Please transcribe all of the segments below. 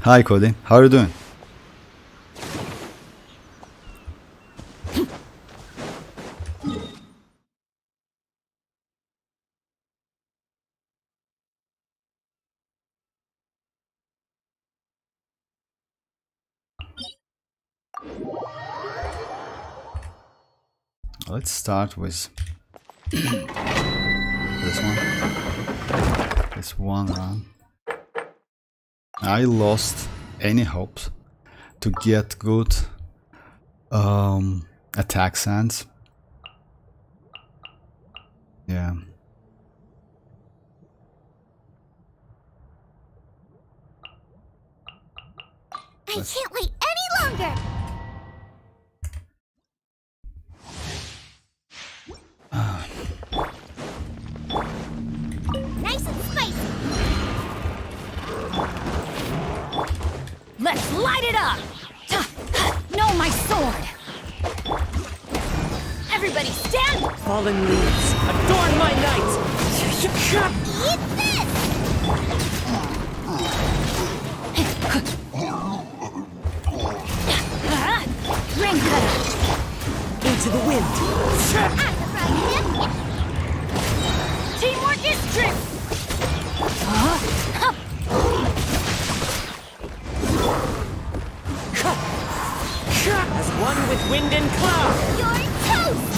Hi Cody, how are you doing? Let's start with this one. This one run. I lost any hopes to get good attack sense. Yeah. I can't wait any longer! Nice and spicy! Let's light it up! No, my sword! Everybody stand! Fallen leaves, adorn my night! Eat this! Ring cutter! Into the wind! Teamwork is strength! As one with wind and cloud! You're toast!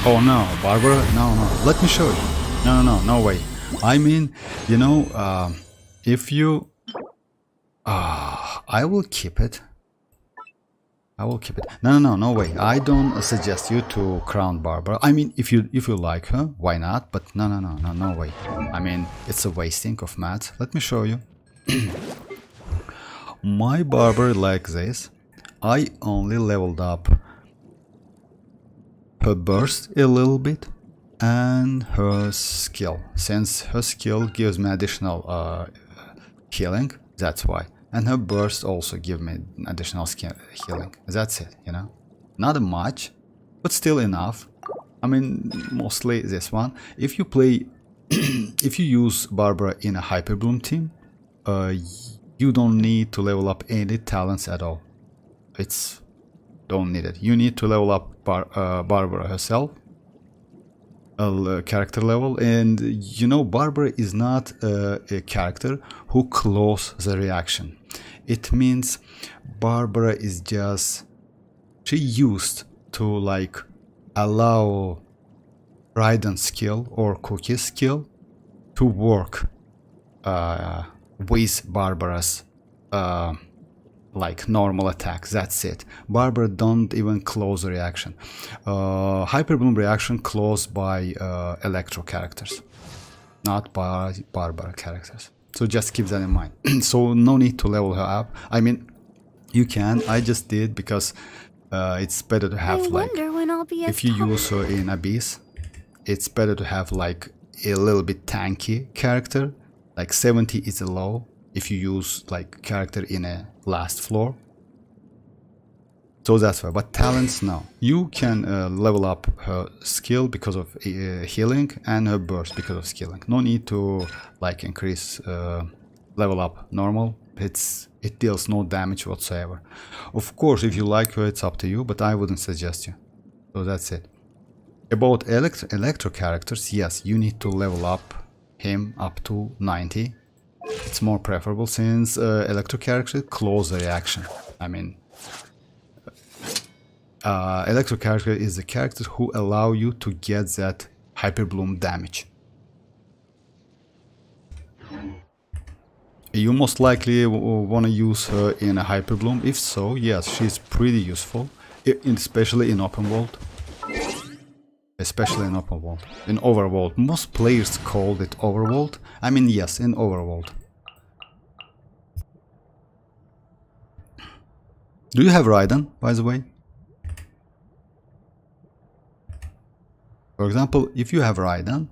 Oh no, Barbara? No, no. Let me show you. No, no, no, no way. I mean, you know, if you... I will keep it. I will keep it. No, no, no, no way. I don't suggest you to crown Barbara. I mean, if you like her, why not? But no, no, no, no, no way. I mean, it's a wasting of mats. Let me show you. My Barbara like this. I only leveled up her burst a little bit and her skill, since her skill gives me additional healing, that's why, and her burst also give me additional healing. That's it, you know, not much but still enough. I mean, mostly this one. If you play if you use Barbara in a Hyper Bloom team, you don't need to level up any talents at all. It's don't need it. You need to level up Barbara herself, character level, and you know, Barbara is not a character who close the reaction. It means Barbara is just, she used to like allow Raiden skill or Cookie skill to work with Barbara's like normal attacks. That's it. Barbara don't even close the reaction. Hyper Bloom reaction closed by Electro characters, not by Barbara characters. So just keep that in mind. So no need to level her up. I mean, you can. I just did because it's better to have like, if you use her in Abyss, it's better to have like a little bit tanky character. Like 70 is a low if you use like character in a last floor. So that's why. But talents, no. You can level up her skill because of healing and her burst because of skilling. No need to like increase level up normal. It deals no damage whatsoever. Of course, if you like her, it's up to you, but I wouldn't suggest you. So that's it. About electro characters, yes, you need to level up him up to 90. It's more preferable since electro character close the reaction. I mean, electro character is the character who allow you to get that Hyper Bloom damage. You most likely want to use her in a Hyper Bloom. If so, yes, she's pretty useful, especially in open world. Especially in open world. In overworld, most players called it overworld. I mean, yes, in overworld. Do you have Raiden, by the way? For example, if you have Raiden,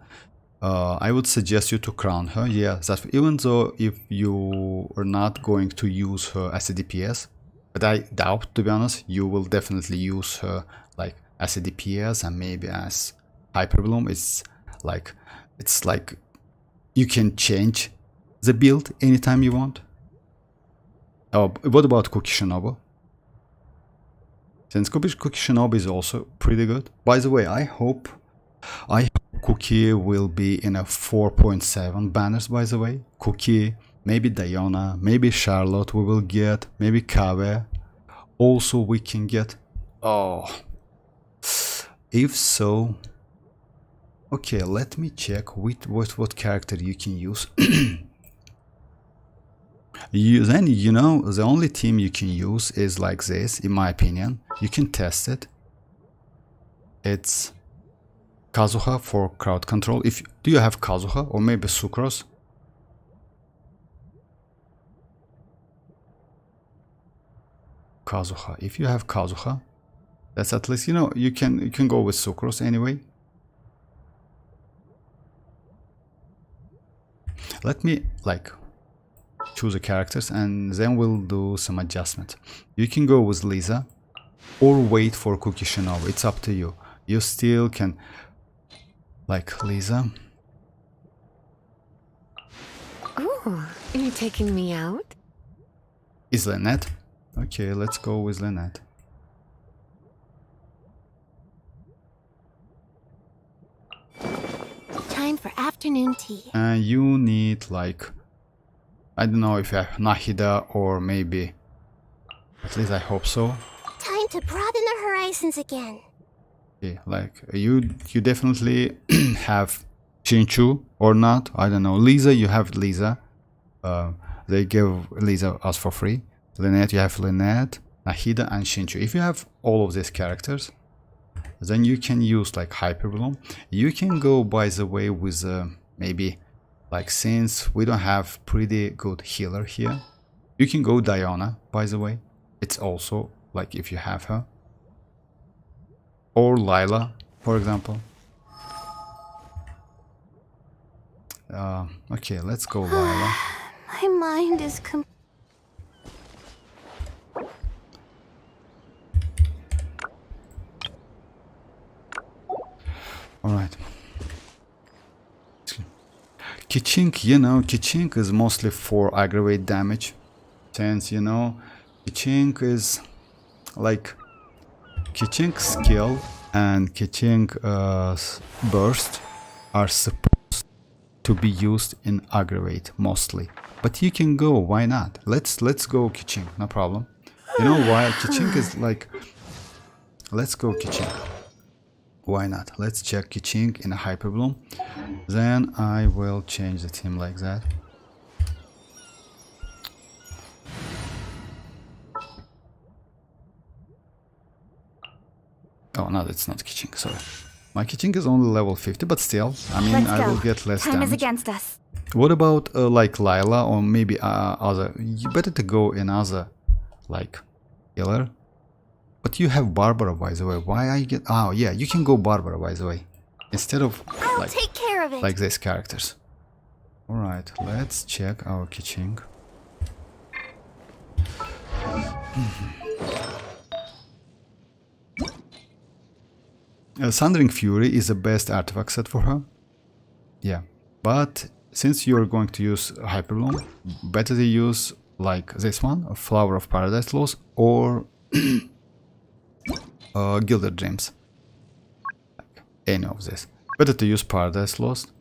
I would suggest you to crown her. Yeah, that even though if you are not going to use her as a DPS, but I doubt, to be honest, you will definitely use her like as a DPS and maybe as Hyper Bloom. It's like you can change the build anytime you want. Oh, what about Cookie Shinobu? Since Cookie Shinobu is also pretty good. By the way, I hope Cookie will be in a 4.7 banners, by the way. Cookie, maybe Diona, maybe Charlotte we will get, maybe Kave. Also we can get... Oh, if so... Okay, let me check what character you can use. Then, you know, the only team you can use is like this, in my opinion. You can test it. It's Kazuha for crowd control. Do you have Kazuha or maybe Sucrose? Kazuha. If you have Kazuha, that's at least, you know, you can go with Sucrose anyway. Let me like choose the characters and then we'll do some adjustment. You can go with Lisa or wait for Cookie Shinobu. It's up to you. You still can like Lisa. Ooh, are you taking me out? Is Lynette? Okay, let's go with Lynette. Time for afternoon tea. And you need like, I don't know if you have Nahida or maybe, at least I hope so. Time to broaden the horizons again. Okay, like you definitely have Shinchu or not, I don't know. Lisa, you have Lisa. They give Lisa us for free. Lynette, you have Lynette, Nahida and Shinchu. If you have all of these characters, then you can use like Hyper Bloom. You can go, by the way, with maybe like, since we don't have pretty good healer here, you can go Diona, by the way. It's also like if you have her. Or Lila, for example. Okay, let's go Lila. My mind is Alright. Kichink, you know, Kichink is mostly for aggravate damage. Since, you know, Kichink is like Kichink skill and Kichink burst are supposed to be used in aggravate mostly. But you can go, why not? Let's go Kichink, no problem. You know why? Kichink is like, let's go Kichink. Why not? Let's check Kichink in a Hyper Bloom. Then I will change the team like that. Oh no, that's not Kichink, sorry. My Kichink is only level 50, but still, I mean, I will get less Time damage. is against us. What about like Lila or maybe other? You better to go another like healer. But you have Barbara, by the way. Why I get? Oh yeah, you can go Barbara, by the way, instead of I'll like take care of it. like these characters. All right, let's check our Kichink. Sundering Fury is the best artifact set for her. Yeah, but since you're going to use Hyper Bloom, better to use like this one, a Flower of Paradise Lost, or Gilded Dreams. Like any of this. Better to use Paradise Lost.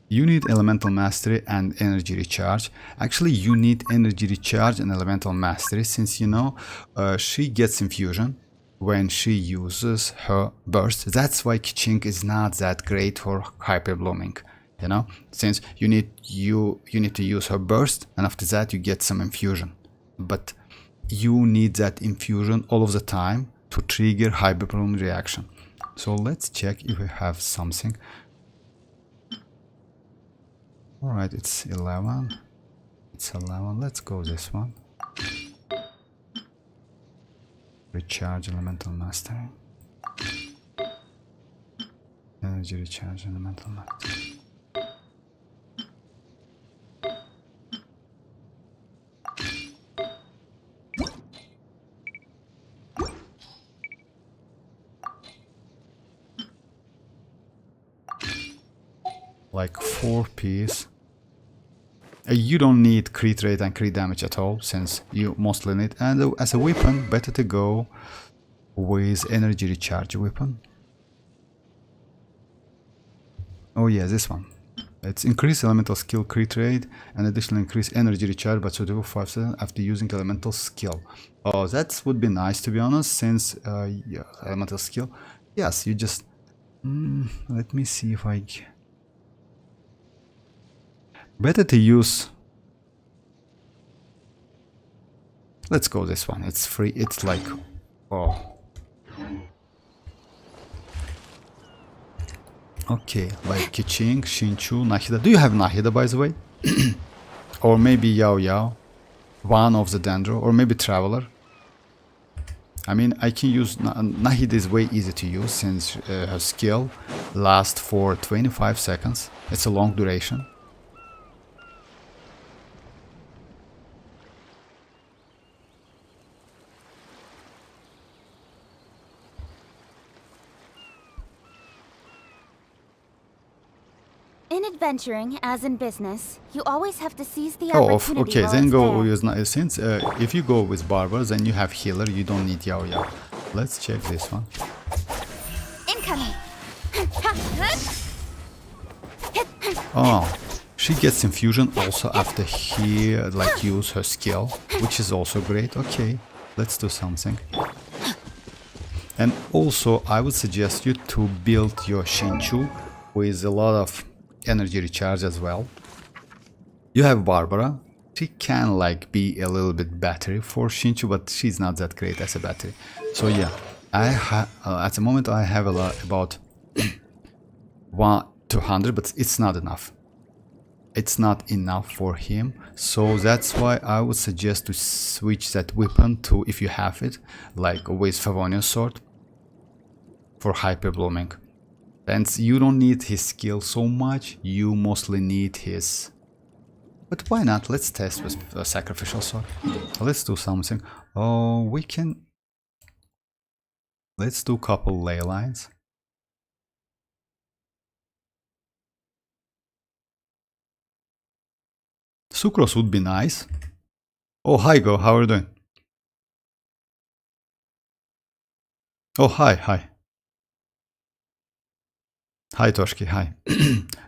You need Elemental Mastery and Energy Recharge. Actually, you need Energy Recharge and Elemental Mastery, since, you know, she gets Infusion when she uses her burst. That's why Kichink is not that great for Hyper Blooming, you know, since you need to use her burst, and after that you get some Infusion. But you need that Infusion all of the time to trigger Hyper Bloom reaction. So let's check if we have something. Alright, it's 11. It's 11. Let's go this one. Recharge Elemental Mastery. energy recharge and mental max. Like 4 piece. You don't need crit rate and crit damage at all, since you mostly need. And as a weapon, better to go with energy recharge weapon. Oh yeah, this one. It's increase elemental skill crit rate and additional increase energy recharge by 25% after using elemental skill. Oh, that would be nice, to be honest, since yeah, elemental skill. Yes, you just let me see if I better to use. Let's go this one. It's free. It's like, oh, okay, like Kiching, Shinchu, Nahida. Do you have Nahida, by the way? Or maybe Yao Yao, one of the Dendro, or maybe Traveler. I mean, I can use Nahida is way easy to use since her skill lasts for 25 seconds. It's a long duration. In adventuring, as in business, you always have to seize the Oh, opportunity. okay, while then it's go there. use since if you go with Barber, then you have healer, you don't need Yao Yao. Let's check this one. Incoming. Oh, she gets infusion also after he like use her skill, which is also great. Okay, let's do something. And also, I would suggest you to build your Shinchu with a lot of energy recharge as well. You have Barbara. She can like be a little bit battery for Shinchu, but she's not that great as a battery. So yeah, I at the moment I have a lot about 200, but it's not enough. It's not enough for him, so that's why I would suggest to switch that weapon to, if you have it, like with Favonius sword for hyper blooming. And you don't need his skill so much, you mostly need his. But why not? Let's test with a sacrificial sword. Let's do something. Oh, we can. Let's do couple ley lines. Sucrose would be nice. Oh, hi, Go. How are you doing? Oh, hi, hi. Hi, Toshki, hi.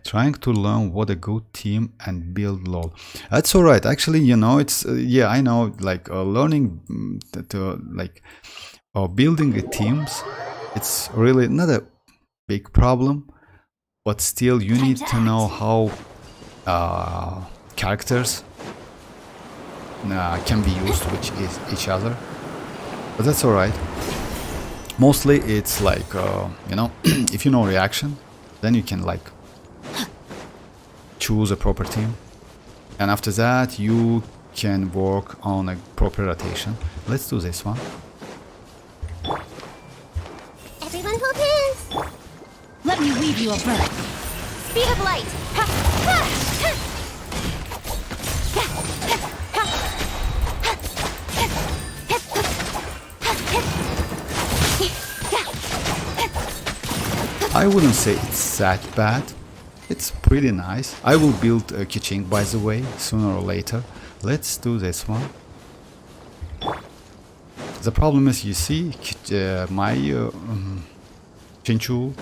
Trying to learn what a good team and build LOL. That's alright. Actually, you know, it's, yeah, I know, like, learning to like, building teams, it's really not a big problem, but still, you need to know how characters can be used with each other. But that's alright. Mostly, it's like, you know, if you know reaction, then you can like choose a proper team, and after that you can work on a proper rotation. Let's do this one. Everyone focus! Let me weave you a bird. Speed of light! Ha! Ha! Ha! I wouldn't say it's that bad. It's pretty nice. I will build a Kiching, by the way, sooner or later. Let's do this one. The problem is, you see, my Chinchu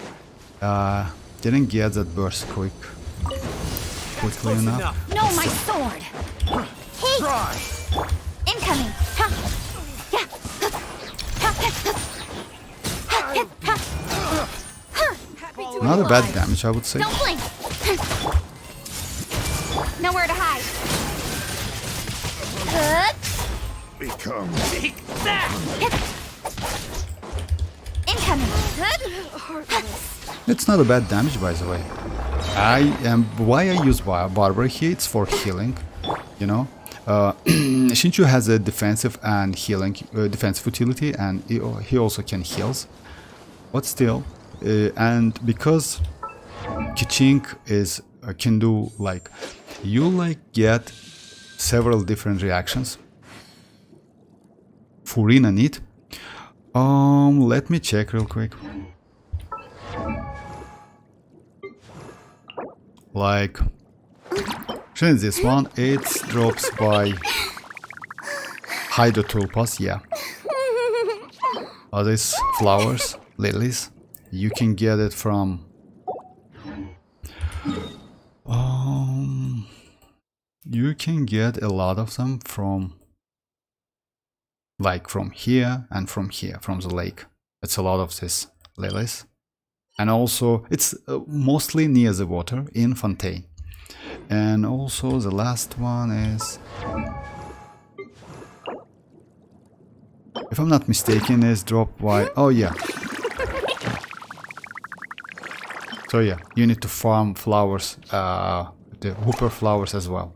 didn't get that burst quickly enough. No, my sword! Hey! Incoming! Ha! Yeah! Ha! Ha! Ha! Not a bad damage, I would say. Don't blink! Nowhere to hide. Good. Become Take that! Incoming. Good. It's not a bad damage, by the way. Why I use Barber here, it's for healing, you know. Shinchu has a defensive and healing, defensive utility, and he also can heals. But still, and because Kichink is can do like you like get several different reactions. Furina need. Let me check real quick. Like, since this one, it drops by Hydrotulpas, yeah. These flowers, lilies, you can get it from you can get a lot of them from like from here and from here, from the lake. It's a lot of these lilies. And also it's mostly near the water in Fontaine. And also the last one is, if I'm not mistaken, is dropped by, oh yeah. So yeah, you need to farm flowers, the whooper flowers as well.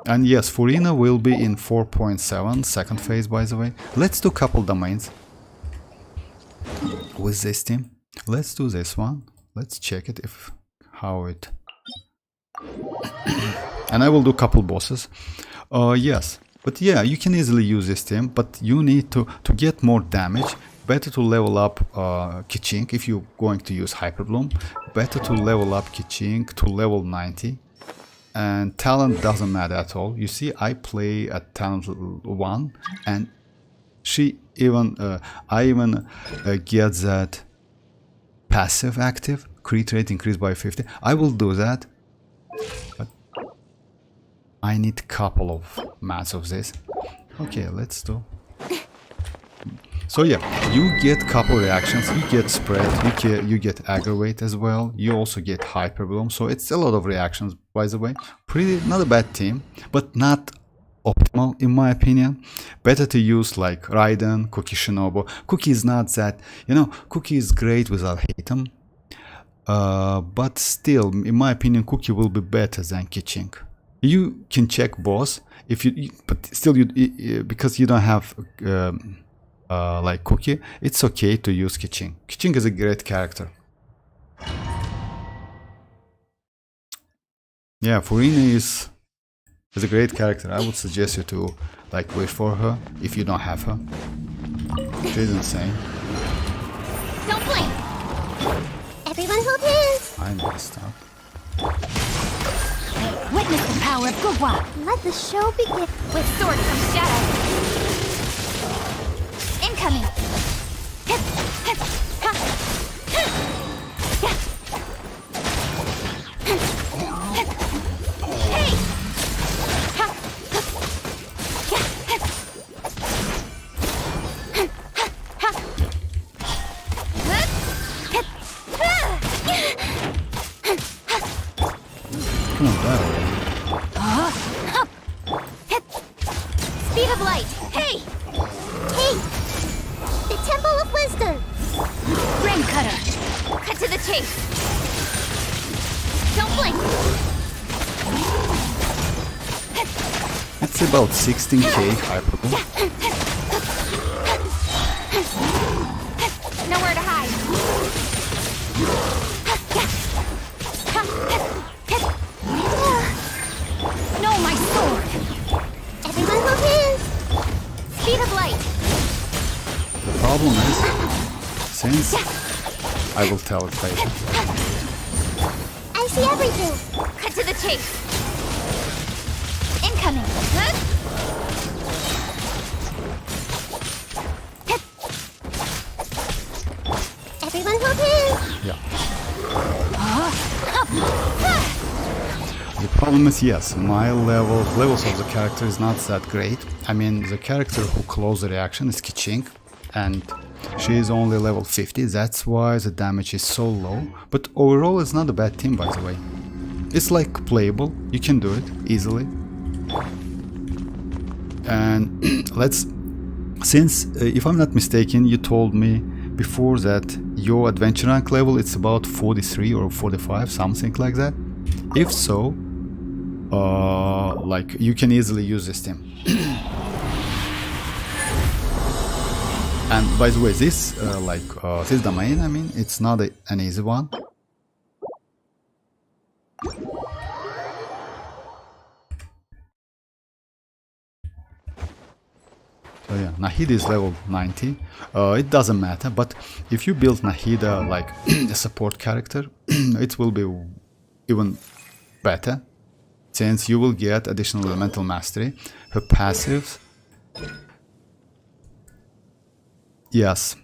And yes, Furina will be in 4.7, second phase by the way. Let's do couple domains with this team. Let's do this one. Let's check it if how it. And I will do couple bosses. Yes, but yeah, you can easily use this team, but you need to get more damage. Better to level up Kichink if you're going to use Hyperbloom. Better to level up Kichink to level 90. And talent doesn't matter at all. You see, I play at talent 1, and she even I even get that passive active, crit rate increased by 50. I will do that, but I need couple of mats of this. Okay, let's do. So yeah, you get couple reactions, you get spread, you get aggravate as well, you also get hyperbloom, so it's a lot of reactions by the way. Pretty, not a bad team, but not optimal in my opinion. Better to use like Raiden, Cookie Shinobu. Cookie is not that, you know, Cookie is great without hate but still, in my opinion, Cookie will be better than Kichink. You can check boss, if you but still you because you don't have like Cookie, it's okay to use Kichink. Kichink is a great character. Yeah, Furina is a great character. I would suggest you to like wait for her if you don't have her. She's insane. Don't blink! Everyone hold hands! I messed up. Witness the power of Gugwa! Let the show begin! With sword from shadow! Incoming! Hip! Hip! Ha! Hey! Ha! Come on, that Speed of light! Hey! Hey! The Temple of Wisdom! Ring cutter! Cut to the chase! Don't blink! It's about 16k hyperbole. Nowhere to hide! No, my sword! Everyone hold hands! Speed of light! The problem is, since I will tell it later. I see everything! Cut to the chase! Incoming! Everyone hold hands! Yeah. The problem is, yes, my levels of the character is not that great. I mean, the character who closed the reaction is Kichink, and she is only level 50. That's why the damage is so low. But overall, it's not a bad team, by the way. It's like playable. You can do it easily. And let's, since if I'm not mistaken, you told me before that your adventure rank level it's about 43 or 45, something like that. If so, like you can easily use this team. And by the way, this this domain, I mean, it's not an easy one. So yeah, Nahida is level 90. It doesn't matter, but if you build Nahida like a support character, it will be even better, since you will get additional elemental mastery. Her passives, yes,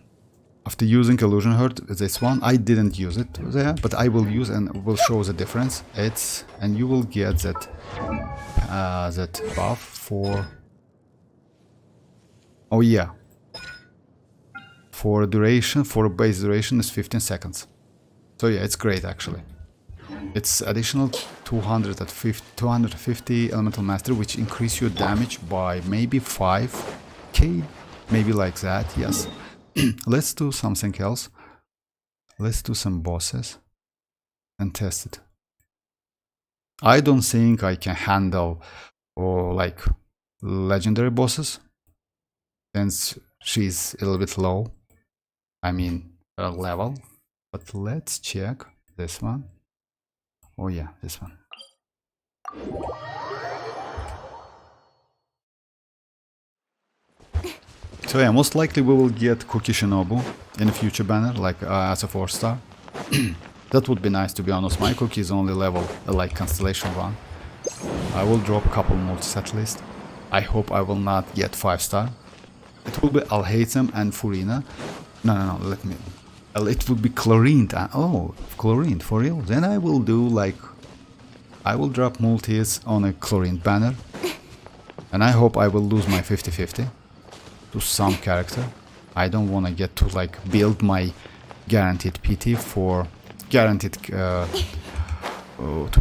after using Illusion Hurt, this one, I didn't use it there, but I will use and will show the difference. And you will get that that buff for, oh yeah, for duration, for base duration is 15 seconds. So yeah, it's great actually. It's additional 250 elemental mastery, which increase your damage by maybe 5k, maybe like that, yes. Let's do something else. Let's do some bosses and test it. I don't think I can handle like legendary bosses, since she's a little bit low, I mean her level. But let's check this one. Oh yeah, this one. So yeah, most likely we will get Cookie Shinobu in a future banner, like as a 4-star. That would be nice, to be honest. My Cookie is only level like Constellation 1. I will drop a couple multis at least. I hope I will not get 5-star. It will be Alhaitham and Furina. No, let me... It would be Chlorine. Oh, Chlorine, for real? Then I will do like... I will drop multis on a Chlorine banner. And I hope I will lose my 50-50 to some character. I don't want to get to like build my guaranteed PT for... Guaranteed... to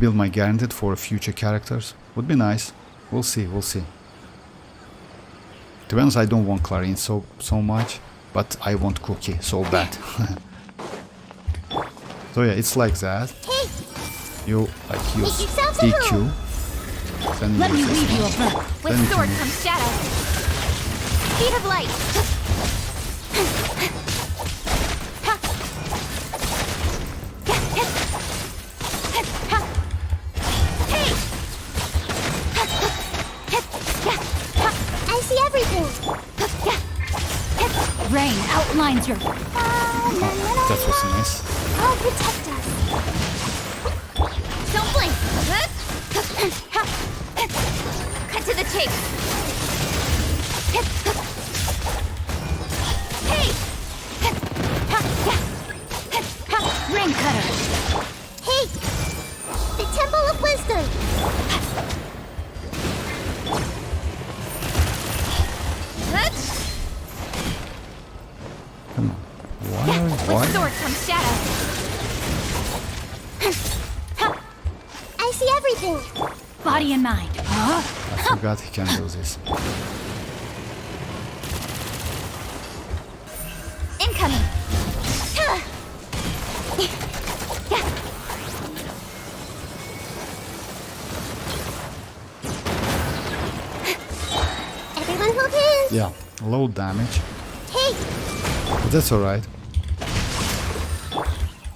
build my guaranteed for future characters. Would be nice. We'll see, we'll see. To be honest, I don't want Clarine so much, but I want Cookie so bad. So yeah, it's like that. Hey, You like use make yourselves at DQ. home. Then Let me use this weave you a one. book. With Then you sword can comes shadow. Speed of light. Hey! I see everything. Rain outlines your... That was nice. I'll protect us. Don't blink. Cut to the chase. Hey! Ring cutter. Hey! The Temple of Wisdom. Come on. With Why? sword comes shadow. I see everything. Body and mind. Huh? I forgot he can do this. Incoming. Everyone hold hands. Yeah, low damage. Hey, But that's alright.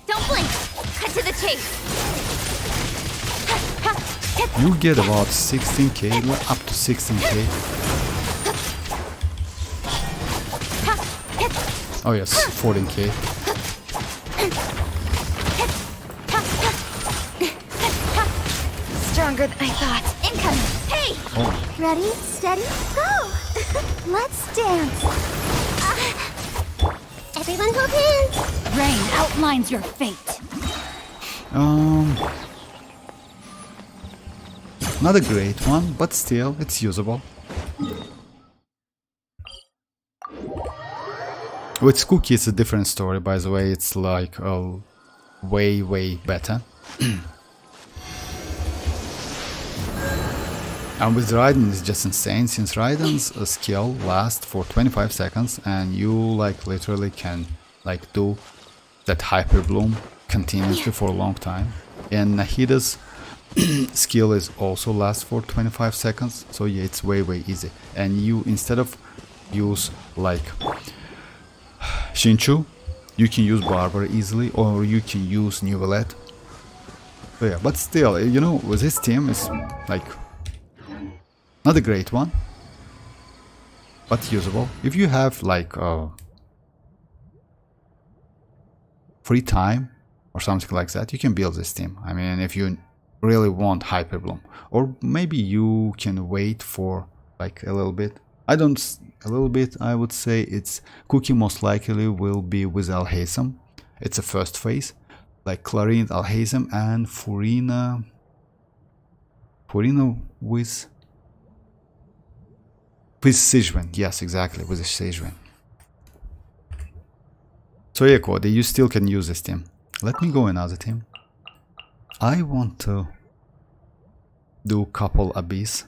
don't blink. Cut to the chase. You get about 16k, up to 16k. Oh yes, 14k. Stronger than I thought. Incoming. Hey! Oh, Ready, steady, go! Let's dance. Everyone hold hands. Rain outlines your fate. not a great one, but still, it's usable. With Cookie, it's a different story, by the way. It's like way better. And with Raiden, it's just insane, since Raiden's skill lasts for 25 seconds, and you like literally can like do that Hyper Bloom continuously for a long time. And Nahida's skill is also lasts for 25 seconds, so yeah, it's way easy. And you, instead of use like Shinchu, you can use Barber easily, or you can use Neuvillette. So yeah, but still, you know, with this team is like not a great one, but usable. If you have like free time or something like that, you can build this team. I mean, if you really want Hyper Bloom, or maybe you can wait for like a little bit. I would say it's Cookie most likely will be with Alhazen. It's a first phase, like Clarine, Alhazen, and Furina with Sigewin. Yes, exactly, with Sigewin. So yeah, Cody, you still can use this team. Let me go another team. I want to do couple Abyss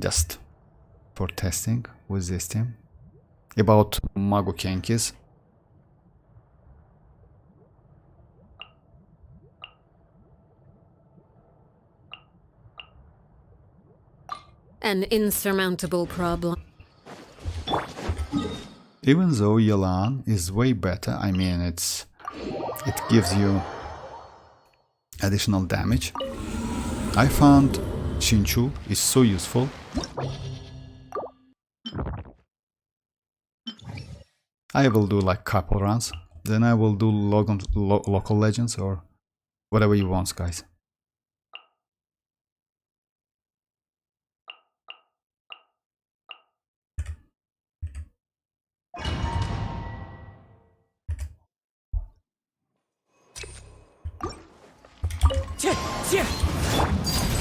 just for testing with this team. About Mago Kenkis. An insurmountable problem. Even though Yelan is way better, I mean it gives you additional damage. I found Shinchu is so useful. I will do like couple runs, then I will do local legends or whatever you want, guys.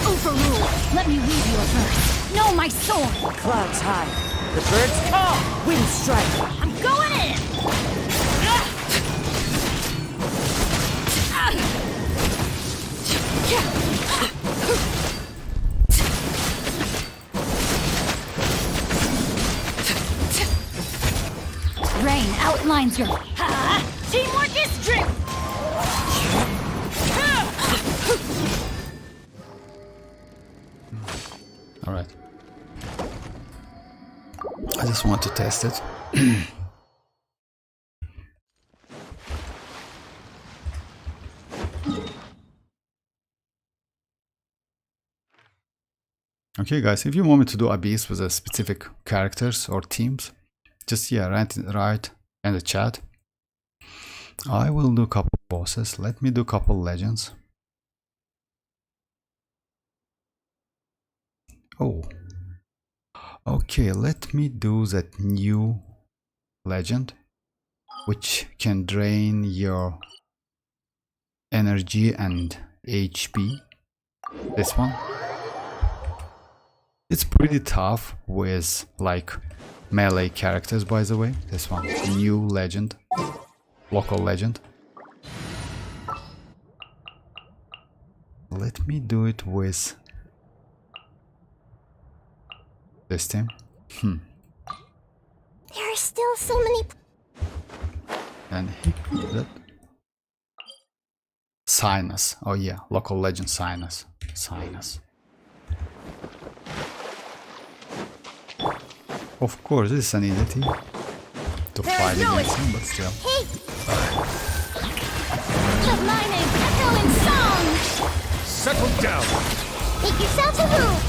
Overrule! Let me read your verse. Know my sword! Clouds high. The birds call. Wind strike. I'm going in! Rain outlines your... Teamwork is strength! Alright. I just want to test it. Okay guys, if you want me to do Abyss with a specific characters or teams, just write in the chat. I will do a couple bosses. Let me do a couple legends. Oh. Okay, let me do that new legend, which can drain your energy and HP. This one. It's pretty tough with like melee characters, by the way. This one, new legend, local legend. Let me do it with this team. There are still so many... And that Sinus. Oh yeah, local legend Sinus. Of course, this is an entity to fight against him, but still. Hey! Let my name echo in song! Settle down! Make yourself a move!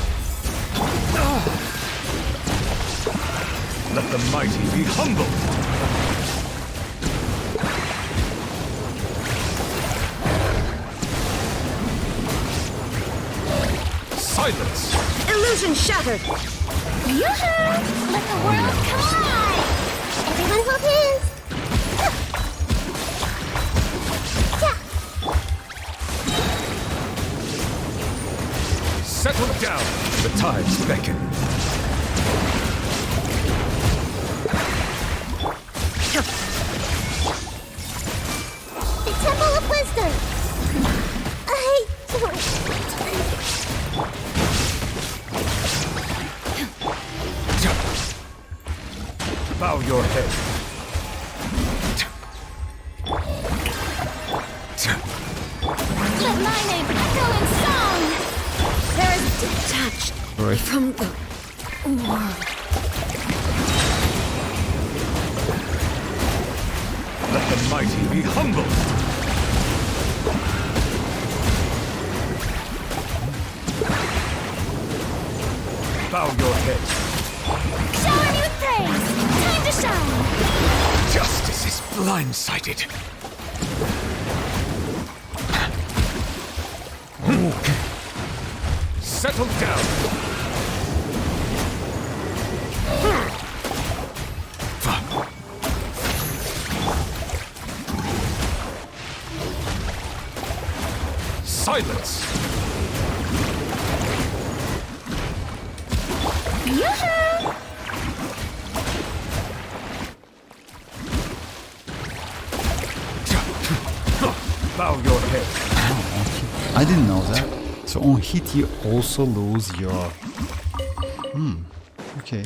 Let the mighty be humble! Silence! Illusion shattered! Yoo-hoo! Let the world collide! Everyone hold hands! Settle down! The tides beckon. The Temple of Wisdom! I don't... Bow your head. Let my name echo in song! There is Detached Right. from the world. Let the mighty be humbled. Bow your head. Shower me with praise! Time to shine! Justice is blindsided. Settle down. Silence. Yoo-hoo! Bow your head. I didn't know that. So on hit you also lose your okay.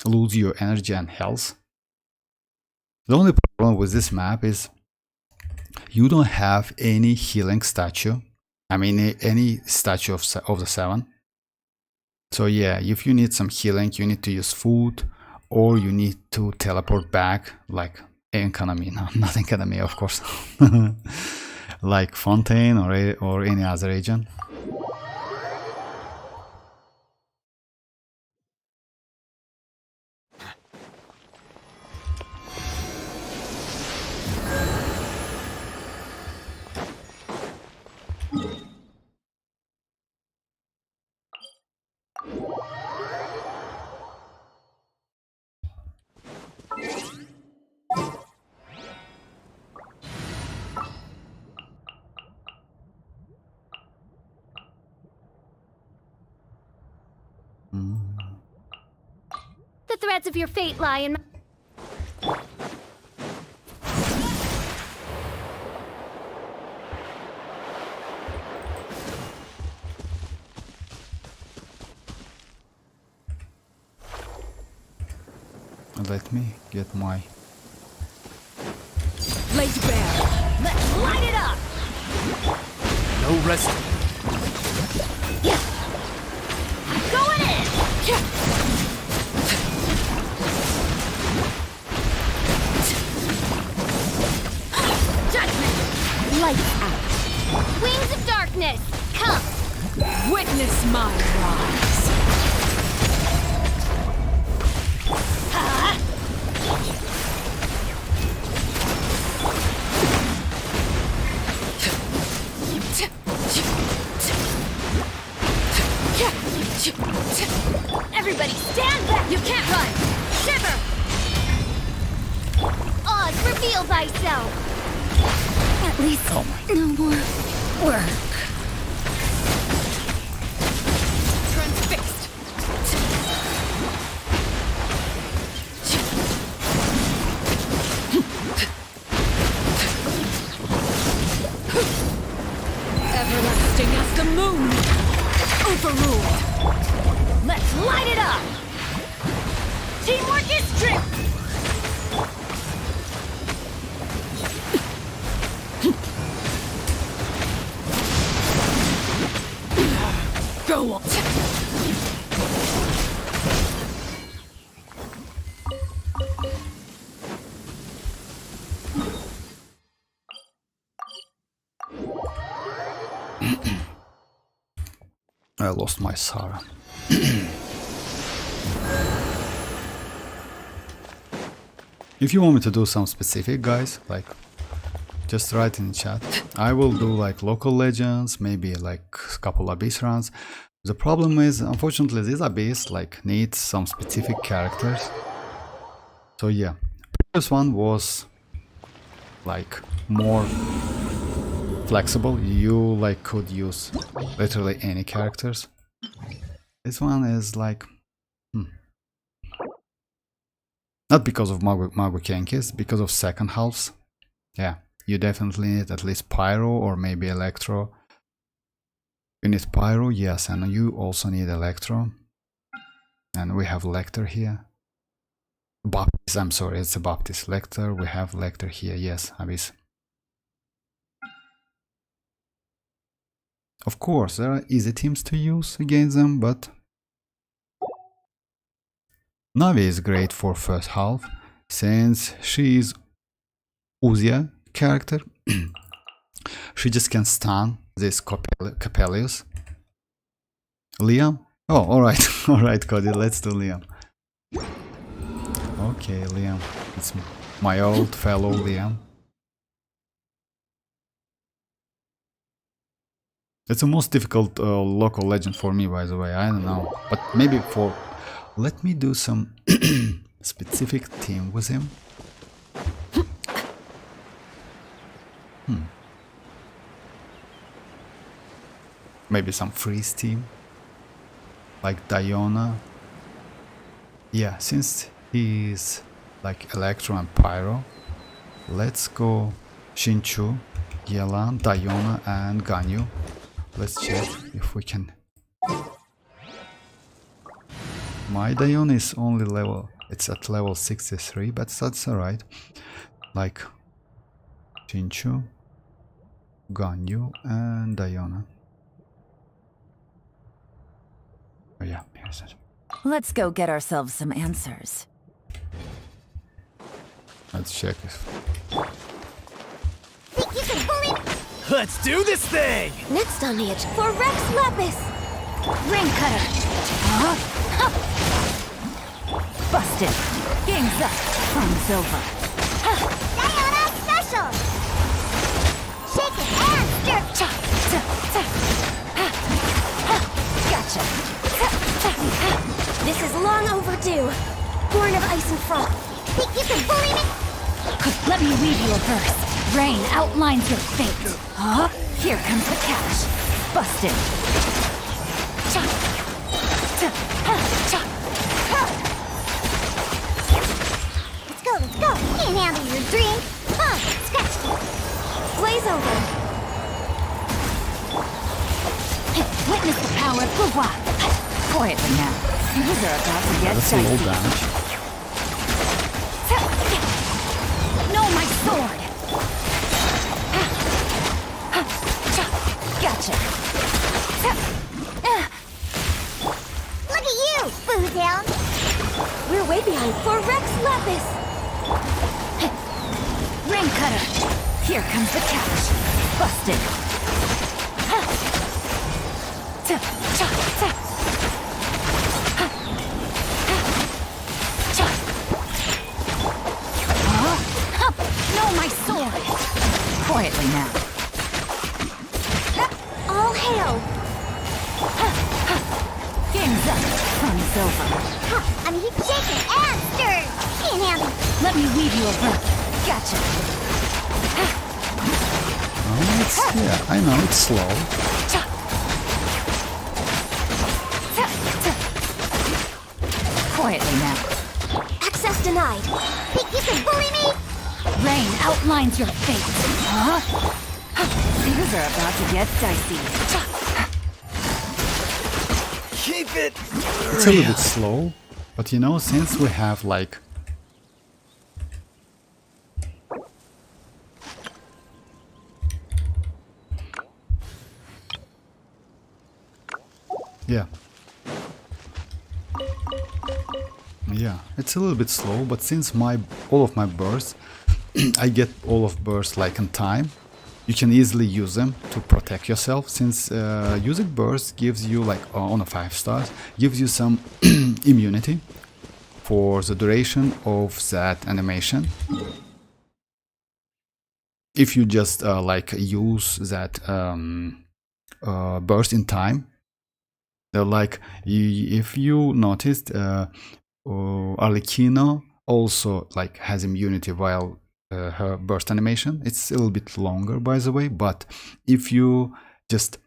Lose your energy and health. The only problem with this map is you don't have any healing statue. I mean any statue of the seven. So yeah, if you need some healing, you need to use food or you need to teleport back like economy. No, not economy, of course. Like Fontaine or any other agent. The threads of your fate lie in my... Let me get my... Laid bare. Let's light it up! No rest. Going in! Judgment! Lights out! Wings of darkness! Come! Witness my rise. Ha! Everybody stand back! You can't run! Shiver! Oz, reveal thyself! At least no more work. Transfixed. Everlasting as the moon. Overruled. Let's light it up! Teamwork is strength! Go on. I lost my Sarah. If you want me to do some specific, guys, like just write in the chat. I will do like local legends, maybe like a couple abyss runs. The problem is, unfortunately, this abyss like needs some specific characters. So yeah, previous one was like more flexible. You like could use literally any characters. This one is like not because of Mago Kenkis, because of second halves. Yeah, you definitely need at least Pyro or maybe Electro. You need Pyro, yes, and you also need Electro. And we have Lecter here. Baptist, I'm sorry, it's a Baptist. Lecter, we have Lecter here, yes, Abyss. Of course, there are easy teams to use against them, but Navi is great for first half, since she is Uzia character. She just can stun this Capellius. Liam? Oh, alright. Alright, Cody, let's do Liam. Okay, Liam. It's my old fellow Liam. It's the most difficult local legend for me, by the way. I don't know. But maybe for... Let me do some specific team with him. Maybe some freeze team. Like Diona. Yeah, since he's like Electro and Pyro, let's go Shinchu, Yelan, Diona and Ganyu. Let's check if we can. My Diona is only level, it's at level 63, but that's alright. Like Shinchu, Ganyu and Diona. Oh yeah, here's it. Let's go get ourselves some answers. Let's check if... Think you can bully me? Let's do this thing! Next on the edge for Rex Lapis. Rain cutter. Busted. Game's up. Fun's over. Diana special. Shake it and stir. Gotcha. This is long overdue. Born of ice and frost. Think you can bully me? Let me read you a verse. Rain outlines your fate. Huh? Here comes the cash. Busted. Let's go, let's go. Can't handle your dream. Huh, scratch. Blaze over. Witness the power of Gua. Quietly now. These are about to get That's a low dicey. damage. No, my sword. Gotcha. Look at you, Boo Down. We're way behind for Rex Lapis. Rain cutter. Here comes the cash. Busted. No, my sword. Quietly now. All hail. Game's up. Fun's over. Huh, I'm heat shaking and stirred. Can't handle. Let me weave you a verse. Gotcha. Oh, it's, yeah, I know, it's slow. Quietly now. Access denied. Think you can bully me? Rain outlines your fate. Huh? Things are about to get dicey. Keep it It's a little bit slow, but you know, since we have like... Yeah. Yeah, it's a little bit slow, but since all of my bursts, I get all of bursts like in time, you can easily use them to protect yourself, since using bursts gives you like on a 5 stars, gives you some immunity for the duration of that animation. If you just like use that burst in time, like if you noticed, Arlecchino also like has immunity while her burst animation. It's a little bit longer, by the way, but if you just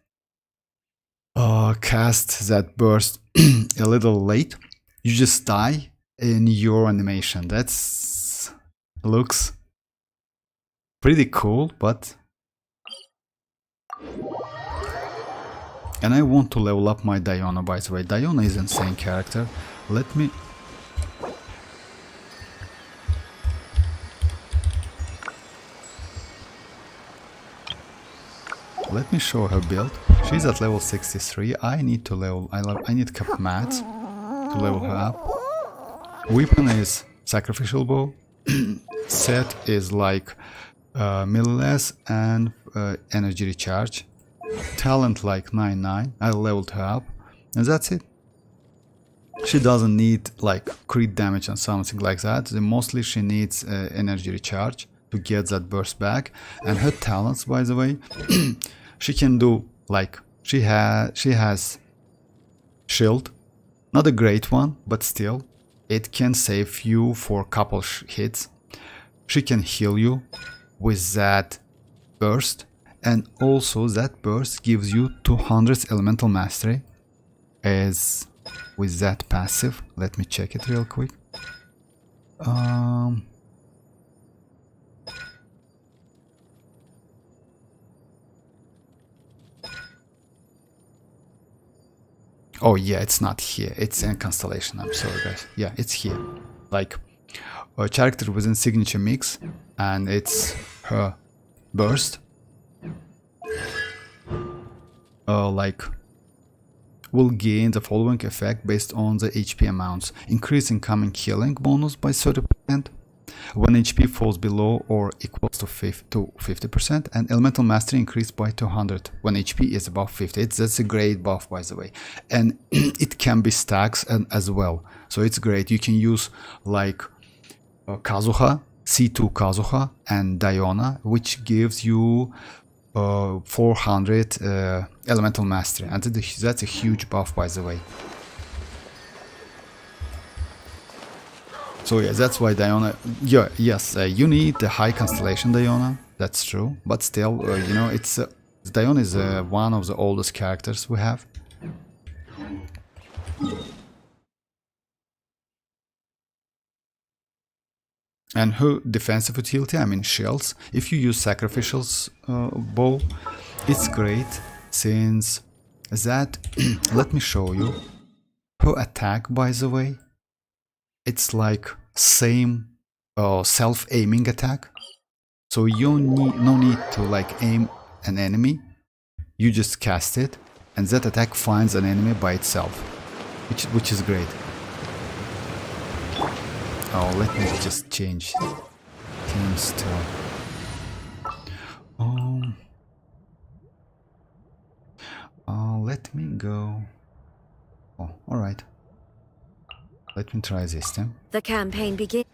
cast that burst a little late, you just die in your animation. That's looks pretty cool, but... And I want to level up my Diona, by the way. Diona is an insane character. Let me... Let me show her build. She's at level 63. I need to level... I need cap mats to level her up. Weapon is Sacrificial Bow. Set is like Milliless and energy recharge. Talent like 99. I leveled her up, and that's it. She doesn't need like crit damage and something like that. Mostly she needs energy recharge to get that burst back. And her talents, by the way, she can do like she has shield, not a great one, but still it can save you for a couple hits. She can heal you with that burst, and also that burst gives you 200 elemental mastery as with that passive. Let me check it real quick. Oh yeah, it's not here. It's in Constellation. I'm sorry, guys. Yeah, it's here. Like a character within signature mix, and it's her burst. Like will gain the following effect based on the HP amounts: increase incoming healing bonus by 30% when HP falls below or equals to 50%, and elemental mastery increased by 200 when HP is above 50. That's a great buff, by the way, and it can be stacks as well, so it's great. You can use like Kazuha, C2 Kazuha, and Diona, which gives you 400 elemental mastery, and that's a huge buff, by the way. So yeah, that's why Diona. Yeah, yes, you need the high constellation Diona. That's true, but still, you know, it's Diona is one of the oldest characters we have. And her defensive utility, I mean shields, if you use Sacrificial's bow, it's great since that, let me show you, her attack, by the way, it's like same self-aiming attack, so you no need to like aim an enemy, you just cast it, and that attack finds an enemy by itself, which is great. Oh, let me just change teams to... let me go... Oh, alright. Let me try this time. The campaign begins.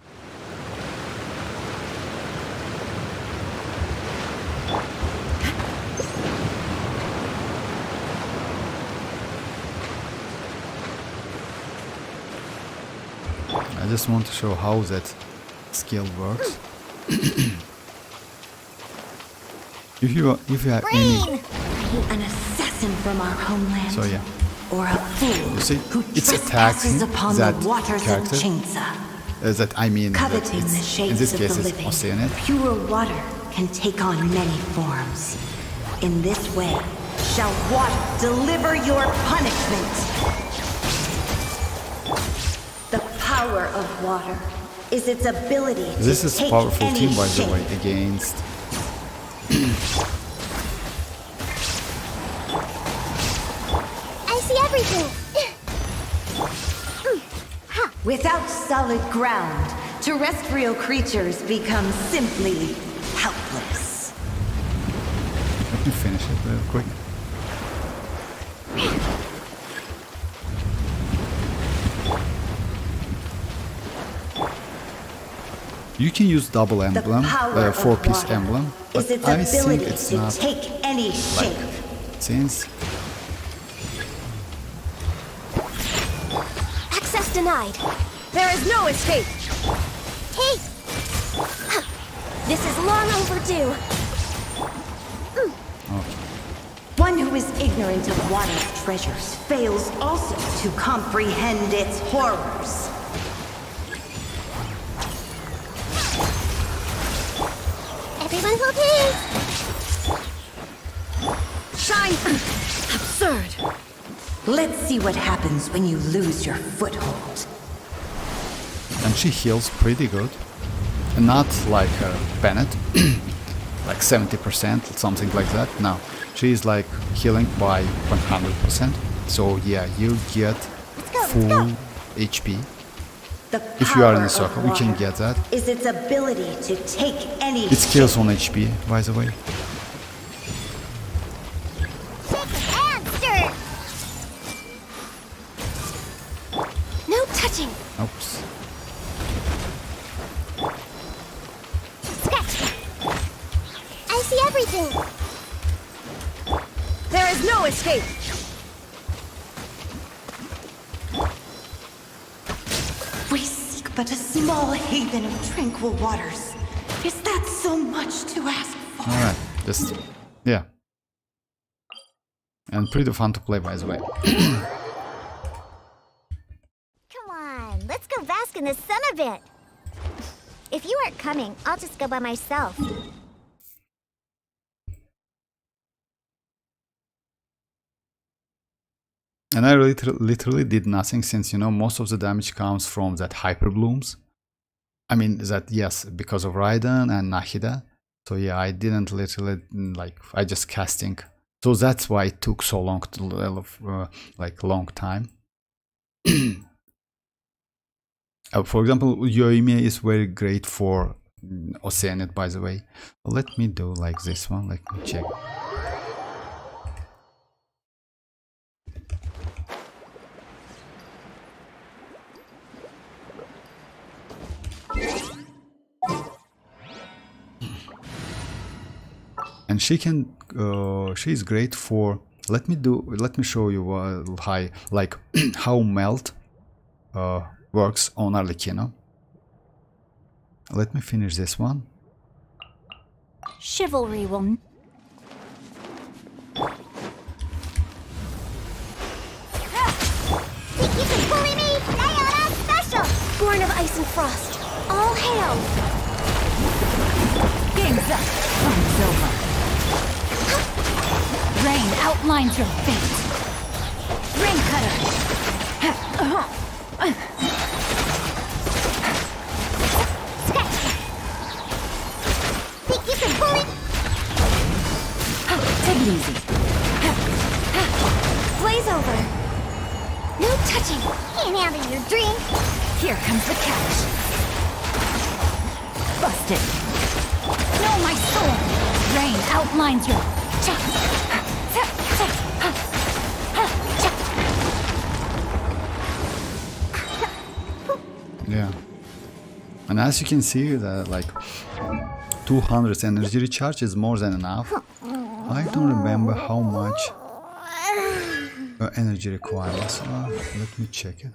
I just want to show how that skill works. if you have any, Rain! Are you an assassin from our homeland? so yeah, Or a fool you see, who it's attacking trespasses upon that the waters of character. Chinza? That I mean, that Coveting the it's, shades in this of case, the it's living, Oceanic. pure water can take on many forms. In this way, shall water deliver your punishment. The power of water is its ability This to is take powerful any team, by the shape. way, against. I see everything! Without solid ground, terrestrial creatures become simply helpless. Let me finish it real quick. You can use double The emblem, power of 4-piece water emblem, but is its I think ability it's to not take any shape. since Access denied. There is no escape. Hey! This is long overdue. One who is ignorant of water's treasures fails also to comprehend its horrors. Everyone's okay! Shine! Absurd! Let's see what happens when you lose your foothold. and she heals pretty good, and not like Bennett, like 70%, something like that. No, she's like healing by 100%. So yeah, you get full HP. The If you are in power a circle, of you can water get that. is its ability to take any It kills on HP, by the way. Shake and stir. No touching. Oops. Sketch. I see everything. There is no escape. We seek but a small haven of tranquil waters. Is that so much to ask for? Alright, just, yeah. And pretty fun to play, by the way. Come on, let's go bask in the sun a bit. If you aren't coming, I'll just go by myself. And I literally did nothing since, you know, most of the damage comes from that hyper blooms. I mean, that, yes, because of Raiden and Nahida. So yeah, I didn't literally, like, I just casting. So that's why it took so long to, like, long time. For example, Yoimiya is very great for Oceanid, by the way. Let me do like this one, let me check. And she can, she's great for, let me show you how, like, how melt works on Arlecchino. Let me finish this one. Chivalry will... Think you can bully me? Diana special! Born of ice and frost. All hail! Game's up. Fun's over. Rain outlines your fate. Rain cutter. Sketch! Think you can bully? Take it easy. Blaze over. No touching. Can't handle your drink. Here comes the catch. Busted. Know my sword. Rain outlines your... Yeah. And as you can see, that like 200 energy recharge is more than enough. I don't remember how much energy requires. Let me check it.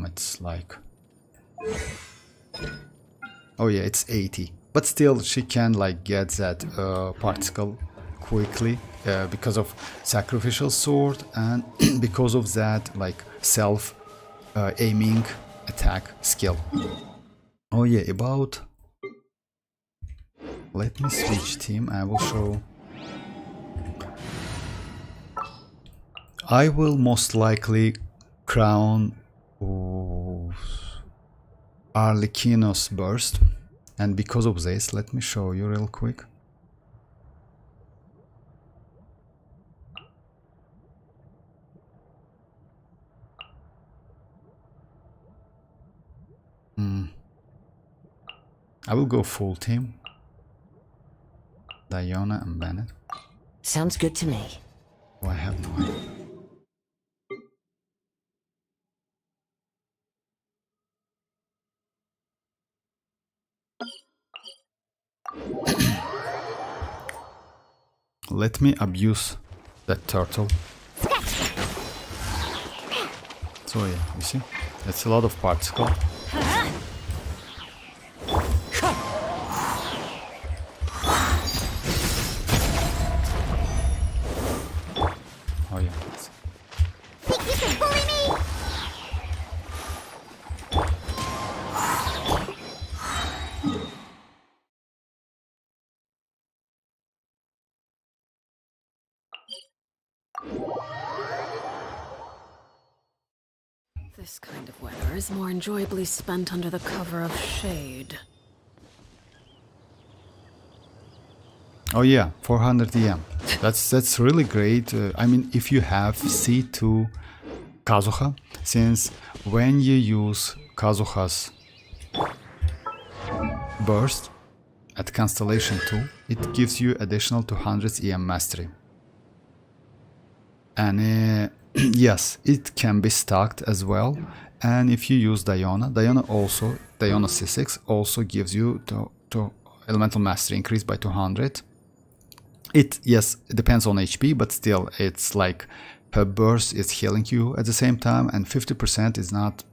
It's like, oh yeah, it's 80. But still, she can like get that particle quickly because of sacrificial sword and because of that like self aiming attack skill. Oh yeah, about, let me switch team. I will show. I will most likely crown Arlecchino's burst, and because of this, let me show you real quick. I will go full team. Diana and Bennett. Sounds good to me. Oh, I have no idea. Let me abuse that turtle. So yeah, you see? That's a lot of particle. Oh yeah. Think you can bully me? This kind of weather is more enjoyably spent under the cover of shade. Oh yeah, 400 EM. That's really great. I mean, if you have C2 Kazuha, since when you use Kazuha's burst at Constellation 2, it gives you additional 200 EM mastery. And yes, it can be stacked as well. And if you use Diona C6 also gives you to elemental mastery increased by 200. It depends on HP, but still it's like her burst is healing you at the same time, and 50% is not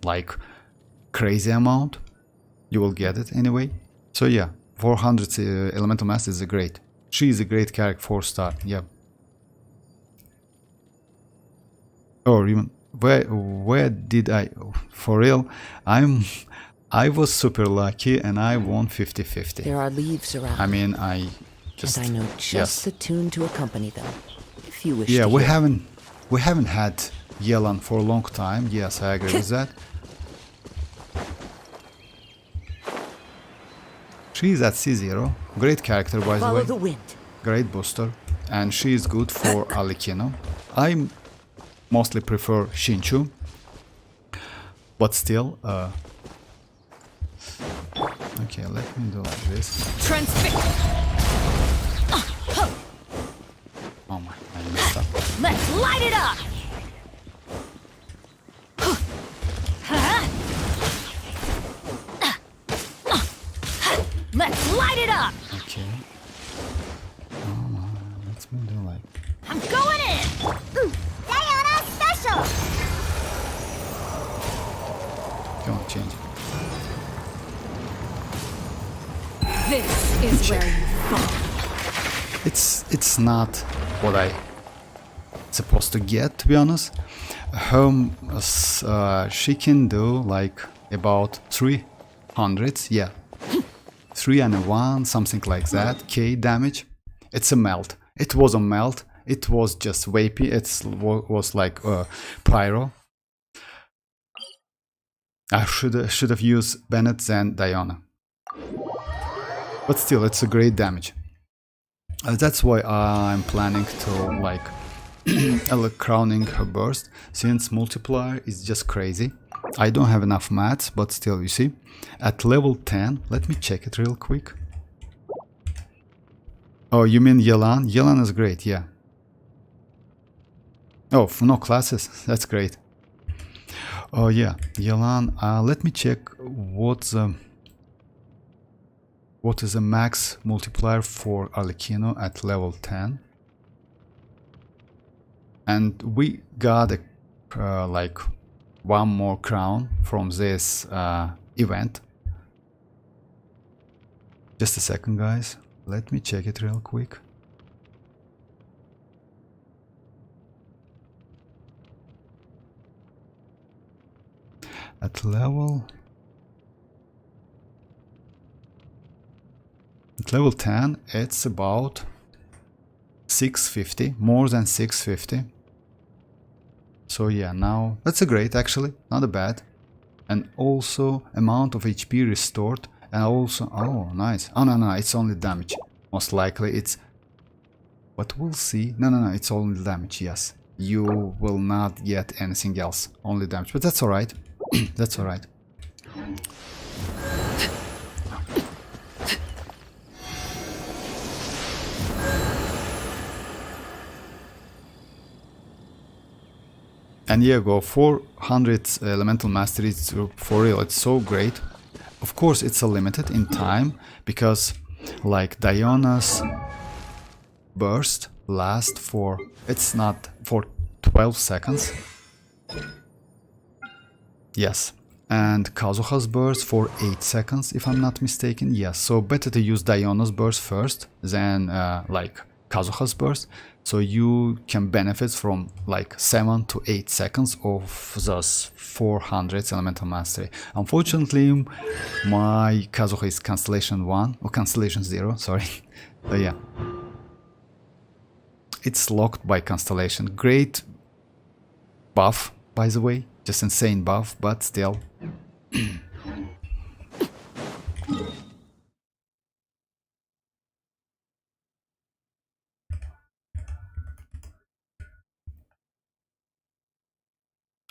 like crazy amount. You will get it anyway. So yeah, 400 elemental mastery is a great. She is a great character, 4-star. Yeah. Or even where did I, for real, I was super lucky and I won 50-50. There are leaves around. I mean, I just, and I know just the tune to accompany them. If you wish yeah, to we hear. haven't had Yelan for a long time. Yes, I agree with that. She's at C0. Great character, by the Follow way. the wind. Great booster. And she is good for Alikino. I mostly prefer Shinchu. But still, okay, let me do like this. Oh my, I messed up. Let's light it up! Let's light it up! Okay. Oh, let's me do like. I'm going in! Diana Special! Come on, change it. This is where you fall. It's not what I supposed to get, to be honest. She can do like about 300, yeah, 3 and 1, something like that, K damage. It's a melt. It was a melt. It was just vapey. It was like pyro. I should have used Bennett than Diana. But still, it's a great damage. That's why I'm planning to like crowning her burst, since multiplier is just crazy. I don't have enough mats, but still, you see, at level 10, let me check it real quick. Oh, you mean Yelan? Yelan is great, yeah. Oh, no classes, that's great. Oh yeah, Yelan, let me check what is the max multiplier for Alikino at level 10. And we got a, like one more crown from this event. Just a second, guys. Let me check it real quick. At level 10, it's about 650, more than 650. So yeah, now that's a great, actually, not a bad. And also amount of HP restored, and also, oh nice. Oh no, it's only damage. Most likely it's, but we'll see. No, it's only damage. Yes, you will not get anything else, only damage. But that's all right. That's all right. And yeah, go 400 elemental mastery, for real, it's so great. Of course, it's a limited in time, because like Diana's burst lasts for, it's not for 12 seconds. Yes. And Kazuha's burst for 8 seconds, if I'm not mistaken. Yes, so better to use Diana's burst first than like Kazuha's burst, so you can benefit from like 7 to 8 seconds of those 400 elemental mastery. Unfortunately, my Kazuha is Constellation 1 or Constellation 0, sorry. But yeah, it's locked by Constellation. Great buff, by the way, just insane buff, but still.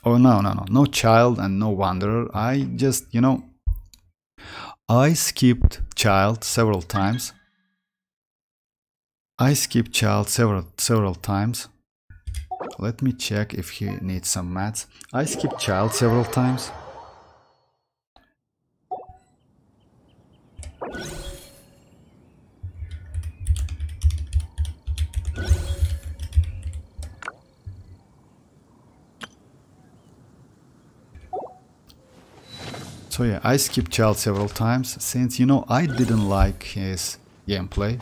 Oh, no child and no wanderer. I just, I skipped child several times. Several times. Let me check if he needs some mats. I skipped child several times. So yeah, I skipped child several times since, I didn't like his gameplay.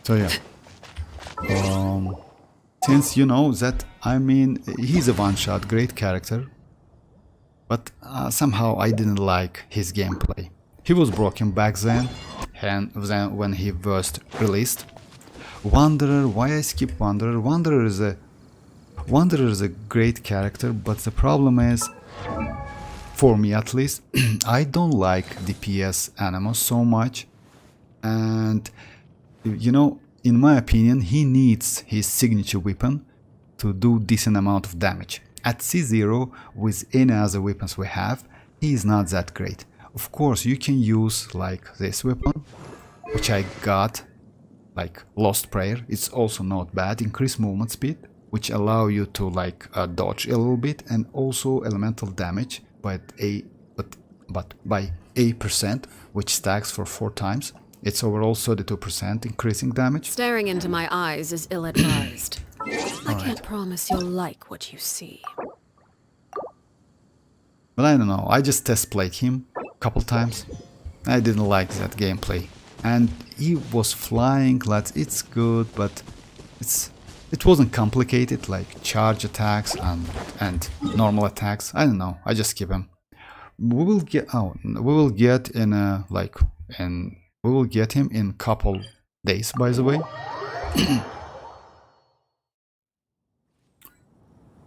So yeah, since that, he's a one-shot, great character, but somehow I didn't like his gameplay. He was broken back then, and then when he was released. Wanderer, why I skip Wanderer? Wanderer is a great character, but the problem is, for me at least, I don't like DPS animals so much, and in my opinion, he needs his signature weapon to do decent amount of damage. At C0, with any other weapons we have, he is not that great. Of course, you can use like this weapon, which I got, like Lost Prayer. It's also not bad. Increase movement speed, which allow you to like dodge a little bit, and also elemental damage by by 8%, which stacks for 4 times. It's overall 32% increasing damage. Staring into my eyes is ill-advised. I can't promise you'll like what you see. But I don't know, I just test played him a couple times. I didn't like that gameplay. And he was flying, it's good, but it wasn't complicated, like charge attacks and normal attacks. I don't know, I just skip him. We will get him in couple days, by the way.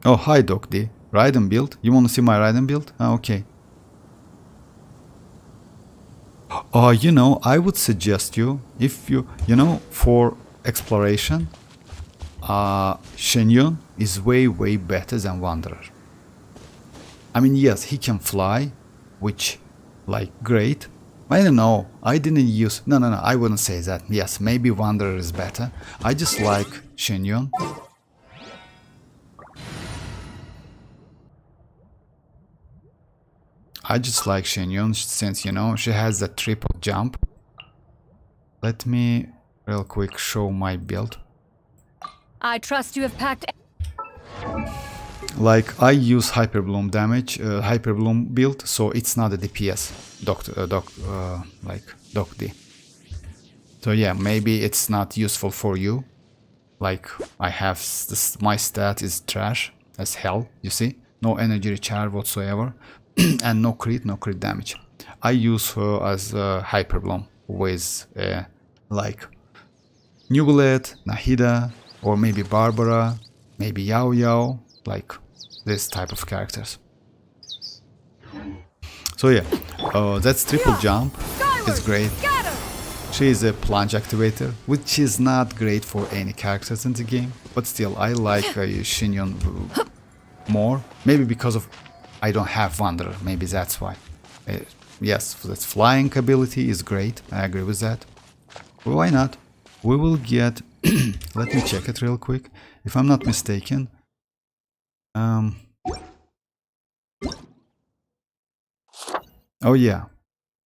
Oh, hi Doc D. Raiden build? You want to see my Raiden build? Ah, okay. I would suggest you, if for exploration, Shenyun is way better than Wanderer. I mean, yes, he can fly, which, great. I don't know, I didn't use... No, I wouldn't say that. Yes, maybe Wanderer is better. I just like Shenyun. I just like Shenyun since, she has that triple jump. Let me real quick show my build. I trust you have packed. I use Hyper Bloom damage, Hyper Bloom build, so it's not a DPS, Doc D. So yeah, maybe it's not useful for you. I have my stat is trash as hell, you see? No energy recharge whatsoever, and no crit damage. I use her as Hyper Bloom with Nubullet, Nahida, or maybe Barbara, maybe Yao, this type of characters. So yeah, that's triple jump is great. She is a plunge activator, which is not great for any characters in the game, but still I like Shenyun more. Maybe because of I don't have Wanderer, maybe that's why. Yes, that flying ability is great, I agree with that. Well, why not? We will get... let me check it real quick. If I'm not mistaken... oh yeah,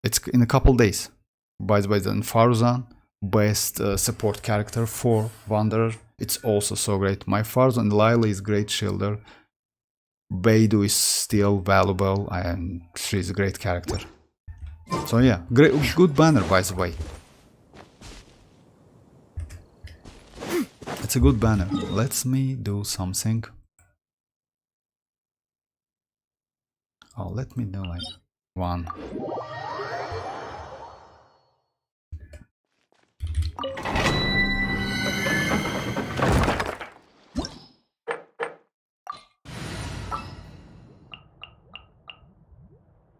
it's in a couple days. By the way, then Farzan, best support character for Wanderer. It's also so great. My Farzan Lila is great shielder. Beidou is still valuable, and she's a great character. So yeah, great, good banner, by the way. It's a good banner. Let me do something. Oh, let me do one.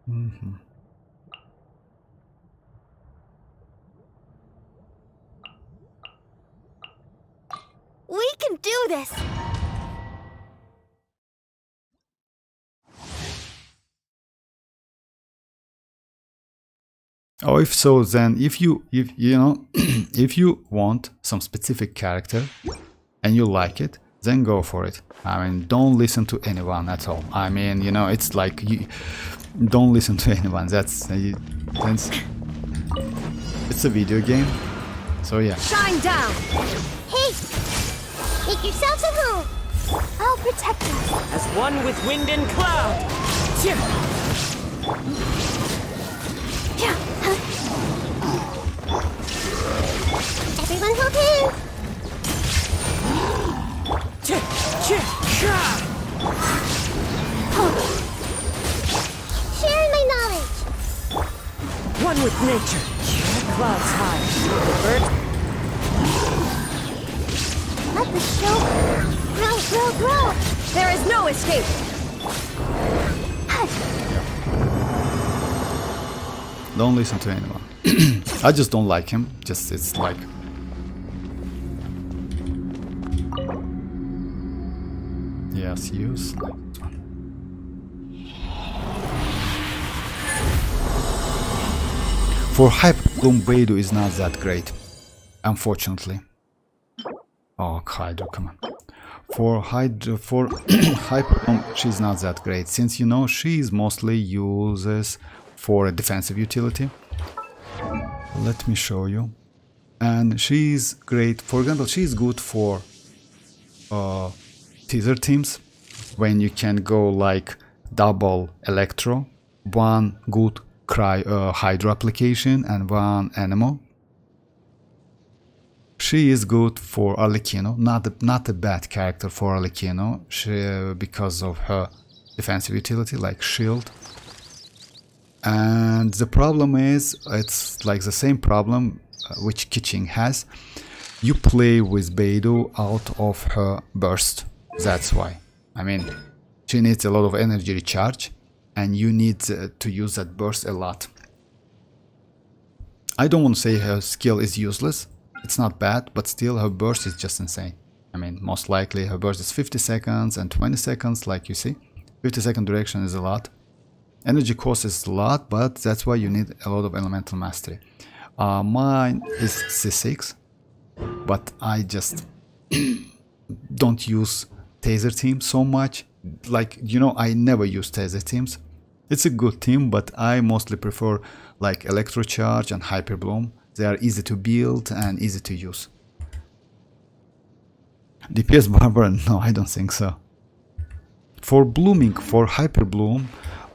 We can do this! Oh, if so, then if you know if you want some specific character and you like it, then go for it. I mean, don't listen to anyone at all. I mean, you know, it's like you don't listen to anyone. That's it's a video game, so yeah. Shine down! Hey! Make yourselves at home! I'll protect us. As one with wind and cloud. Yeah. Everyone hold hands! Sharing my knowledge! One with nature. Clouds high. The birds. Let the show grow, grow, grow! There is no escape! Don't listen to anyone. I just don't like him. Just it's like. Yes, use. For Hyperbloom, Beidou is not that great, unfortunately. Oh, Hydro, come on. For Hyperbloom, she's not that great, since you know she's mostly uses for a defensive utility. Let me show you. And she's great. For example, she's good for teaser teams when you can go like double Electro, one good Hydro application and one Anemo. She is good for Arlecchino, not a bad character for Arlecchino, because of her defensive utility like shield. And the problem is, it's like the same problem which Keqing has. You play with Beidou out of her burst. That's why. I mean, she needs a lot of energy recharge, and you need to use that burst a lot. I don't want to say her skill is useless. It's not bad, but still her burst is just insane. I mean, most likely her burst is 50 seconds and 20 seconds, like you see. 50-second duration is a lot. Energy cost is a lot, but that's why you need a lot of elemental mastery. Mine is C6, but I just don't use taser team so much. Like, you know, I never use taser teams. It's a good team, but I mostly prefer like Electrocharge and Hyperbloom. They are easy to build and easy to use. DPS Barbara? No, I don't think so. For blooming, for Hyperbloom,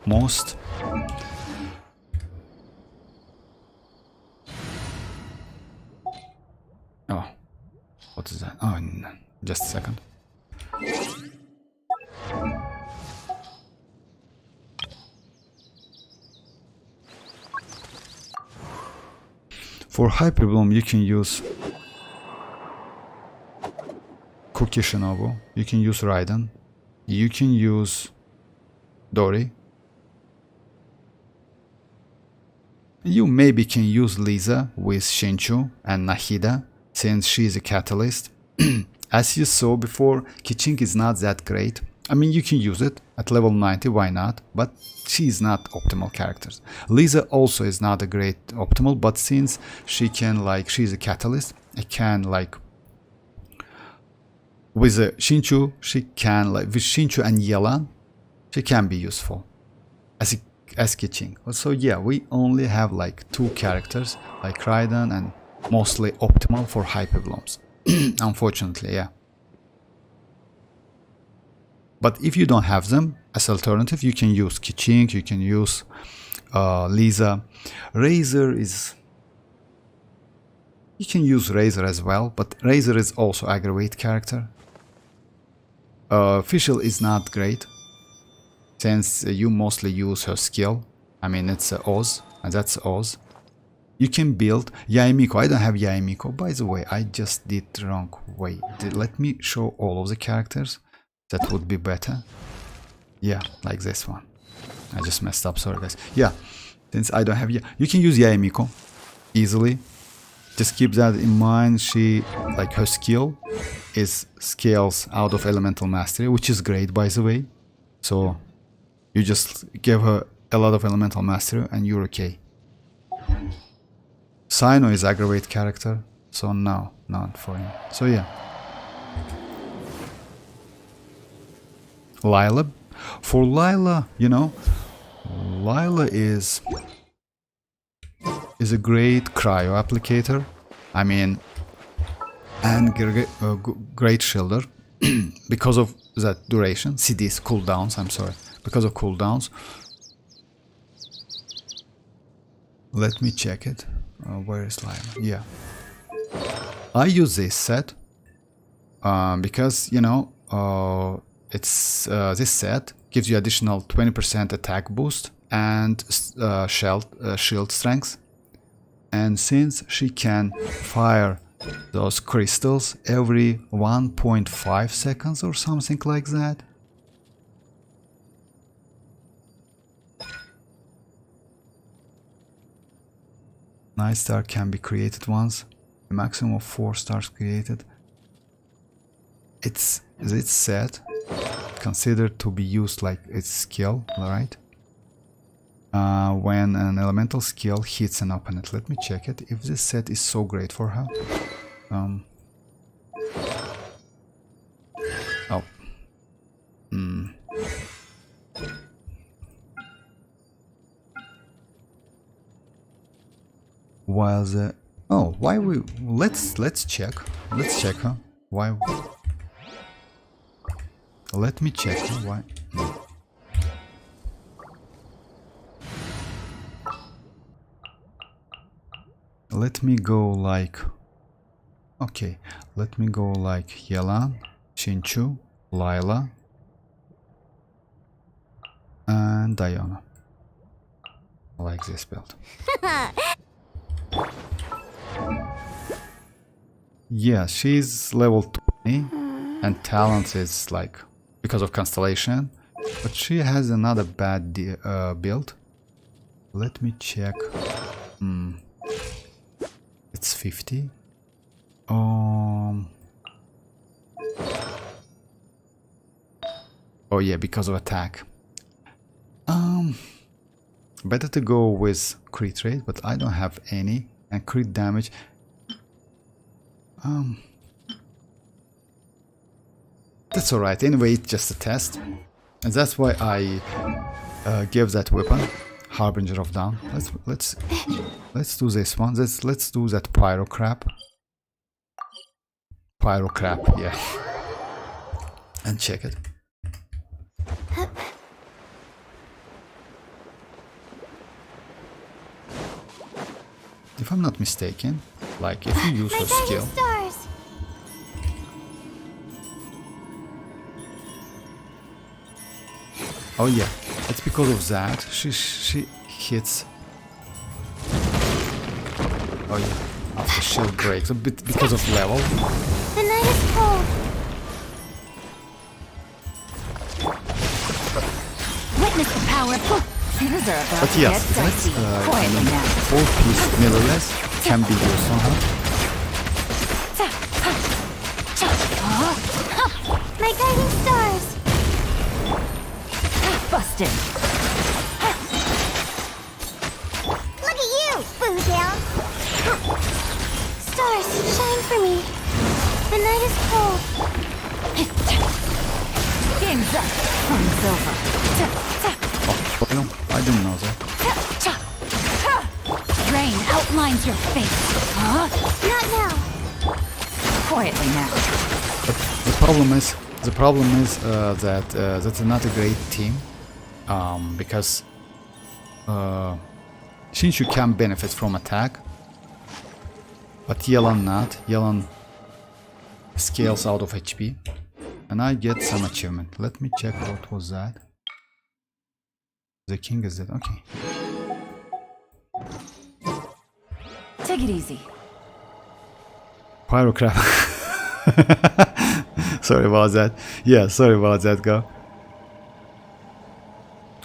most oh, what is that? Oh, no. Just a second. For Hyperbloom, you can use Cookie Shinobu, you can use Raiden, you can use Dori. You maybe can use Lisa with Shinchu and Nahida, since she is a catalyst. As you saw before, Keqing is not that great. I mean, you can use it at level 90, why not? But she is not optimal characters. Lisa also is not a great optimal, but since she can, like, she's a catalyst, I can, like, with Shinchu, she can, like, with Shinchu and Yelan, she can be useful as Keqing. So yeah, we only have like two characters, like Raiden, and mostly optimal for Hyperblooms. Unfortunately, yeah. But if you don't have them as alternative, you can use Keqing, you can use Lisa. Razor is... You can use Razor as well, but Razor is also aggravate character. Fischl is not great, since you mostly use her skill. I mean, it's Oz, and that's Oz. You can build Yaemiko. I don't have Yaemiko. By the way, I just did the wrong way. Let me show all of the characters. That would be better. Yeah, like this one. I just messed up, sorry guys. Yeah, since I don't have, yeah, you can use Yaemiko easily. Just keep that in mind. She, like, her skill is scales out of elemental mastery, which is great, by the way. So you just give her a lot of elemental mastery and you're okay. Sino is aggravate character, so no, not for him. So yeah. Lila. For Lila, you know, Lila is a great cryo applicator. I mean, and great shielder because of that duration. See these cooldowns, I'm sorry. Because of cooldowns. Let me check it. Where is Lila? Yeah. I use this set because, you know, it's this set gives you additional 20% attack boost and shield strength. And since she can fire those crystals every 1.5 seconds or something like that. Night star can be created once. A maximum of 4 stars created. It's set considered to be used like its skill, right? When an elemental skill hits an opponent. Let me check it. If this set is so great for her. Oh. While the why we let's check. Let's check her. Why? Let me check her. Why? Let me go like, okay, let me go like Yelan, Chinchu, Lila, and Diana. I like this build. Yeah, she's level 20 and talent is like because of Constellation, but she has another bad build. Let me check. It's 50. Oh yeah, because of attack. Better to go with crit rate, but I don't have any, and crit damage. That's alright. Anyway, it's just a test, and that's why I gave that weapon. Harbinger of Dawn. Let's do this one. Let's do that Pyro Crap. Pyro Crap, yeah. And check it. If I'm not mistaken, like if you use her skill. Stars. Oh yeah, it's because of that. She hits. Oh yeah, after shield breaks a bit because of level. The night is cold. Witness the power. Things are about But to yes, get that's dicey. Quietly now. 4-piece mirrorless can be used on her. My guiding stars. Busted. Look at you, boo down. Stars, shine for me. The night is cold. Game's up. Fun's over. Oh, no, I didn't know that. Rain outlines your face. Huh? Not now. Quietly now. But the problem is that that's not a great team, because Shinshu can benefit from attack, but Yelan not. Yelan scales out of HP, and I get some achievement. Let me check what was that. The king is dead. Okay. Take it easy. Pyrocrap. Sorry about that. Yeah, sorry about that, go.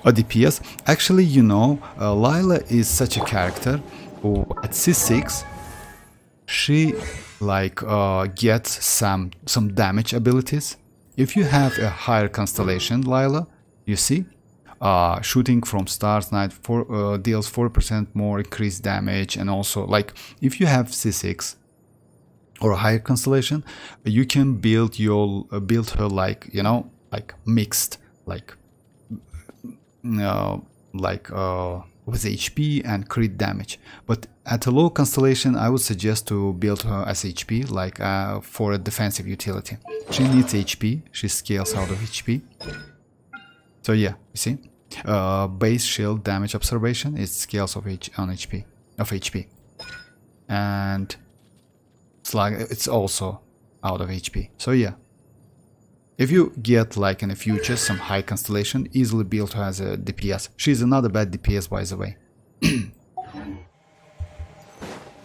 a DPS. Actually, you know, Lila is such a character who at C6 she like gets some damage abilities. If you have a higher constellation, Lila, you see, shooting from Star's Night deals 4% more increased damage, and also like if you have C6 or a higher constellation, you can build her like, you know, like mixed, like with HP and crit damage. But at a low constellation, I would suggest to build her as HP, like for a defensive utility. She needs HP. She scales out of HP. So yeah, you see, base shield damage observation is scales of HP, and it's also out of HP. So yeah, if you get like in the future some high constellation, easily build her as a DPS. She's another bad DPS, by the way.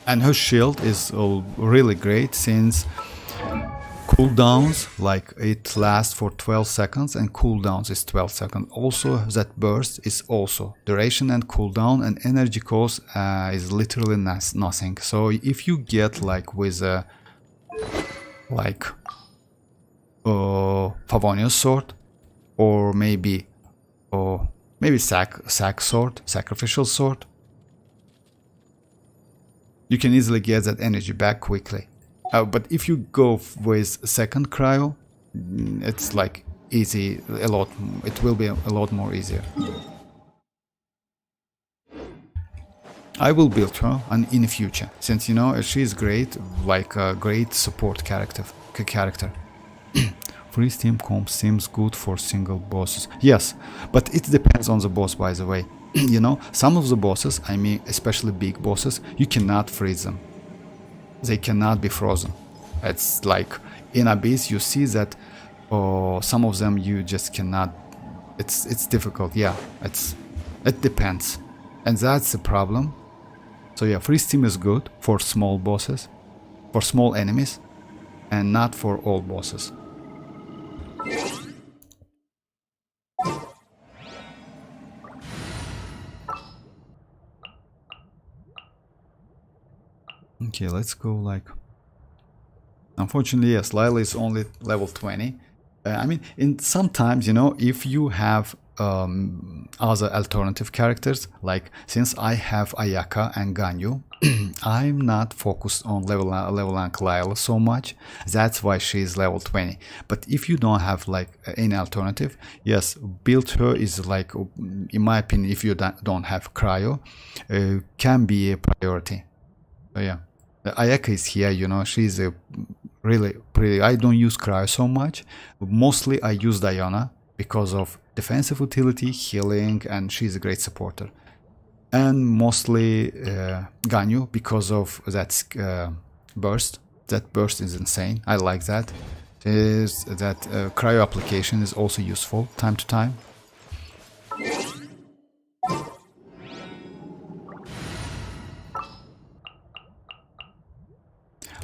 And her shield is really great, since cooldowns, like it lasts for 12 seconds and cooldowns is 12 seconds. Also that burst is also duration and cooldown, and energy cost is literally nothing. So if you get like with a Favonius sword, or maybe sacrificial sword, you can easily get that energy back quickly. But if you go with second cryo, it's like easy, it will be a lot more easier. I will build her in the future, since you know she's great, like a great support character. Free Steam comp seems good for single bosses. Yes, but it depends on the boss, by the way. You know, some of the bosses, I mean especially big bosses, you cannot freeze them. They cannot be frozen. It's like in Abyss you see that some of them you just cannot. It's difficult. Yeah, it depends, and that's the problem. So yeah, free steam is good for small bosses, for small enemies, and not for all bosses. Okay, let's go like... Unfortunately, yes, Lila is only level 20. I mean, sometimes, you know, if you have other alternative characters, like since I have Ayaka and Ganyu, I'm not focused on level rank Lila so much. That's why she is level 20. But if you don't have like any alternative, yes, build her is like, in my opinion, if you don't have cryo, can be a priority. So yeah, Ayaka is here, you know, she's a really pretty. I don't use cryo so much. Mostly I use Diana because of defensive utility, healing, and she's a great supporter. And mostly Ganyu because of that burst. That burst is insane. I like that. Cryo application is also useful time to time.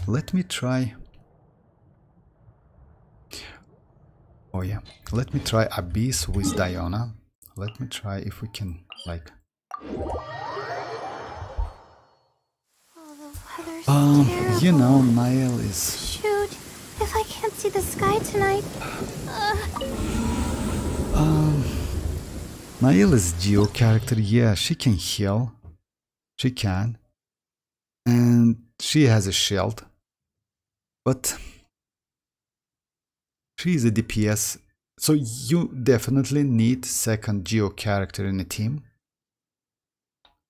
Let me try. Oh yeah, let me try Abyss with Diana. Let me try if we can like. You know, Niall is. Shoot, if I can't see the sky tonight. Niall is Geo character. Yeah, she can heal. She can, and she has a shield. But she is a DPS, so you definitely need second Geo character in the team,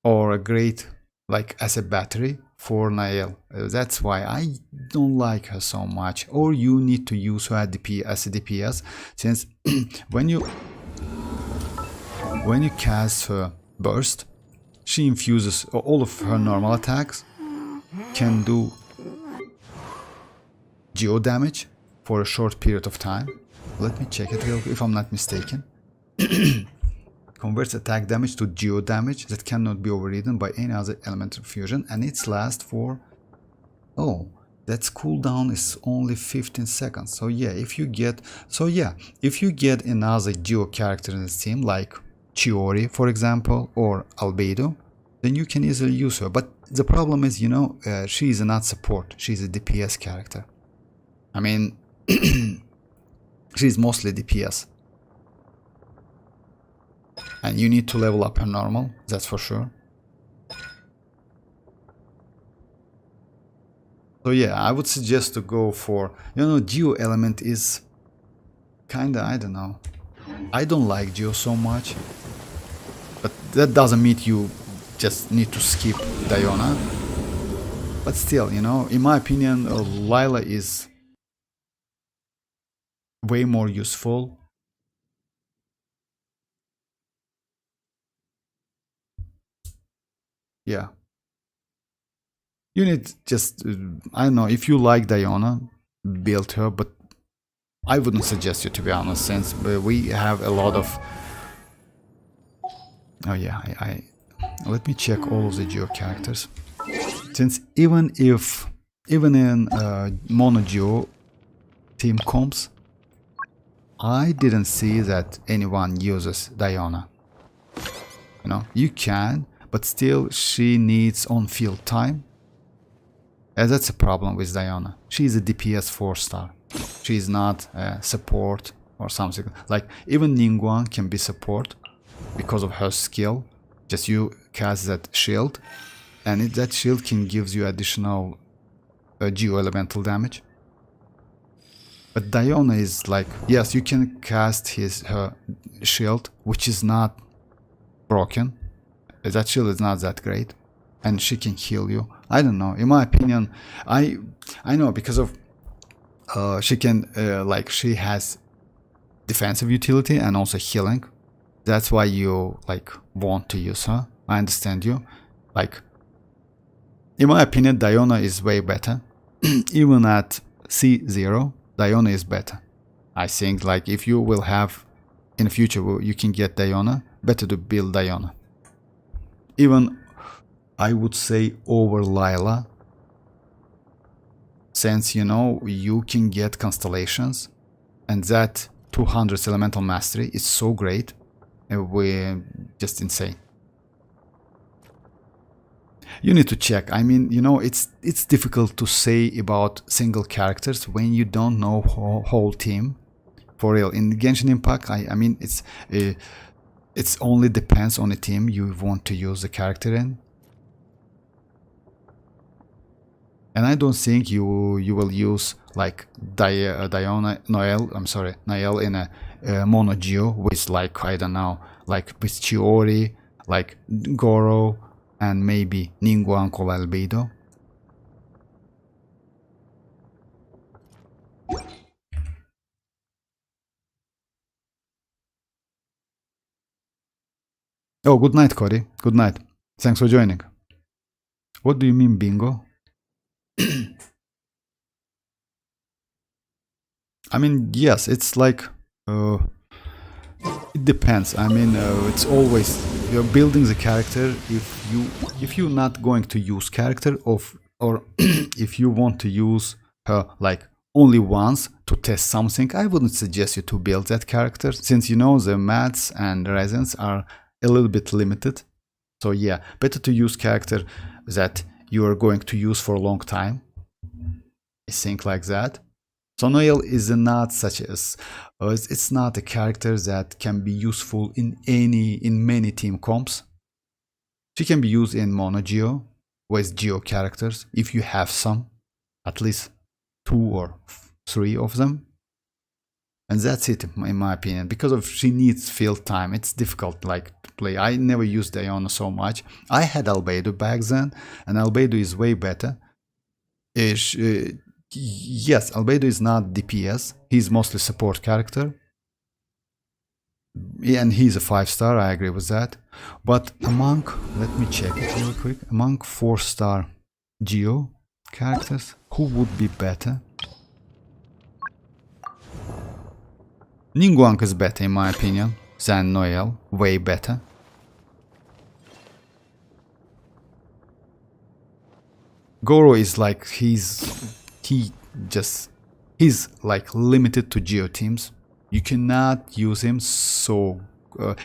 or a great like as a battery for Niall. That's why I don't like her so much. Or you need to use her as a DPS, since when you cast her burst, she infuses all of her normal attacks, can do Geo damage for a short period of time. Let me check it real quick if I'm not mistaken. Converts attack damage to Geo damage that cannot be overridden by any other elemental fusion, and its last for... Oh, that's cooldown is only 15 seconds. So yeah, if you get another Geo character in the team, like Chiori, for example, or Albedo, then you can easily use her. But the problem is, you know, she is not support. She's a DPS character. I mean, she's mostly DPS. And you need to level up her normal, that's for sure. So yeah, I would suggest to go for, you know, Geo element is kinda, I don't know. I don't like Geo so much. But that doesn't mean you just need to skip Diona. But still, you know, in my opinion, Lila is way more useful. Yeah. You need just, I don't know, if you like Diona, build her, but I wouldn't suggest you, to be honest, since we have a lot of... Oh yeah, I let me check all of the Geo characters. Since even in Mono Geo team comps, I didn't see that anyone uses Diona. You know, you can, but still she needs on-field time. And that's a problem with Diona. She's a DPS 4-star. She's not a support or something. Like, even Ningguang can be support because of her skill. Just you cast that shield, and that shield can give you additional geo-elemental damage. But Diona is like, yes, you can cast her shield, which is not broken. That shield is not that great, and she can heal you. I don't know. In my opinion, I know because of she can like, she has defensive utility and also healing. That's why you like want to use her. I understand you. Like, in my opinion, Diona is way better. Even at C0, Diona is better. I think, like, if you will have in the future, you can get Diona, better to build Diona. Even, I would say, over Lila, since, you know, you can get constellations, and that 200 elemental mastery is so great. We're just insane. You need to check. I mean, you know, it's difficult to say about single characters when you don't know whole team. For real, in Genshin Impact, I mean, it's only depends on the team you want to use the character in. And I don't think you will use like Nael in a Mono Geo with, like, I don't know, like with Chiori, like Goro, and maybe Ningguang or Albedo. Oh, good night, Cody. Good night. Thanks for joining. What do you mean, bingo? I mean, yes, it's like, it depends. I mean, it's always, you're building the character. If you're not going to use character or if you want to use her like only once to test something, I wouldn't suggest you to build that character, since, you know, the mats and resins are a little bit limited. So yeah, better to use character that you are going to use for a long time. I think like that. So Noelle is not such as, it's not a character that can be useful in many team comps. She can be used in Mono Geo with Geo characters if you have some, at least 2 or 3 of them. And that's it, in my opinion, because of she needs field time. It's difficult, like, to play. I never used Diona so much. I had Albedo back then, and Albedo is way better. Yes, Albedo is not DPS. He's mostly support character. And he's a 5-star, I agree with that. But among, let me check it real quick. Among 4-star Geo characters, who would be better? Ningguang is better, in my opinion, than Noelle. Way better. Goro is like, he's like limited to Geo teams. You cannot use him so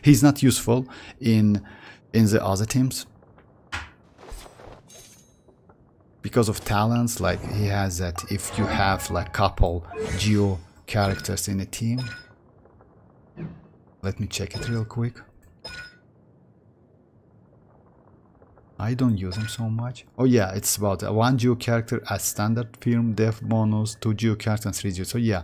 he's not useful in the other teams because of talents. Like he has that if you have like couple geo characters in a team. Let me check it real quick. I don't use them so much. Oh yeah, it's about 1 geo character as standard firm def bonus, 2 geo characters and 3 geo. So yeah.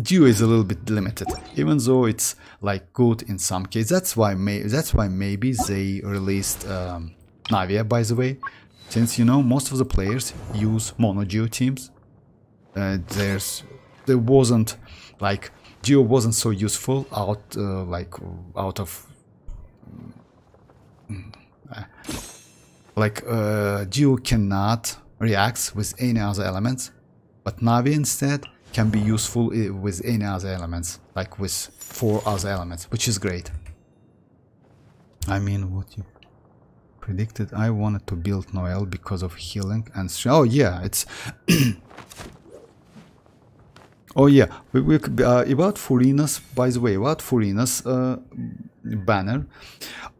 Geo is a little bit limited, even though it's like good in some cases. That's why maybe they released Navia, by the way, since you know most of the players use mono geo teams. There wasn't like geo wasn't so useful out of geo cannot react with any other elements, but Navi instead can be useful with any other elements, like with 4 other elements, which is great. I mean, what you predicted, I wanted to build Noel because of healing and oh yeah, it's oh yeah, we about Furina's, by the way, about Furina's banner,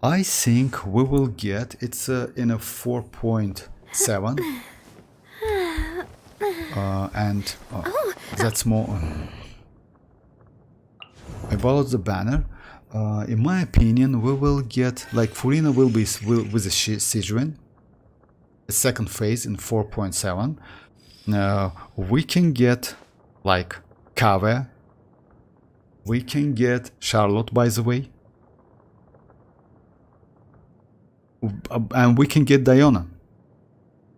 I think we will get, it's in a 4.7 and that's more about the banner. In my opinion, we will get like Furina will be with a Sijuin, the second phase in 4.7. We can get like Kave, we can get Charlotte, by the way, and we can get Diona.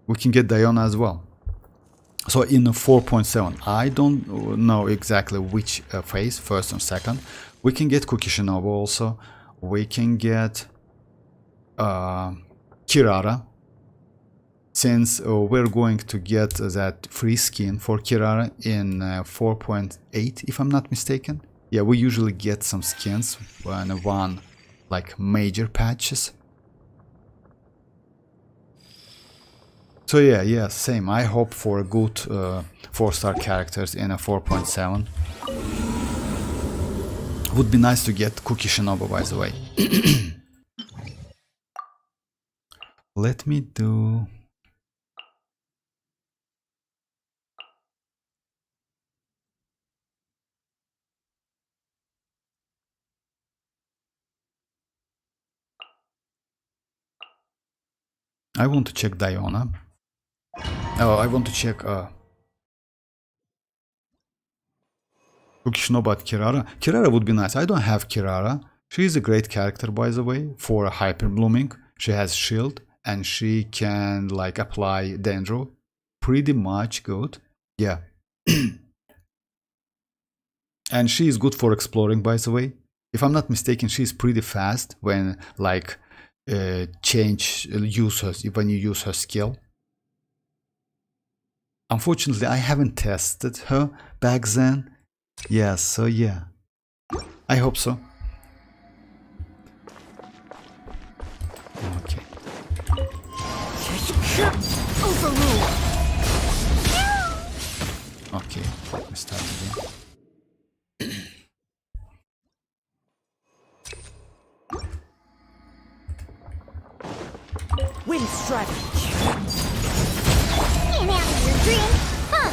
We can get Diona as well. So in a 4.7, I don't know exactly which phase, first and second. We can get Kukishinobu also. We can get Kirara, since we're going to get that free skin for Kirara in 4.8, if I'm not mistaken. Yeah, we usually get some skins when one like major patches. So yeah, same. I hope for a good 4-star characters in a 4.7. Would be nice to get Cookie Shinobu, by the way. Let me do... I want to check Diona. Oh, I want to check Kukishinobu at Kirara. Kirara would be nice. I don't have Kirara. She is a great character, by the way, for hyper blooming. She has shield and she can like apply Dendro. Pretty much good. Yeah. And she is good for exploring, by the way. If I'm not mistaken, she's pretty fast when like when you use her skill. Unfortunately, I haven't tested her back then. Yeah, so yeah. I hope so. Okay. Overrule. Okay, let me start again. Wind strike. Can't handle your dream, huh?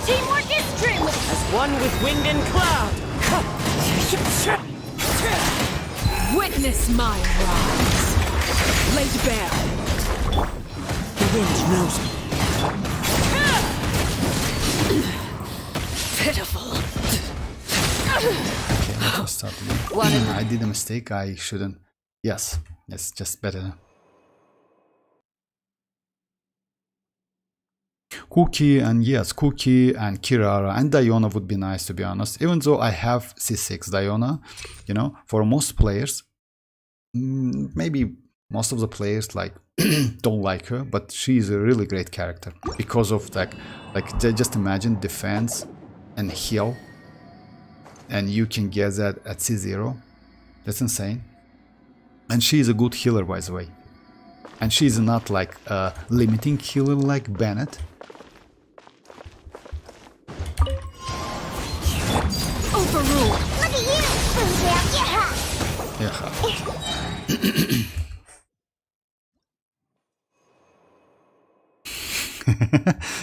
Teamwork is dreamwork. As one with wind and cloud. Witness my rise. Laid bare. The wind knows me. Pitiful. Okay, let me start again. I did a mistake. I shouldn't. Yes, it's just better. Cookie and Kirara and Diona would be nice, to be honest. Even though I have C6 Diona, you know, for most players, maybe most of the players like don't like her, but she is a really great character because of that. Like just imagine defense and heal, and you can get that at C0. That's insane. And she is a good healer, by the way. And she is not like a limiting healer like Bennett.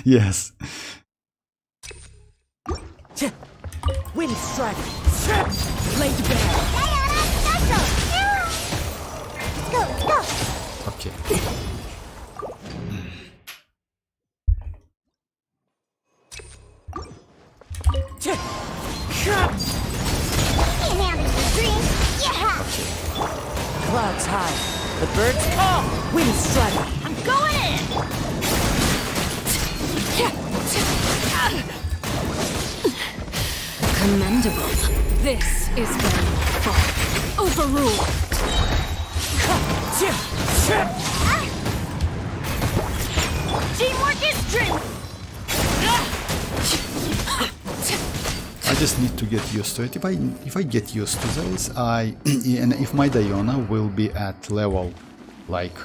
Yes. Wind strike. Blade bear. Go, go! Okay. Can't handle your dream! Yeah! Clouds high. The birds call. Wind strike. I'm going in! Commendable. This is where you fall. Overruled. Teamwork is strength! I just need to get used to it. If I get used to this, and if my Diona will be at level like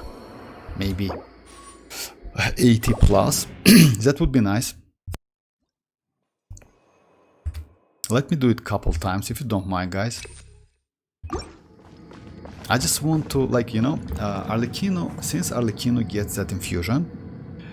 maybe 80 plus, that would be nice. Let me do it a couple times if you don't mind, guys. I just want to, like, you know, Arlecchino, since Arlecchino gets that infusion,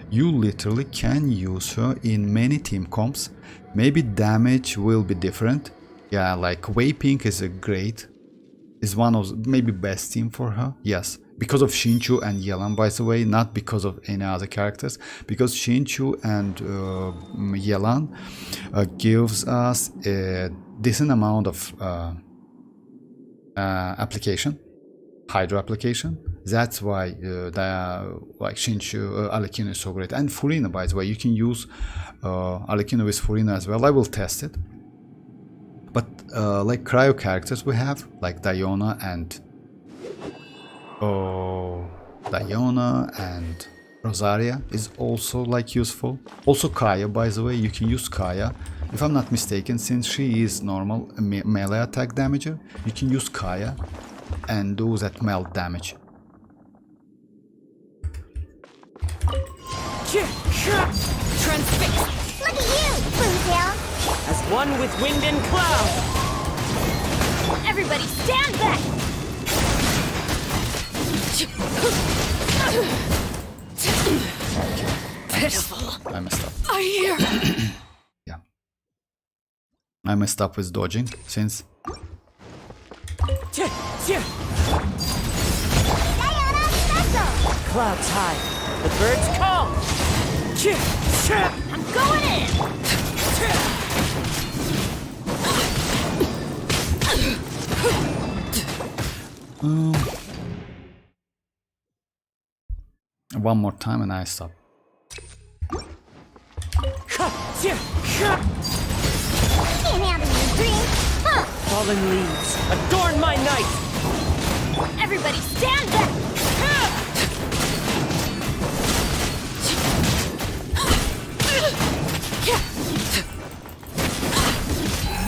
you literally can use her in many team comps. Maybe damage will be different. Yeah, like Wei Pink is is one of maybe best team for her. Yes, because of Shinchu and Yelan, by the way, not because of any other characters. Because Shinchu and Yelan gives us a decent amount of application, hydro application. That's why like Shinchu, Arlecchino is so great. And Furina, by the way, you can use Arlecchino with Furina as well. I will test it. But like cryo characters we have, like Diona and Rosaria is also like useful. Also Kaya, by the way, you can use Kaya. If I'm not mistaken, since she is normal melee attack damager, you can use Kaya and do that melt damage. Transfix! Look at you, Boomtail! As one with wind and cloud. Everybody stand back! Pitiful. I messed up. I hear. Yeah. I messed up with dodging since Clouds high. The birds call. I'm going in! one more time and I stop. Can't handle your dream! Huh! Fallen leaves. Adorn my night. Everybody stand back!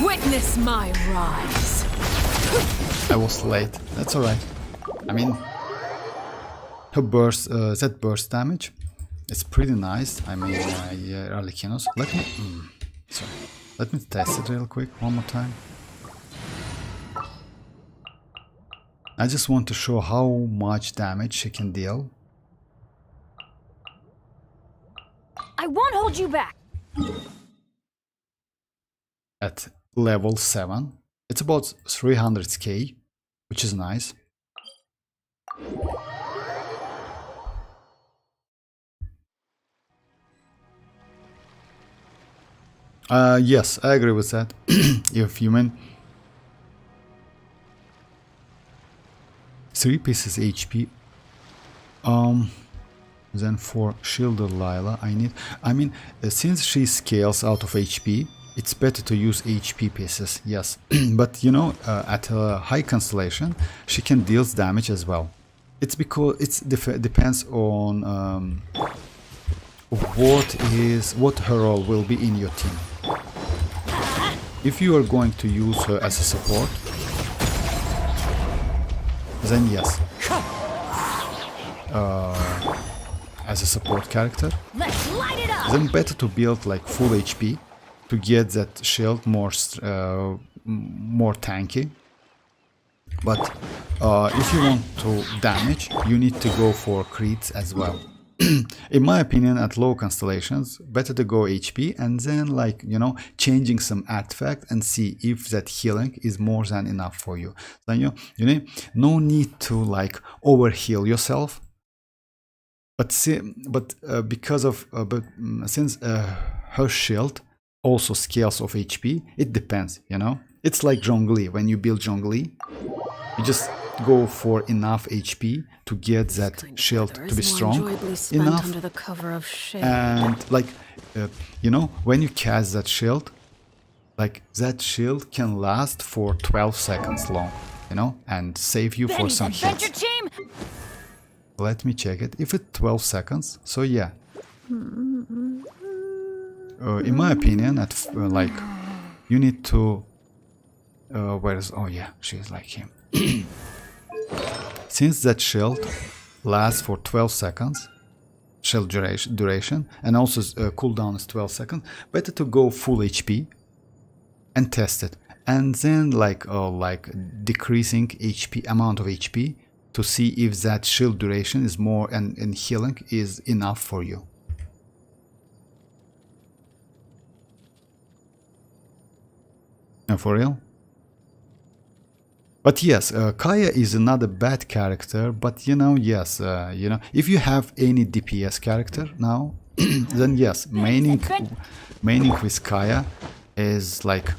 Witness my rise. I was late. That's alright. I mean, her burst, that burst damage, it's pretty nice. I mean, yeah, Arlecchinos. Let me test it real quick one more time. I just want to show how much damage she can deal. I won't hold you back. At level 7. It's about 300k, which is nice. Yes, I agree with that. If human 3 pieces HP. Then for Shielder Lila, I mean, since she scales out of HP, it's better to use HP pieces, yes. But you know, at a high constellation, she can deal damage as well. It's because it depends on what her role will be in your team. If you are going to use her as a support, then yes. As a support character, Let's light it up. then better to build like full HP to get that shield more tanky. But if you want to damage, you need to go for crits as well. In my opinion, at low constellations, better to go HP and then, like, you know, changing some artifact and see if that healing is more than enough for you. So, you know, no need to like over heal yourself. But because of since her shield also scales of HP, it depends. You know, it's like Zhongli. When you build Zhongli, you just go for enough HP to get that shield to be strong enough, under the cover of shade. and like you know, when you cast that shield, like that shield can last for 12 seconds long, you know, and save you for Benny's some adventure hits. team. Let me check it. If it's 12 seconds, so yeah. In my opinion, at like you need to where's, oh yeah, she's like him. Since that shield lasts for 12 seconds, shield duration, and also cooldown is 12 seconds, better to go full HP and test it, and then like decreasing HP amount of HP to see if that shield duration is more and healing is enough for you. No, for real? But yes, Kaya is another bad character, but you know, yes, you know, if you have any DPS character now, then yes, maining with Kaya is like,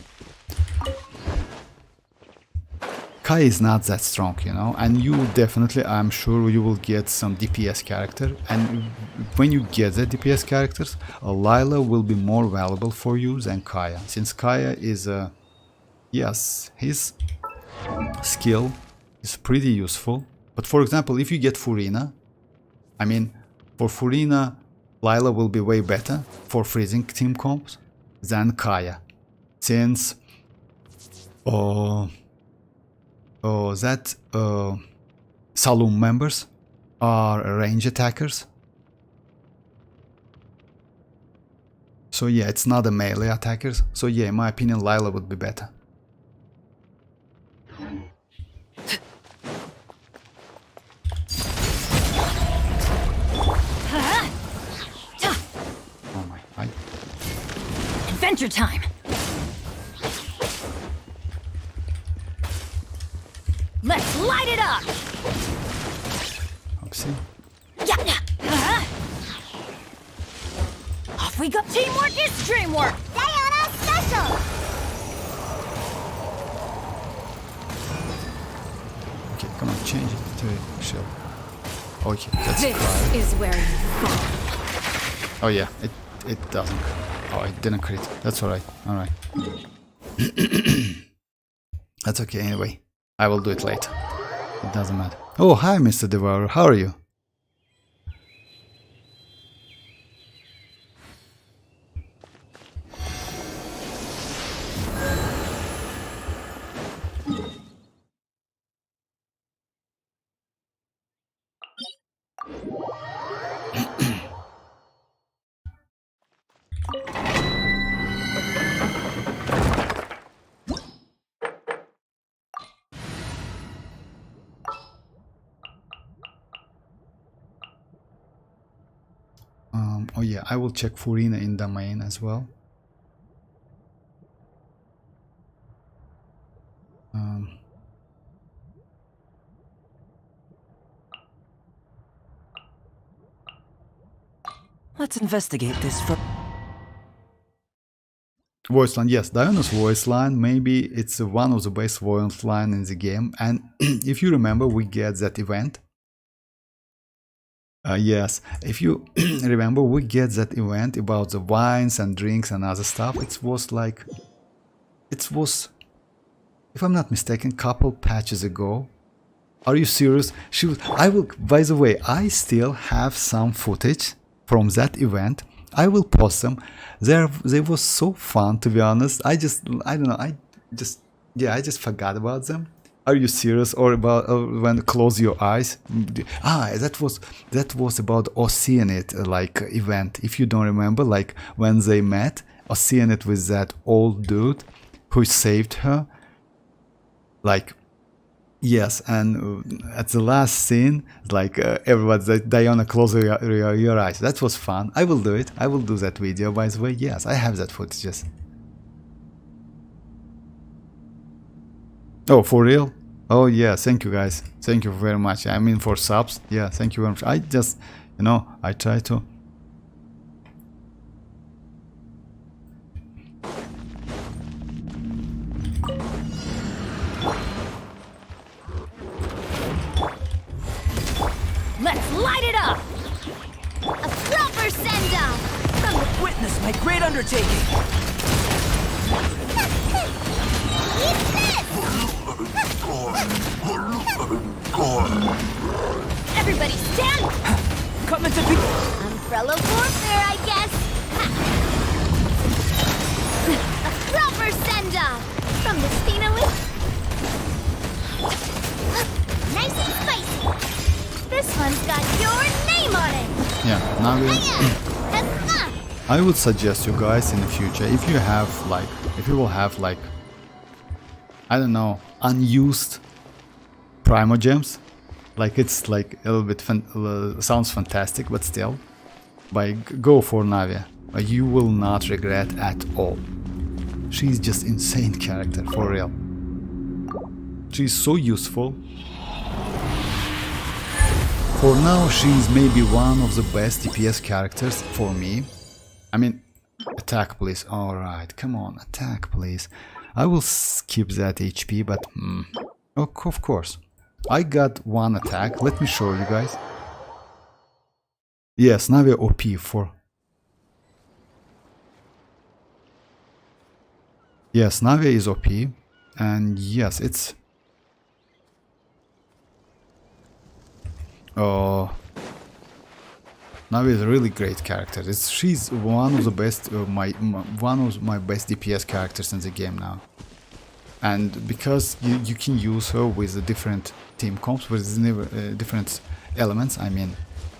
Kaya is not that strong, you know, and you definitely, I'm sure you will get some DPS character, and when you get the DPS characters, Lila will be more valuable for you than Kaya, since Kaya is yes, his skill is pretty useful. But for example, if you get Furina, I mean, for Furina, Lila will be way better for freezing team comps than Kaya, since that Saloon members are range attackers. So yeah, it's not a melee attackers. So yeah, in my opinion, Lila would be better. Oh my, Adventure time. Let's light it up. oopsie. Off we go. Teamwork is dreamwork. Sayonara special! Okay, come on, change it to shield. Okay, that's This right. is where you fall. Oh yeah, it doesn't. Oh, it didn't crit. That's alright. Alright. That's okay anyway. I will do it later. It doesn't matter. Oh, hi, Mr. Devourer. How are you? Oh yeah, I will check Furina in domain as well. Let's investigate this for... Voice line, yes, Diana's voice line, maybe it's one of the best voice line in the game, and if you remember, we get that event. Yes, if you remember, we get that event about the wines and drinks and other stuff. It was like, it was, if I'm not mistaken, couple patches ago. Are you serious? She was, I will, by the way, I still have some footage from that event. I will post them. They was so fun, to be honest. I don't know, I just forgot about them. Are you serious? Or about when close your eyes? That was about Oceanit like event. If you don't remember, like when they met, Oceanit with that old dude who saved her. Like Yes, and at the last scene, like everyone's like, Diana, close your eyes. That was fun. I will do it. I will do that video, by the way. Yes, I have that footage. Oh, for real? Oh, yeah. Thank you, guys. Thank you very much. I mean, for subs. Yeah, thank you very much. I just, you know, I try to. Let's light it up! A proper send-off! Witness my great undertaking! Eat this! Everybody stand! Coming to be... Umbrella warfare, I guess! Ha. A proper send-off! From the Spinowitz! Nice and spicy! This one's got your name on it! Yeah, now I would suggest you guys in the future, if you have like, if you will have like, I don't know, unused primogems, like it's like a little bit sounds fantastic, but still, go for Navia. You will not regret at all. She's just insane character, for real. She's so useful. For now, she's maybe one of the best DPS characters for me. I mean, attack please. Alright, come on, attack please. I will skip that HP, but of course. I got one attack. Let me show you guys. Yes, Navia OP for... Yes, Navia is OP. And yes, it's... Navia is a really great character. She's one of the best, one of my best DPS characters in the game now. And because you can use her with the different team comps, with different elements, I mean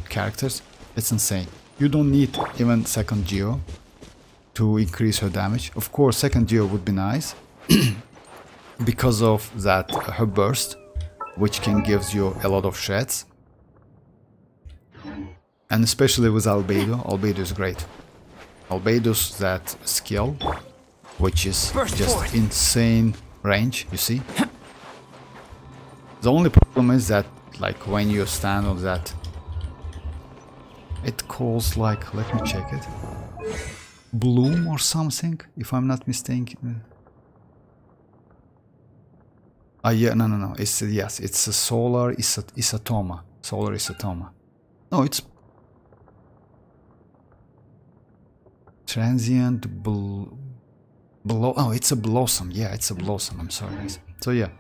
characters, it's insane. You don't need even second geo to increase her damage. Of course, second geo would be nice because of that her burst, which can give you a lot of shreds. And especially with Albedo. Albedo is great. Albedo's that skill, which is just insane range, you see? The only problem is that, like, when you stand on that, it calls, like, let me check it, Bloom or something, if I'm not mistaken. Yeah, no, it's, yes, it's a Solar Isotoma. Solar Isotoma. No, it's Transient oh, it's a Blossom. Yeah, it's a Blossom. I'm sorry, guys. So yeah.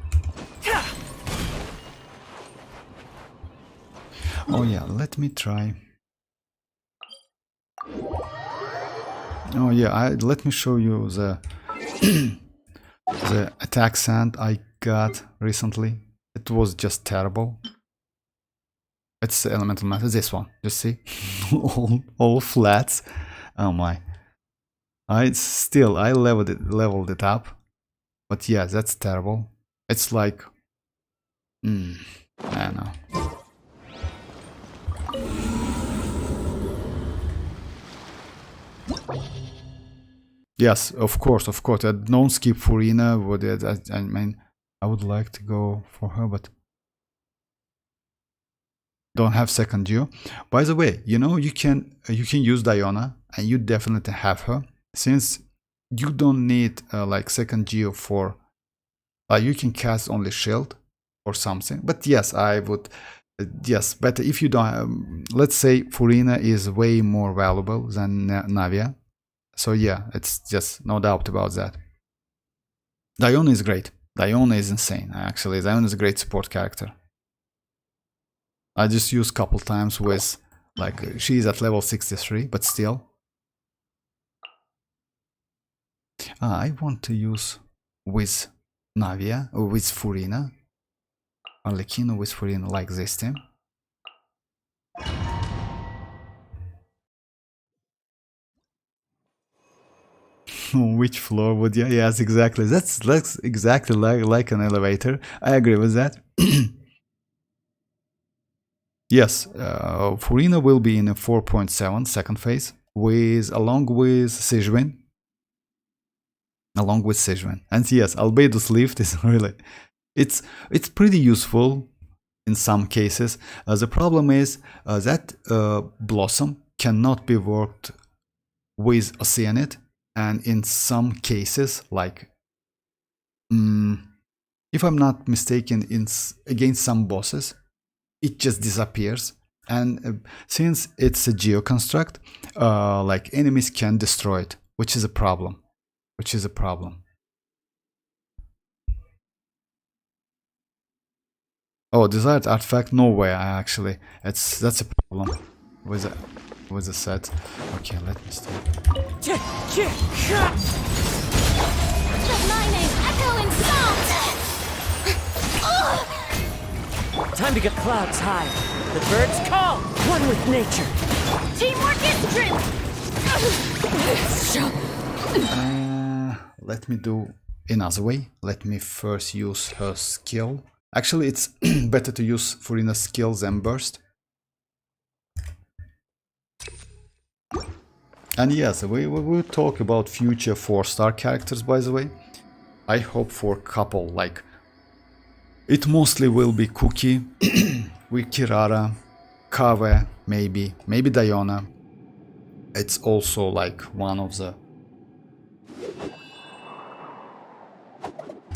Oh yeah, let me try. Oh yeah, let me show you the the attack sand I got recently. It was just terrible. It's the elemental matter. This one, you see, all flats. Oh my. I leveled it up, but yeah, that's terrible. It's like, I don't know. Yes, of course. Don't skip Furina. I mean, I would like to go for her, but don't have second geo. By the way, you know, you can use Diana, and you definitely have her. Since you don't need like second geo for, you can cast only shield or something. But yes, I would, yes, better if you don't. Let's say Furina is way more valuable than Navia. So yeah, it's just no doubt about that. Diona is great. Diona is insane. Actually, Diona is a great support character. I just used a couple times with, like, she's at level 63, but still. I want to use with Navia or with Furina. Arlecchino with Furina, like this team. Which floor would you? Yes, exactly. That's exactly like an elevator. I agree with that. Yes, Furina will be in a 4.7 second phase along with Sijwin. And yes, Albedo's lift is really it's pretty useful in some cases. The problem is that Blossom cannot be worked with Oceanid, and in some cases, like if I'm not mistaken, against some bosses, it just disappears. And since it's a geo construct, like enemies can destroy it, which is a problem. Oh, desired artifact? No way. Actually, that's a problem with the set. Okay, let me start. My name echo in song. Time to get clouds high. The birds call. One with nature. Teamwork is true. Let me do another way. Let me first use her skill. Actually, it's better to use Furina's skill than burst. And yes, we will talk about future 4-star characters, by the way. I hope for a couple, like it mostly will be Cookie, with Kirara, Kave, maybe Diona. It's also like one of the...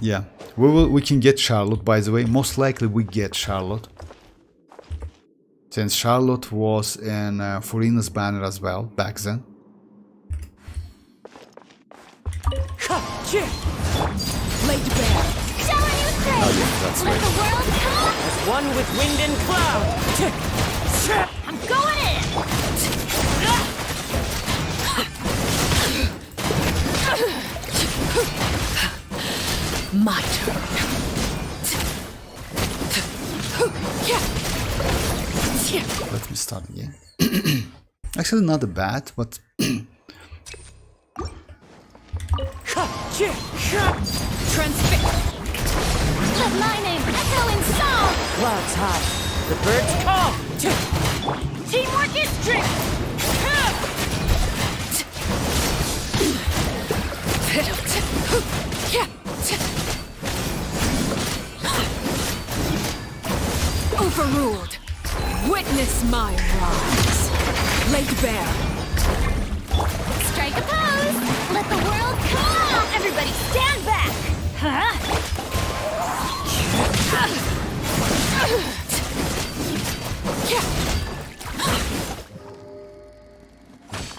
Yeah, we can get Charlotte, by the way. Most likely we get Charlotte, since Charlotte was in Furina's banner as well back then. Laid bare. Shower new strength. Oh yeah, that's Let right. the world come. As one with wind and cloud. I'm going in. My turn. Let me start again. Actually, not bad, but Transfix. Let my name echo in song. Clouds high. The birds call. Teamwork is strength. Overruled. Witness my rise. Laid bare. Strike a pose. Let the world come on. Everybody stand back. Huh?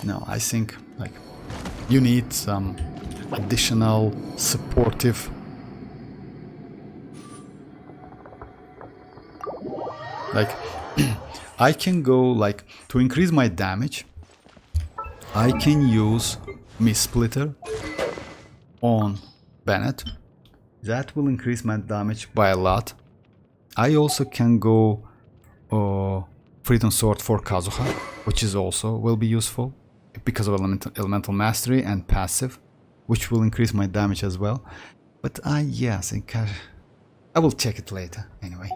no, I think like you need some additional supportive. Like I can go like to increase my damage. I can use Mist Splitter on Bennett. That will increase my damage by a lot. I also can go Freedom Sword for Kazuha, which is also will be useful because of elemental mastery and passive, which will increase my damage as well. But yeah, I think I will check it later anyway.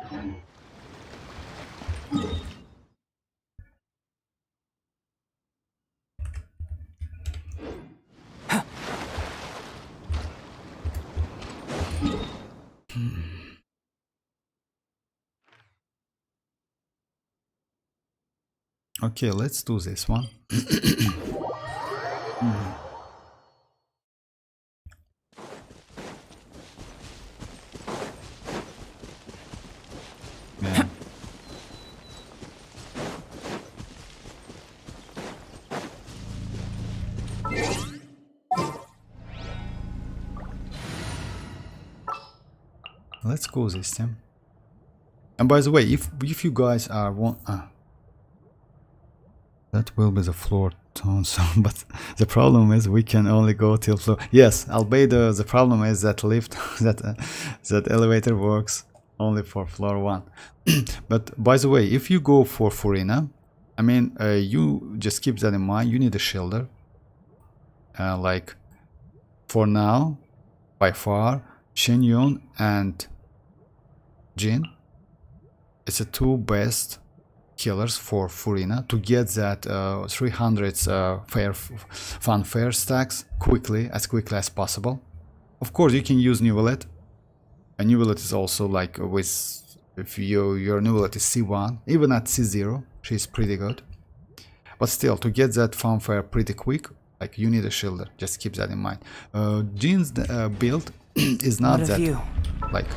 Okay, let's do this one. Yeah. Let's go this time. And by the way, if you guys are that will be the floor tone, so but the problem is we can only go till floor. Yes, Albedo, the problem is that lift that elevator works only for floor 1. But by the way, if you go for Furina, I mean you just keep that in mind, you need a shielder. Like for now, by far, Shenyun and Jin. It's the two best killers for Furina to get that 300 fanfare stacks as quickly as possible. Of course, you can use Nuvolet. A Nuvolet is also like with, if your Nuvolet is C1, even at C0, she's pretty good. But still, to get that fanfare pretty quick, like you need a shielder. Just keep that in mind. Jin's build is not that like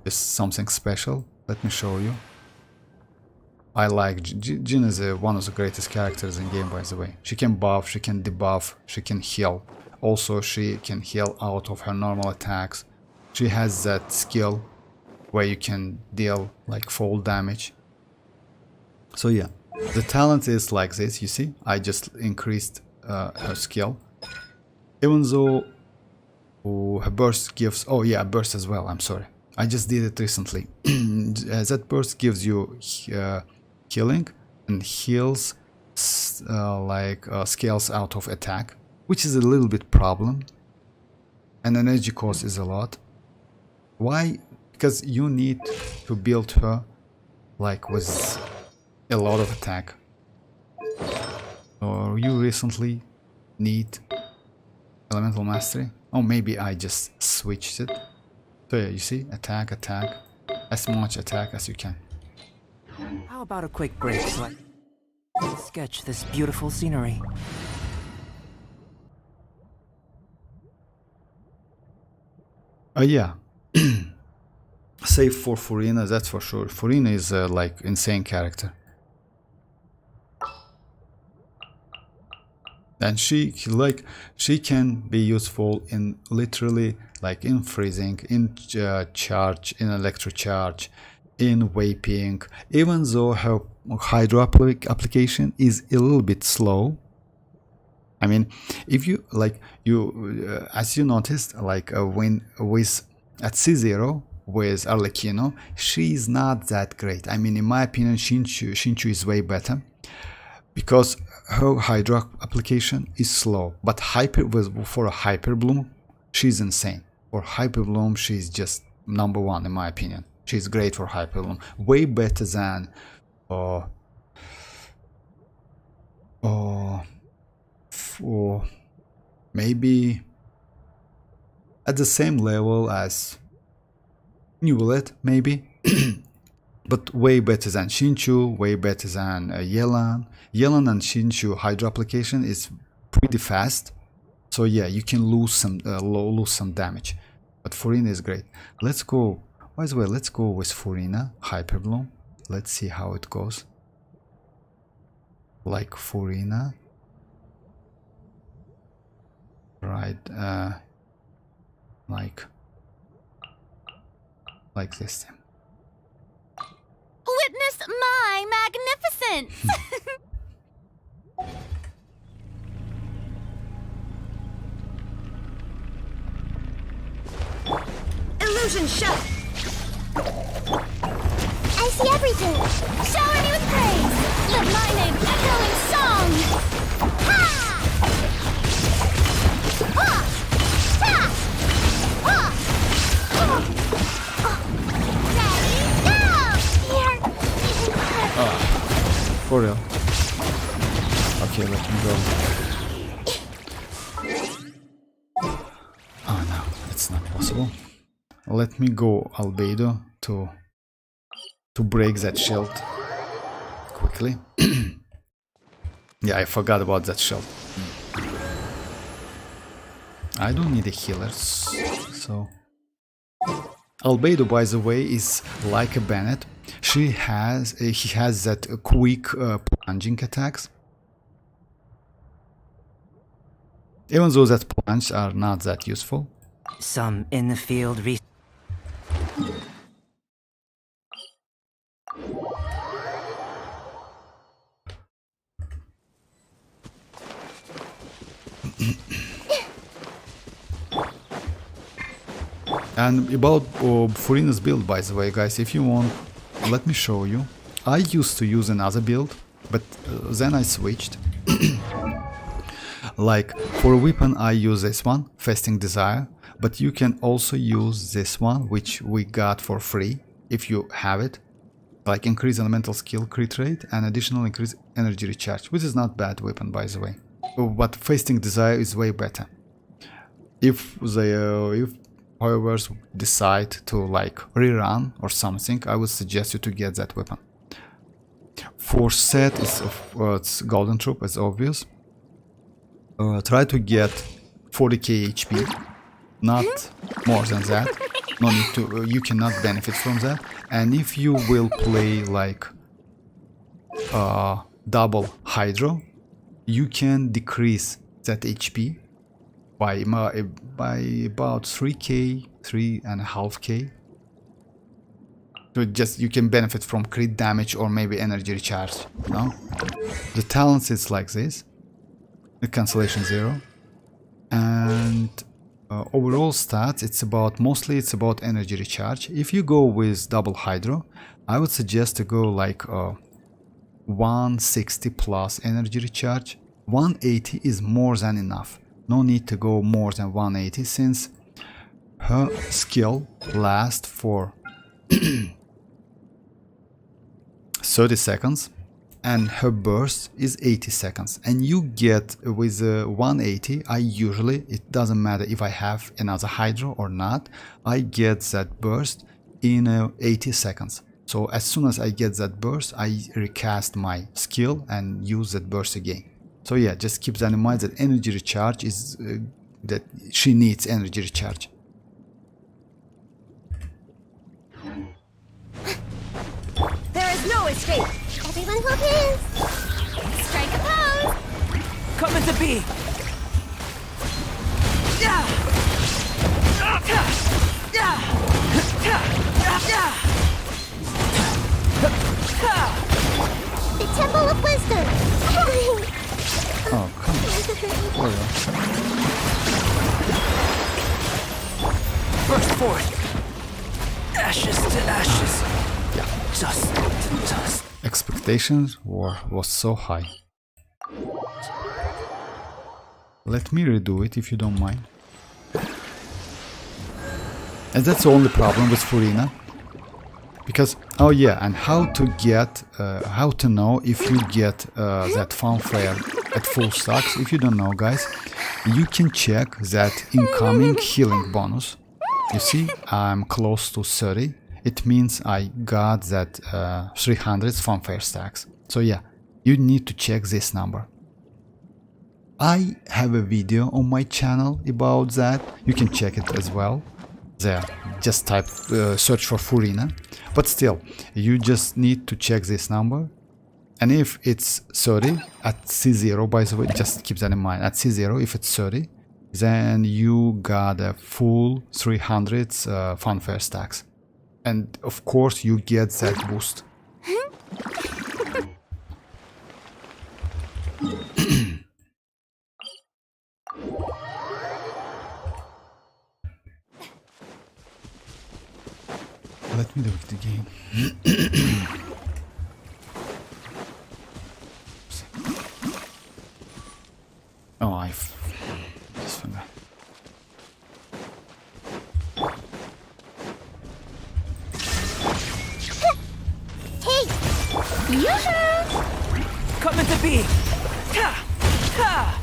is something special. Let me show you. I like Jin is one of the greatest characters in game, by the way. She can buff, she can debuff, she can heal. Also, she can heal out of her normal attacks. She has that skill where you can deal like fall damage. So yeah, the talent is like this. You see, I just increased her skill. Even though her burst gives, oh yeah, burst as well. I'm sorry, I just did it recently. That burst gives you healing and heals scales out of attack, which is a little bit problem, and energy cost is a lot. Why? Because you need to build her like with a lot of attack, or you recently need elemental mastery. Oh, maybe I just switched it. So yeah, you see, attack, as much attack as you can. How about a quick break so I can sketch this beautiful scenery? Yeah. Save for Furina, that's for sure. Furina is like insane character. And she can be useful in literally like in freezing, in charge, in electro charge, in vaping. Even though her hydro application is a little bit slow. I mean, if you like as you noticed, like when with at C0 with Arlecchino, she's not that great. I mean, in my opinion, Shinchu is way better because her hydro application is slow. But for a hyper bloom, she's insane. For hyper bloom, she's just number one in my opinion. She's great for hyper bloom, way better than or maybe at the same level as Nuvolet, maybe. But way better than Shinchu, way better than Yelan. Yelan and Shinchu hydro application is pretty fast, so yeah, you can lose some damage. But Furina is great. Let's go. By the way, let's go with Furina Hyper Bloom. Let's see how it goes. Like Furina, right? Like this. Witness my magnificence! Illusion shut! I see everything! Shower me with praise! Let my name echo in song! Ha! Ha! Ta! Ha! Ready, go! Here! For real. Okay, let me go. Oh no, it's not possible. Let me go Albedo to break that shield quickly. Yeah, I forgot about that shield. I don't need a healer, so Albedo, by the way, is like a Bennett. He has that quick plunging attacks. Even though that plunge are not that useful. Some in the field And about Furina's build, by the way, guys, if you want, let me show you. I used to use another build, but then I switched. Like for weapon I use this one, Fasting Desire, but you can also use this one, which we got for free if you have it, like increase elemental skill crit rate and additional increase energy recharge, which is not bad weapon by the way. But Fasting Desire is way better. If Hoyoverse decide to like rerun or something, I would suggest you to get that weapon. For set, it's Golden Troop, as obvious. Try to get 40k HP, not more than that. No need to. You cannot benefit from that. And if you will play like double Hydro, you can decrease that HP by about 3k, 3.5k. So you can benefit from crit damage or maybe energy recharge, you know? The talents is like this. The cancellation 0. And overall stats, mostly it's about energy recharge. If you go with double Hydro, I would suggest to go like 160 plus energy recharge. 180 is more than enough. No need to go more than 180 since her skill lasts for 30 seconds and her burst is 80 seconds, and you get with 180, it doesn't matter if I have another Hydro or not, I get that burst in 80 seconds. So as soon as I get that burst, I recast my skill and use that burst again. So yeah, just keep that in mind, that energy recharge is that she needs energy recharge. There is no escape. Everyone focus. Strike a pose. Come into B! Yeah! The Temple of Wisdom. Oh, come on. Burst forth! Ashes to ashes. Yeah. Dust to dust. Expectations was so high. Let me redo it if you don't mind. And that's the only problem with Furina. Because, oh yeah, and how to know if you get that fanfare at full stacks. If you don't know, guys, you can check that incoming healing bonus. You see, I'm close to 30. It means I got that 300 fanfare stacks. So yeah, you need to check this number. I have a video on my channel about that. You can check it as well. There, just type search for Furina. But still, you just need to check this number. And if it's 30 at C0, by the way, just keep that in mind. At C0, if it's 30, then you got a full 300 fanfare stacks. And of course, you get that boost. Let me do it again. Oh, I just forgot. Hey! Yoo-hoo! Come into B! Ha! Ha!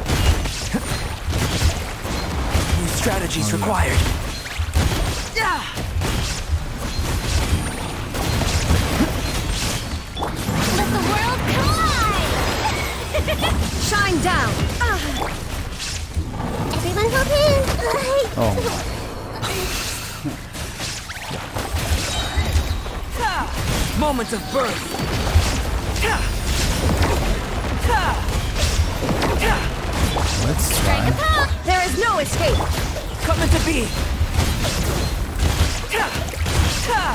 New strategies required. Yeah! Let the world collide! Shine down! Everyone focus! Oh, Moment of birth! Ha! Ha! Ha! let's try. There is no escape! Come into B! Ha! Ha!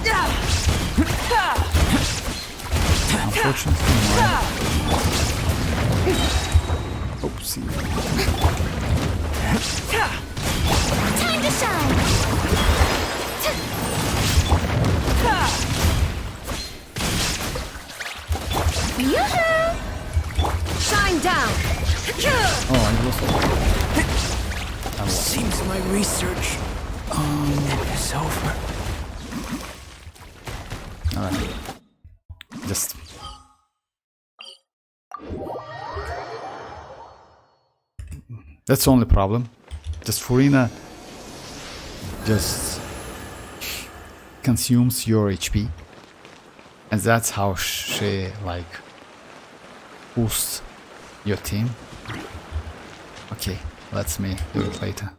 Ya! Ha! Unfortunately, oopsie. Time to shine! Yoo-hoo! Shine down! Oh, I lost. I Seems my research is over. Alright. Just... That's the only problem. Just Furina just consumes your HP. And that's how she like boosts your team. Okay, let me do it later.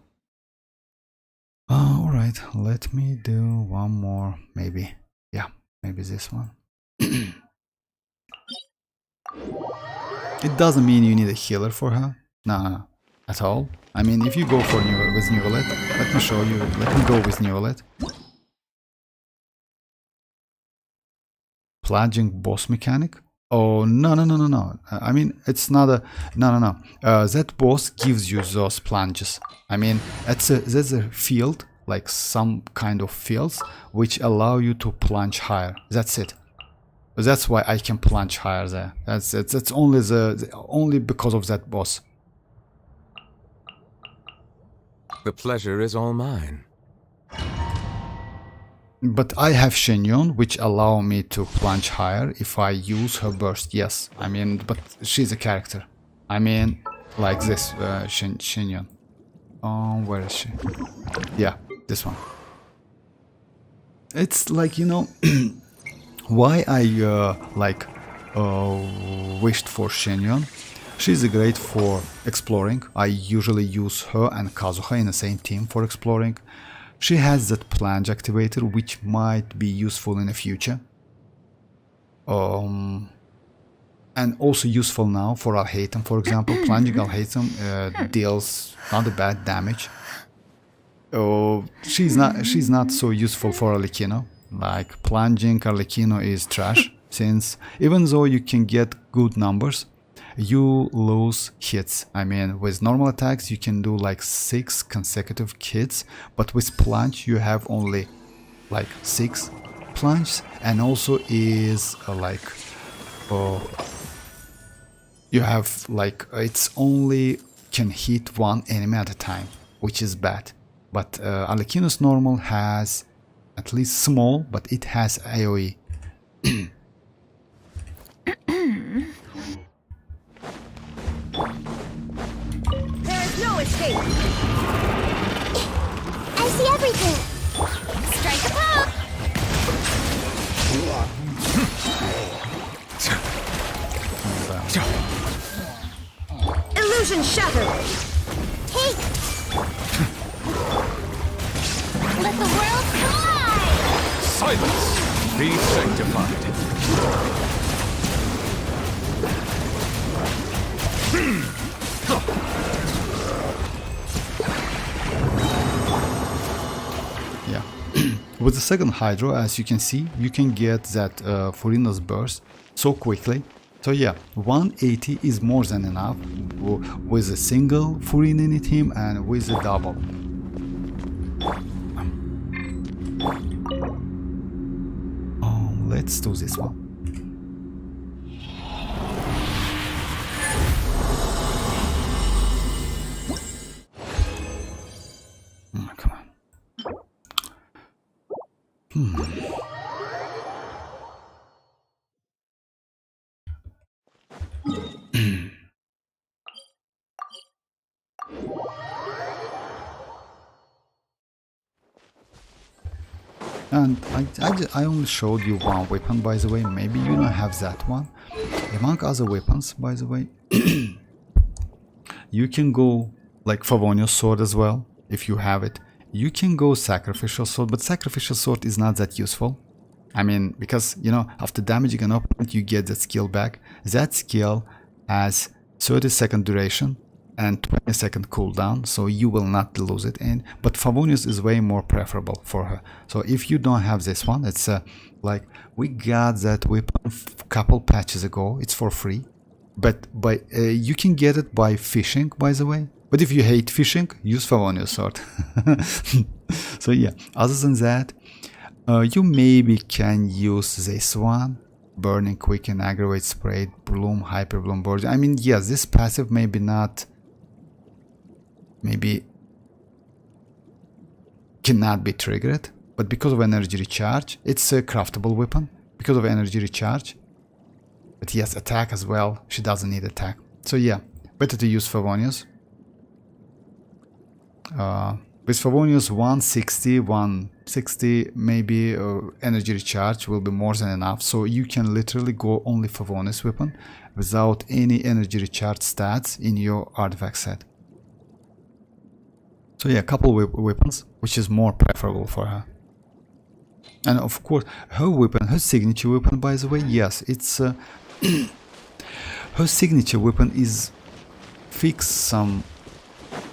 Alright, let me do one more, maybe. Yeah, maybe this one. It doesn't mean you need a healer for her. No, at all. I mean, if you go for with Neuvillette, let me show you. Let me go with Neuvillette. Plunging boss mechanic. Oh, no. I mean, it's not a... No. That boss gives you those plunges. I mean, there's a field, like some kind of fields, which allow you to plunge higher. That's it. That's why I can plunge higher there. That's only because of that boss. The pleasure is all mine. But I have Shenyon, which allow me to plunge higher if I use her burst. Yes, I mean, but she's a character. I mean, like this Shenyon. Where is she? Yeah, this one. It's like, you know, why I wished for Shenyon. She's great for exploring. I usually use her and Kazuha in the same team for exploring. She has that plunge activator, which might be useful in the future. And also useful now for Alhaitham, for example. Plunging Alhaitham deals not a bad damage. She's not so useful for Arlecchino. Like, plunging Arlecchino is trash, since even though you can get good numbers, you lose hits. I mean, with normal attacks you can do like 6 consecutive hits, but with plunge you have only like 6 plunges, and also is you have like, it's only can hit one enemy at a time, which is bad. But Arlecchino's normal has at least small, but it has AoE. No escape! I see everything! Strike a pop! Illusion shattered! Take! Let the world collide! Silence! Be sanctified. Yeah. With the second Hydro, as you can see, you can get that Furina's burst so quickly. So yeah, 180 is more than enough with a single Furina in team and with a double. Let's do this one. Come on. And I only showed you one weapon, by the way. Maybe you don't have that one. Among other weapons, by the way, you can go like Favonius sword as well, if you have it. You can go sacrificial sword, but sacrificial sword is not that useful. I mean, because, you know, after damaging an opponent, you get that skill back. That skill has 30-second duration and 20-second cooldown, so you will not lose it. But Favonius is way more preferable for her. So if you don't have this one, it's like, we got that weapon a couple patches ago. It's for free, but you can get it by fishing, by the way. But if you hate fishing, use Favonius sword. So yeah, other than that, you maybe can use this one. Burning, Quicken, Aggravate, Spray, Bloom, Hyper Bloom, Board. I mean, yes, this passive maybe not... Maybe cannot be triggered, but because of energy recharge, it's a craftable weapon because of energy recharge. But yes, attack as well. She doesn't need attack. So yeah, better to use Favonius. With Favonius 160, maybe energy recharge will be more than enough. So you can literally go only Favonius weapon without any energy recharge stats in your artifact set. So yeah, a couple weapons, which is more preferable for her. And of course, her weapon, her signature weapon, by the way, yes, it's her signature weapon is fix some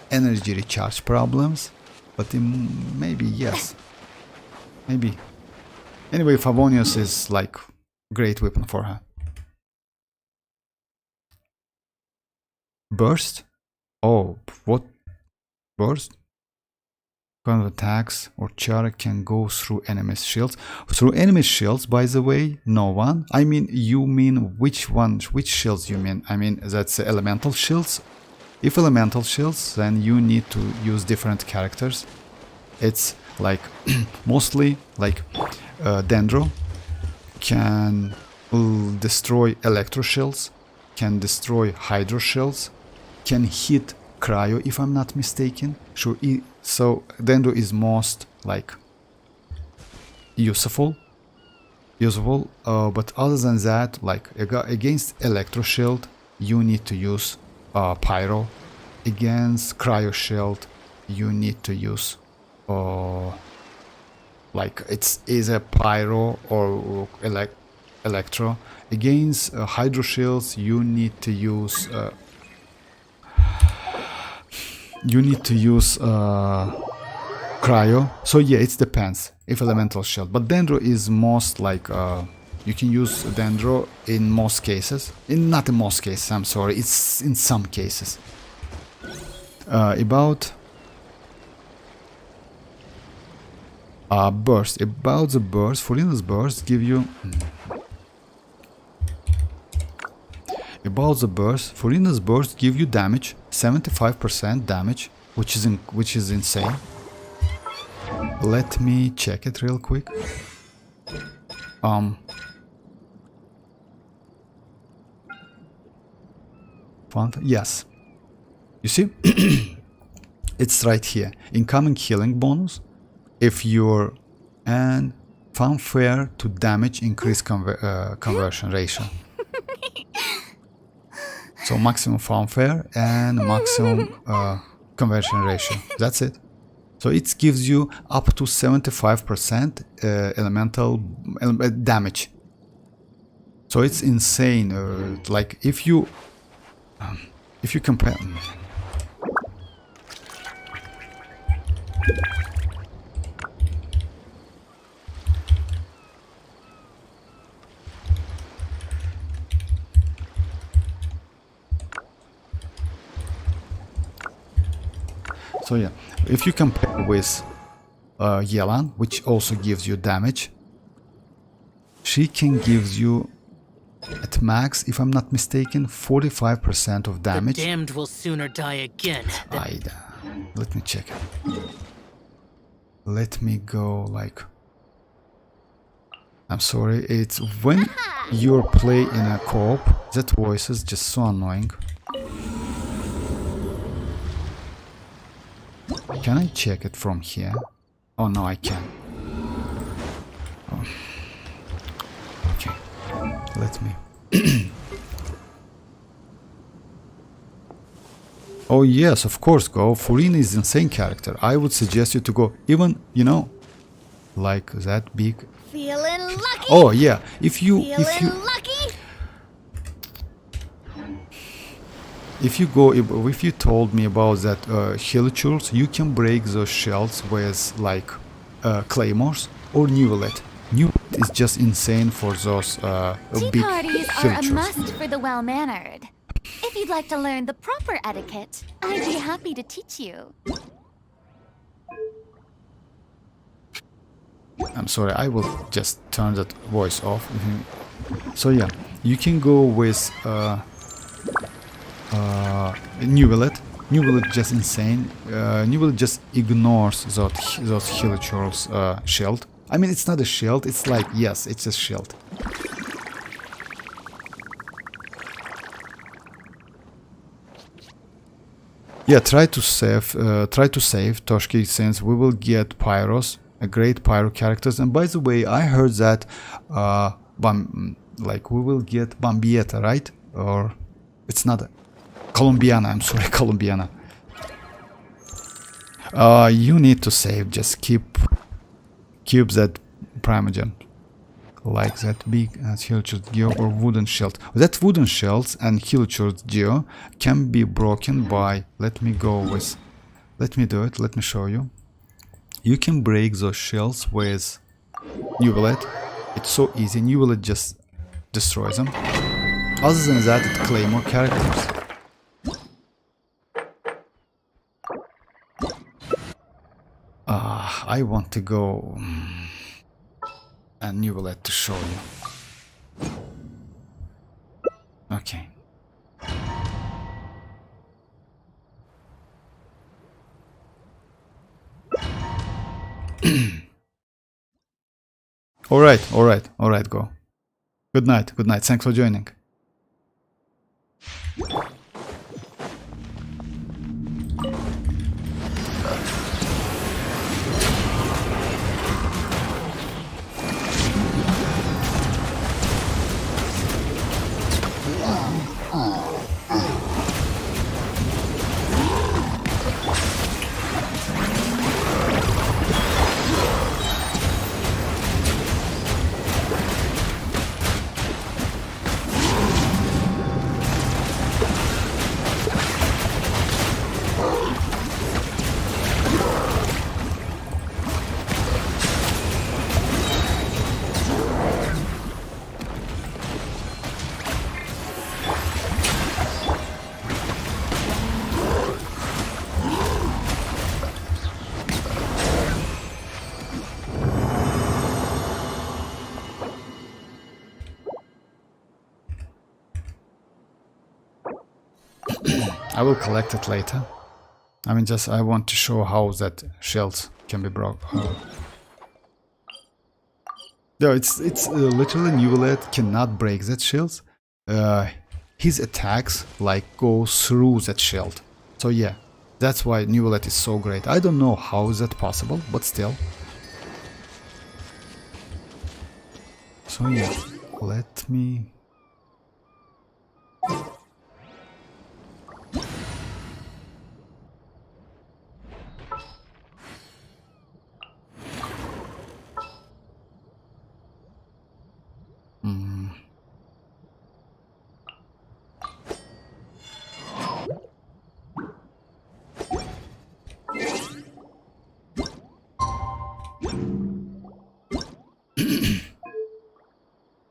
energy recharge problems, but maybe yes, maybe. Anyway, Favonius is like great weapon for her. Burst? Oh, what? Burst? Kind of attacks or charge can go through enemy's shields. Through enemy shields, by the way, no one. I mean, you mean which one? Which shields you mean? I mean, that's elemental shields. If elemental shields, then you need to use different characters. It's like mostly like Dendro can destroy electro shields, can destroy hydro shields, can hit cryo if I'm not mistaken. Sure. So Dendro is most like useful, but other than that, like against electro shield, you need to use pyro. Against cryo shield, you need to use like it's either pyro or electro. Against hydro shields, you need to use cryo. So yeah, it depends if elemental shield, but Dendro is most like you can use Dendro in most cases, not in most cases, I'm sorry, it's in some cases. About burst, about the burst, Furina's burst give you about the burst, Furina's burst give you damage, 75% damage, which is insane. Let me check it real quick. Yes. You see? It's right here. Incoming healing bonus. If you're and fanfare to damage increase conversion ratio. So maximum fanfare and maximum conversion ratio. That's it. So it gives you up to 75% elemental damage. So it's insane. Like if you compare. So yeah, if you compare with Yelan, which also gives you damage, she can give you at max, if I'm not mistaken, 45% of damage. The damned will sooner die again. Let me check it. Let me go like. I'm sorry, it's when you play in a co-op, that voice is just so annoying. Can I check it from here? Oh no, I can't. Oh. Okay, let me. Oh yes, of course, go. Furina is an insane character. I would suggest you to go even, like that big. Feeling lucky. Oh yeah, if you lucky. if you told me about that Helichurls, you can break those shells with like claymores or Nuvelet. Nuvelet is just insane for those Tea big parties are a Helichurls. must for the well-mannered. If you'd like to learn the proper etiquette, I'd be happy to teach you. I'm sorry, I will just turn that voice off. So yeah, you can go with Nuvelet New Village just insane. New Village just ignores those Hilichurl's shield. I mean, it's not a shield. It's like, yes, it's a shield. Yeah, try to save Toshki, since we will get Pyros, a great Pyro characters. And by the way, I heard that we will get Bambietta, right? Or it's not Colombiana. I'm sorry, Colombiana. You need to save. Just keep that Primogen. Like that big Hilichurl's Geo or wooden shield. That wooden shields and Hilichurl's Geo can be broken by, let me do it, let me show you. You can break those shields with New Village. It's so easy. New Village just destroys them. Other than that, it Claymore characters. I want to go and New Village to show you. Okay. All right, go. Good night, thanks for joining. I will collect it later. I mean, just I want to show how that shields can be broken. No, it's literally New Village cannot break that shield. His attacks like go through that shield. So yeah, that's why New Village is so great. I don't know how is that possible, but still. So yeah, let me.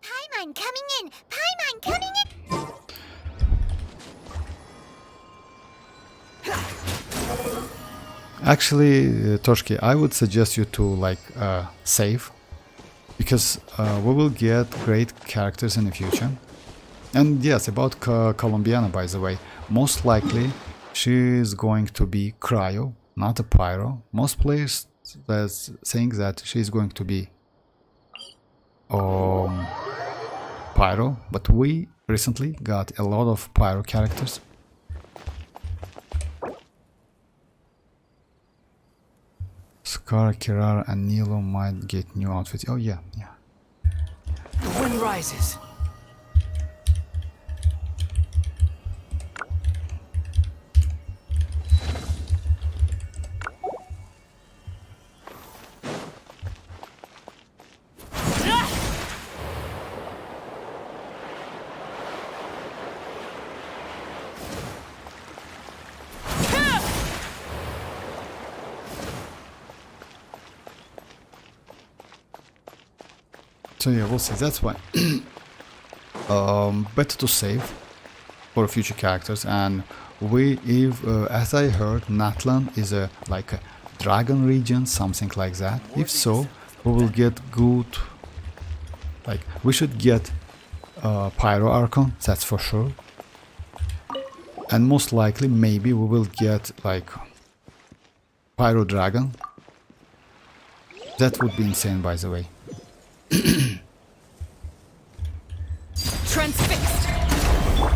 Paimon coming in! Paimon coming in! Actually, Toshki, I would suggest you to like save, because we will get great characters in the future. And yes, about Colombiana, by the way, most likely she is going to be Cryo, not a Pyro. Most players think that she is going to be Pyro, but we recently got a lot of Pyro characters. Scar, Kirara, and Nilo might get new outfits. Oh yeah. The wind rises. So yeah, we'll see. That's why better to save for future characters. And as I heard, Natlan is a dragon region, something like that. If so, we will get good. Like we should get Pyro Archon, that's for sure. And most likely, maybe we will get like Pyro Dragon. That would be insane, by the way. Transfixed!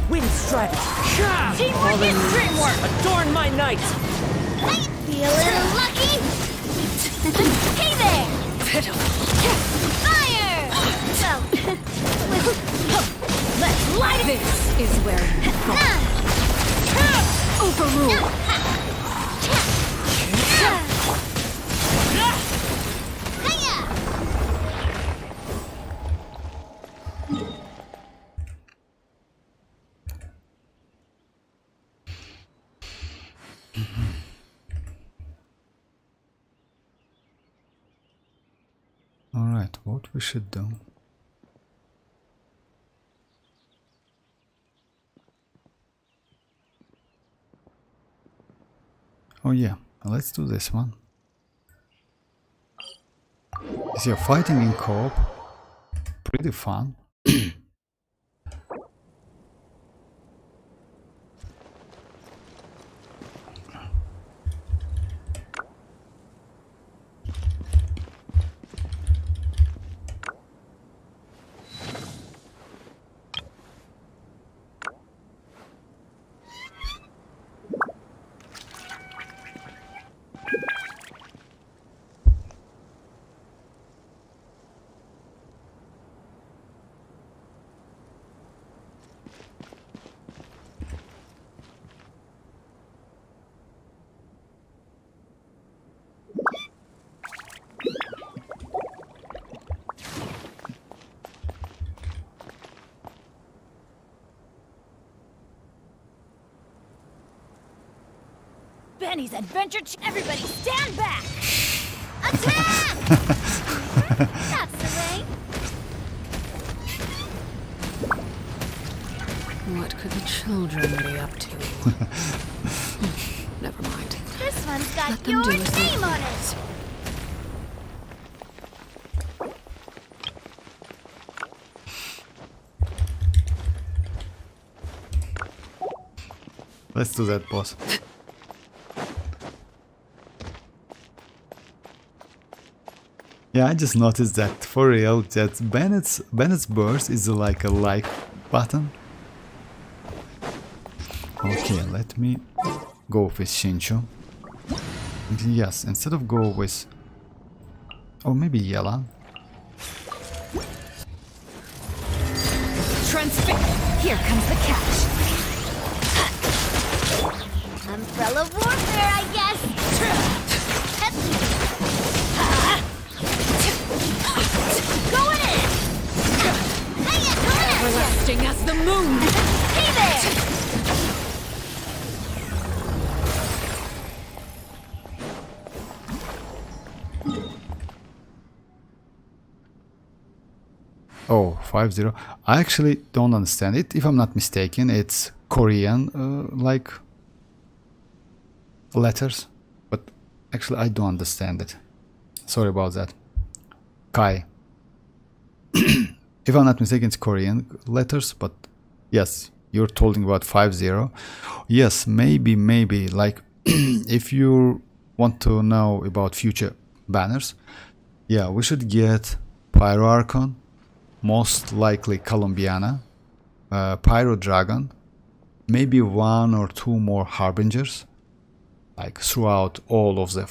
Wind strategy! Teamwork is dreamwork! Adorn my night! Feeling lucky? Hey there! Fire! So, Let's light it! This is where you fall. Overrule! hiya! Alright, what we should do? Oh yeah, let's do this one. Is your fighting in co-op pretty fun? Benny's Adventure Everybody stand back! Attack! That's the way. What could the children be up to? Never mind. This one's Let got them your do as they name on it. Let's do that, boss. Yeah, I just noticed that for real that Bennett's burst is like a like button. Okay, let me go with Shinchu. Yes, instead of go with, or maybe Yella. Transfix! Here comes the catch! Umbrella warfare, I guess. Going in! Hiya, coming at ya. Everlasting as the moon! Hey there! Oh, 5-0. I actually don't understand it. If I'm not mistaken, it's Korean, like letters. But actually, I don't understand it. Sorry about that. Kai. If I'm not mistaken, it's Korean letters. But yes, you're talking about 5-0. Yes, maybe, like if you want to know about future banners, yeah, we should get Pyro Archon. Most likely Columbiana, Pyro Dragon, maybe one or two more Harbingers, like throughout all of the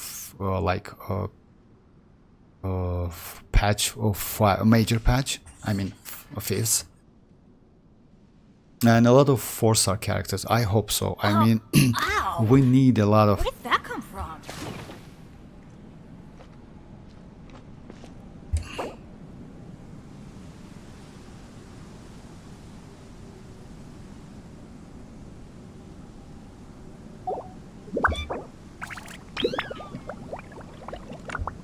patch of major patch. I mean, fifths, and a lot of 4-star characters. I hope so. I mean, Wow! we need a lot of. Where did that come from?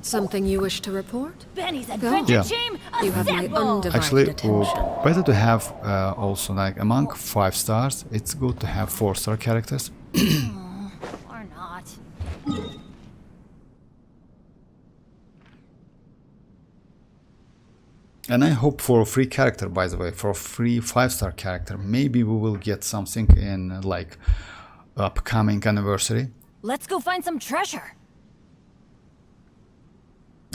Something you wish to report? Benny's Adventure Yeah. Team, You have my assemble! undivided Actually, attention. better to have also like among 5 stars. It's good to have 4-star characters. Or not. And I hope for a free character, by the way, for a free 5-star character. Maybe we will get something in like upcoming anniversary. Let's go find some treasure.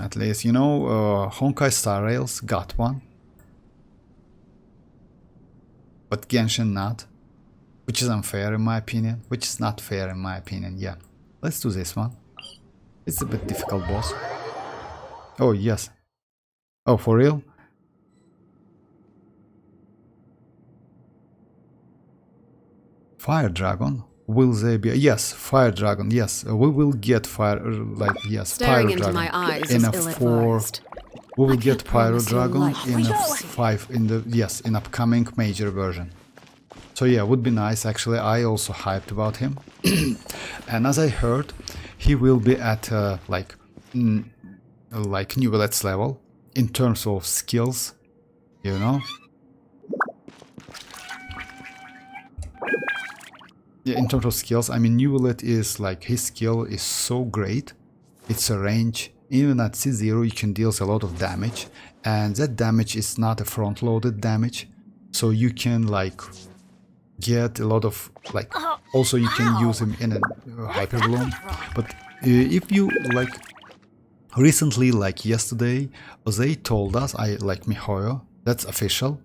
At least, you know, Honkai Star Rails got one. But Genshin not. Which is unfair in my opinion. Which is not fair in my opinion, yeah. Let's do this one. It's a bit difficult, boss. Oh, yes. Oh, for real? Fire Dragon? Will they be? Yes, Fire Dragon, yes. We will get Fire, like, yes, Staring Pyro into Dragon. my eyes In is a ill-advised. we will I get can't Pyro promise you'll Dragon like in what a you see. 5, in the, yes, in upcoming major version. So yeah, would be nice actually. I also hyped about him. And as I heard, he will be at like New Let's level in terms of skills, you know. Yeah, in terms of skills, I mean, Newlet is like, his skill is so great. It's a range. Even at C0 you can deal a lot of damage, and that damage is not a front-loaded damage, so you can like get a lot of like. Also, you can use him in a hyper bloom. But if you like, recently, like yesterday, they told us, I like Mihoyo. That's official.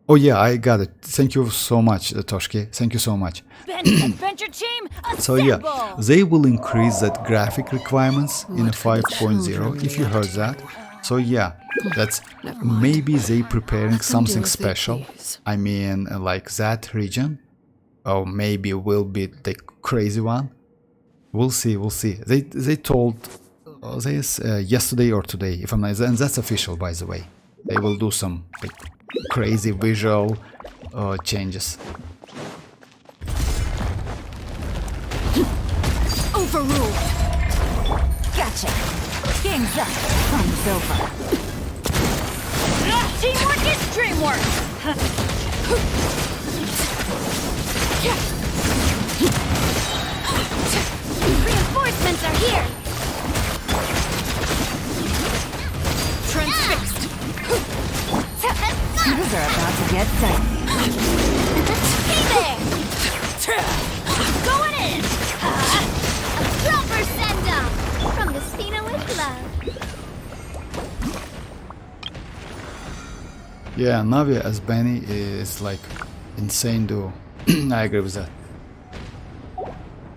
Oh yeah, I got it. Thank you so much, Toshki. Thank you so much. Adventure team, assemble! So yeah, they will increase that graphic requirements in a 5.0, if you heard that. So yeah, that's maybe they preparing something special. I mean, like that region, or maybe will be the crazy one. We'll see, we'll see. They told this yesterday or today, if I'm not, and that's official, by the way. They will do some like crazy visual changes. Overruled. Gotcha. Game's up. Fun's over. Teamwork is dreamwork. Reinforcements are here! Transfixed. Things are about to get dicey. Hey there! Going in! A proper send-off from the Spina with love. Yeah, Navia as Benny is like insane duo. I agree with that.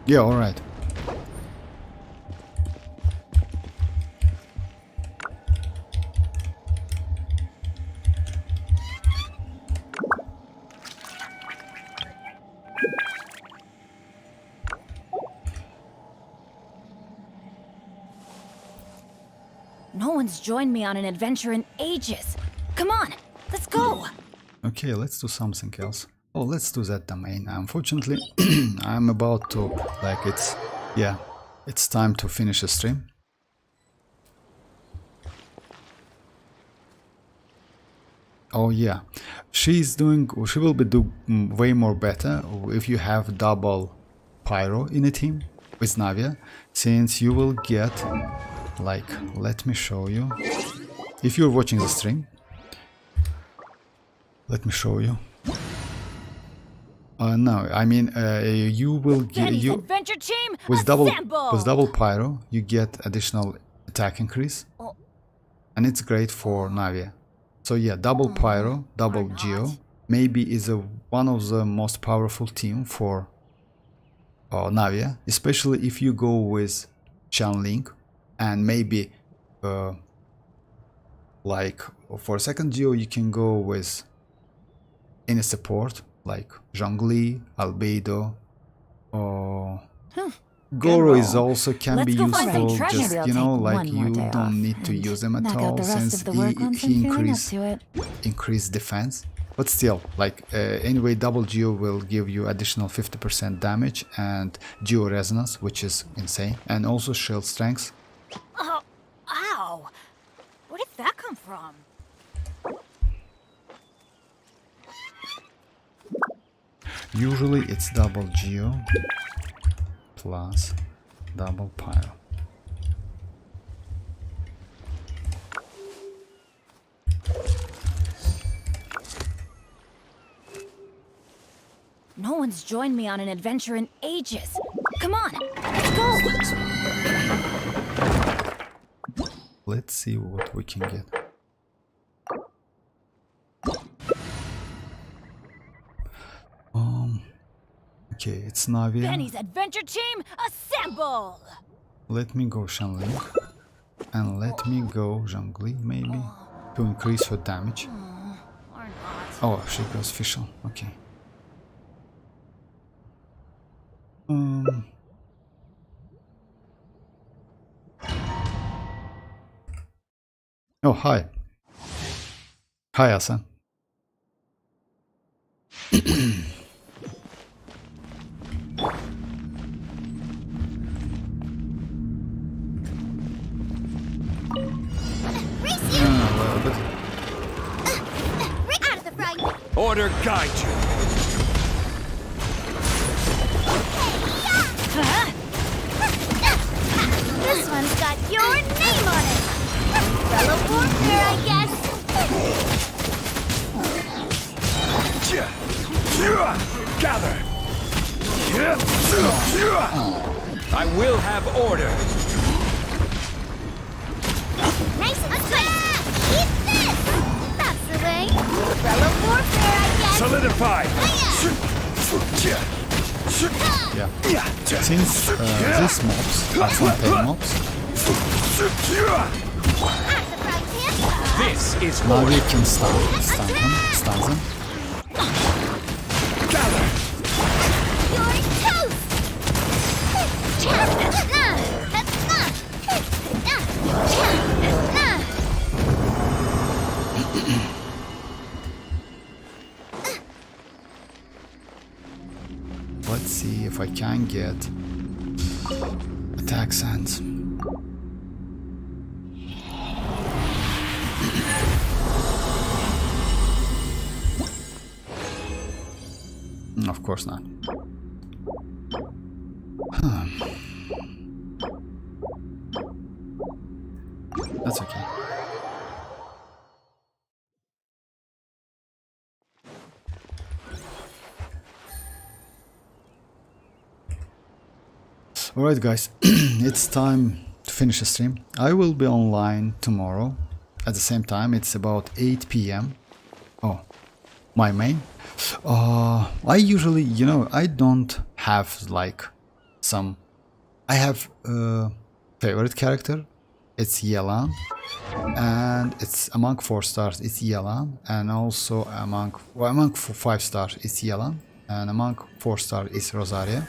Yeah, alright. No one's joined me on an adventure in ages. Come on, let's go. Okay, let's do something else. Oh, let's do that domain. Unfortunately, I'm about to, like, it's time to finish the stream. Oh yeah, she will be doing way more better if you have double Pyro in a team with Navia, since you will get, like, let me show you. If you're watching the stream, let me show you. No, I mean, you will get adventure team, with assemble! double Pyro, you get additional attack increase, and it's great for Navia. So yeah, double Pyro, double Geo, maybe is one of the most powerful team for Navia, especially if you go with Chanling, and maybe like for second Geo you can go with any support like Zhongli, Albedo, or Goro is also can be useful, just, you know, like you don't need to use them at all since he increase defense. But still, like anyway, double Geo will give you additional 50% damage and Geo resonance, which is insane, and also shield strength. Oh, ow! Where did that come from? Usually it's double Geo plus double Pyro. No one's joined me on an adventure in ages. Come on, let's go! Let's see what we can get. Okay, it's Navia. Benny's adventure team, assemble! Let me go Shanling. And let me go Zhongli, maybe. To increase her damage. Or not. Oh, she goes Fischl. Okay. Oh, hi. Hi, Asa. Race you! Out of the frying pan. Order guide you. This one's got your name on it. Fellow warfare, I guess. Gather. I will have order. Nice and swift. Eat this. That's the way. Fellow warfare, I guess. Solidify. Yeah. Since these mobs are campaign mobs, Out of the frying pan. This is now order. we can stun them. Gather. You're toast. Let's see if I can get attack sands. Of course not. That's okay. Alright guys, it's time to finish the stream. I will be online tomorrow at the same time. It's about 8 p.m. Oh, my main. I usually, I don't have like some... I have a favorite character. It's Yelan. And it's among 4 stars, it's Yelan. And also among 5 stars, it's Yelan. And among 4 stars, it's Rosaria.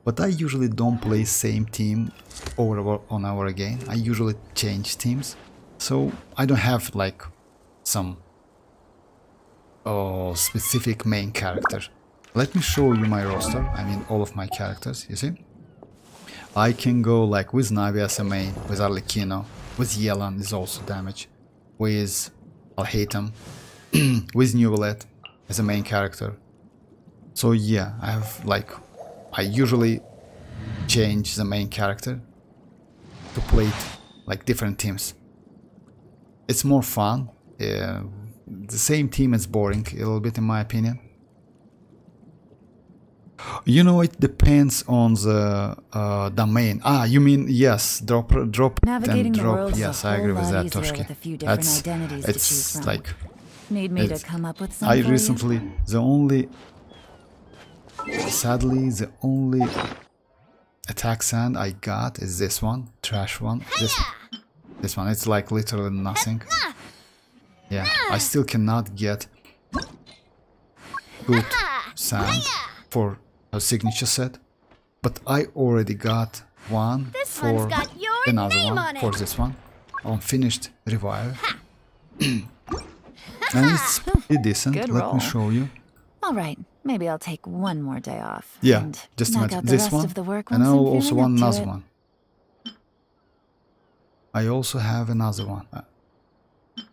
But I usually don't play same team over and over again. I usually change teams. So I don't have like some specific main character. Let me show you my roster. I mean all of my characters, you see? I can go like with Navi as a main, with Arlecchino, with Yelan is also damage, with Alhaitham, with Nuvalet as a main character. So yeah, I have like... I usually change the main character to play like different teams. It's more fun. The same team is boring a little bit in my opinion. It depends on the domain. You mean yes, drop Navigating and the drop. world's Yes, a I agree whole with lot that, easier Toshki. with a few different identities to choose It's from. like Need me to it's- come up with some I for you? recently sadly the only attack sand I got is this one, trash one. This one, it's like literally nothing. Yeah, I still cannot get good sand for a signature set, but I already got one This for one's got your another name one on for it. this one on finished revive. And it's pretty decent. Good Let roll. me show you. All right, maybe I'll take one more day off. Yeah, and just knock imagine out the this rest one, of the work and I once I'm also feeling want up to another it. one. I also have another one.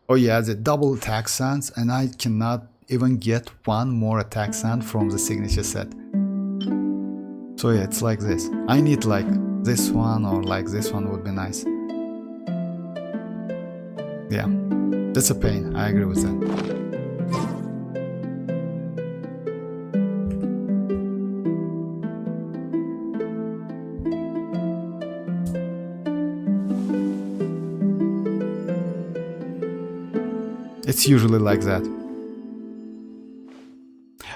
Oh yeah, the double attack sands, and I cannot even get one more attack sand from the signature set. So yeah, it's like this. I need like this one or like this one would be nice. Yeah, that's a pain. I agree with that. It's usually like that.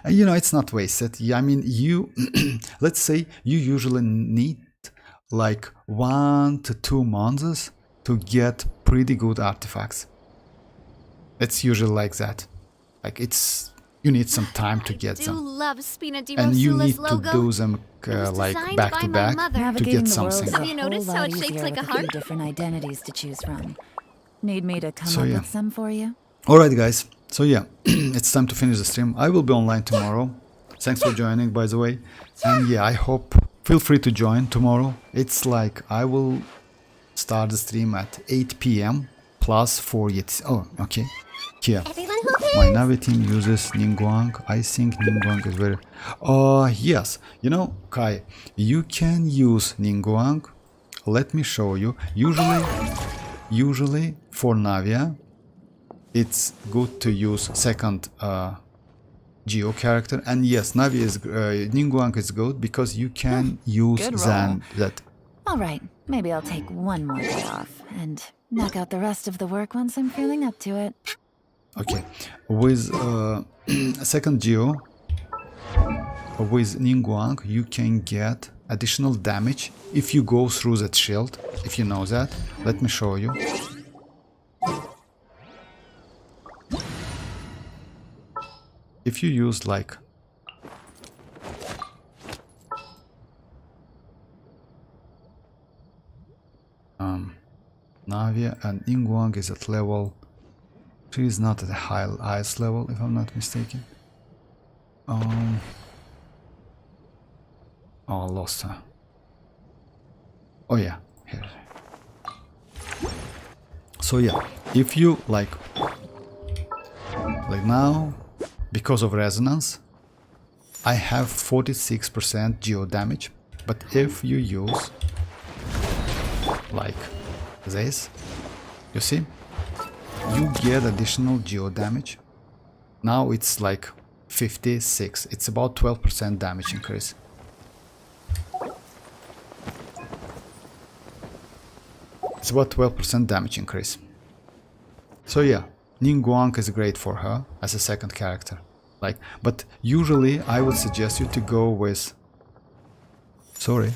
And you know, it's not wasted. Yeah, I mean, you let's say you usually need like 1 to 2 months to get pretty good artifacts. It's usually like that. Like you need some time to get I do them, love Spina di and you Rosula's need to logo. do them It was like designed back by to my back mother. to Navigating get the world something. is a Have you noticed whole how lot it's shaped easier like a with a few heart? different identities to choose from. Need me to come So, up yeah. with some for you? Alright guys, so yeah, it's time to finish the stream. I will be online tomorrow. Thanks for joining, by the way. And yeah, I hope, feel free to join tomorrow. It's like, I will start the stream at 8 p.m. plus 4 yet. Oh, okay. Here. Everyone who My cares. Navi team uses Ningguang. I think Ningguang is very... yes. You know, Kai, you can use Ningguang. Let me show you. Usually for Navia, it's good to use second Geo character. And yes, Navi is Ningguang is good because you can use good then roll. that. All right, maybe I'll take one more day off and knock out the rest of the work once I'm feeling up to it. Okay, with second Geo, with Ningguang, you can get additional damage if you go through that shield. If you know that, let me show you. If you use like Navia and Ningguang is at level. She is not at the highest level, if I'm not mistaken. Oh, I lost her. Oh yeah, here. So yeah, if you like now, because of resonance, I have 46% geo damage. But if you use like this, you see, you get additional geo damage. Now it's like 56. It's about 12% damage increase. It's about 12% damage increase. So yeah, Ningguang is great for her as a second character. Like, but usually I would suggest you to go with... Sorry.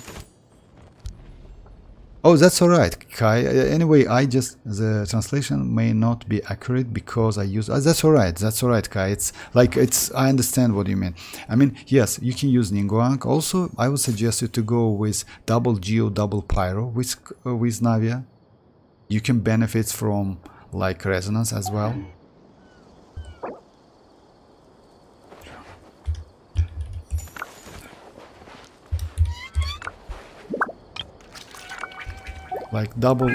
Oh, that's alright, Kai. Anyway, the translation may not be accurate because I use... that's alright, Kai. I understand what you mean. I mean, yes, you can use Ningguang. Also, I would suggest you to go with double Geo, double Pyro with Navia. You can benefit from, like, resonance as well. Like double.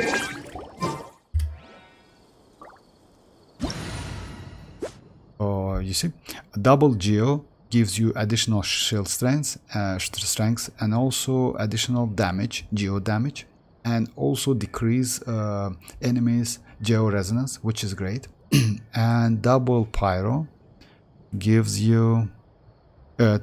Oh, you see, double Geo gives you additional shield strength, and also additional damage, Geo damage, and also decrease enemies' Geo resonance, which is great. And double Pyro gives you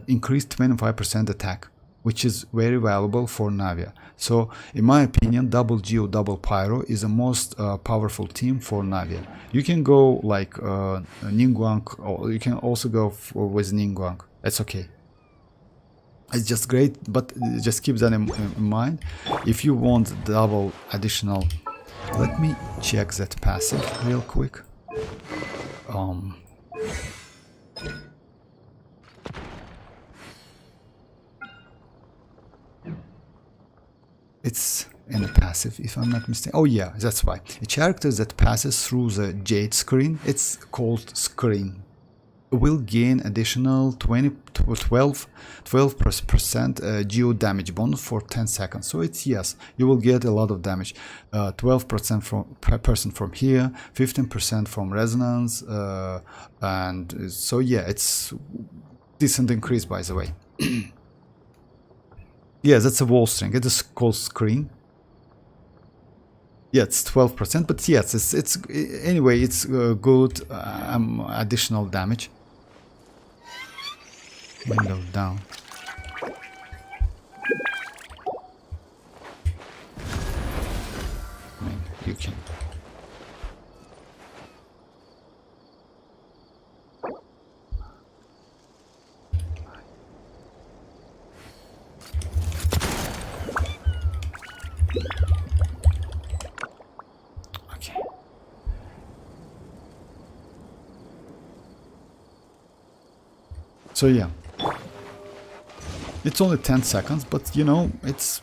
increased 25% attack, which is very valuable for Navia. So, in my opinion, double Geo, double Pyro is the most powerful team for Navia. You can go like Ningguang, or you can also go with Ningguang. That's okay. It's just great, but just keep that in mind. If you want double additional, let me check that passive real quick. It's in the passive, if I'm not mistaken. Oh yeah, that's why. A character that passes through the Jade screen, it's called screen, will gain additional 12% geo damage bonus for 10 seconds. So it's, yes, you will get a lot of damage. 12% from here, 15% from resonance, and so yeah, it's decent increase, by the way. Yeah, that's a wall string. It is called screen. Yeah, it's 12%, but yes, it's anyway, it's good additional damage. Window down. I mean, you can. So yeah, it's only 10 seconds, but you know, it's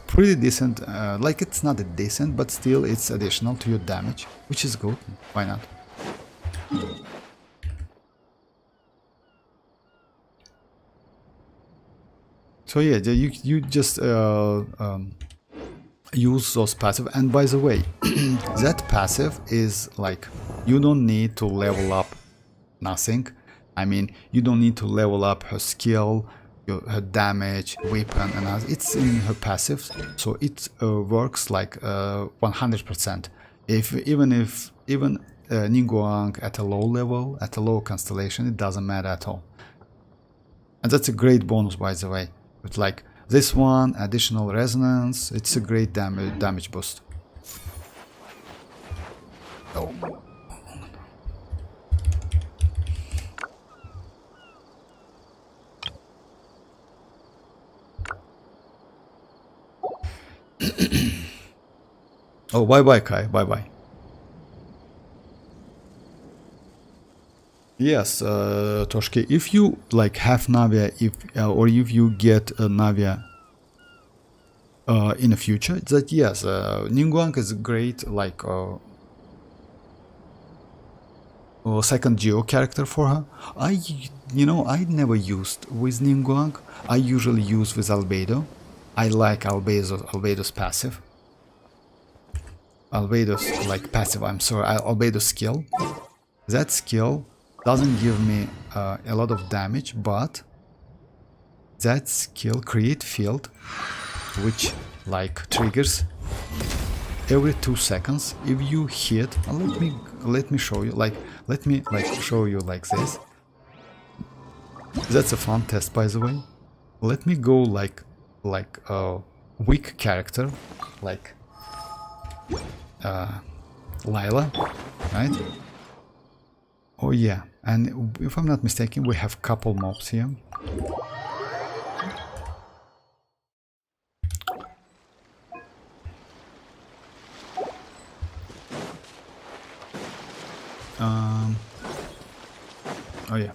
pretty decent. Like, it's not that decent, but still it's additional to your damage, which is good. Why not? So yeah, you just use those passive. And by the way, that passive is like, you don't need to level up nothing. I mean, you don't need to level up her skill, her damage, weapon, and others. It's in her passive, so it works like 100%. Even Ningguang at a low level, at a low constellation, it doesn't matter at all. And that's a great bonus, by the way. With like this one, additional resonance, it's a great damage boost. Oh. Oh, bye bye, Kai. Bye bye. Yes, Toshke, if you like have Navia, or if you get a Navia in the future, that yes, Ningguang is great, like second Geo character for her. I never used with Ningguang. I usually use with Albedo. I like Albedo's passive. Albedo's like passive. I'm sorry, Albedo's skill. That skill doesn't give me a lot of damage, but that skill create field, which like triggers every 2 seconds. If you hit, let me show you. Let me show you like this. That's a fun test, by the way. Let me go like a weak character, like Lila, right? Oh yeah, and if I'm not mistaken, we have couple mobs here. Oh yeah.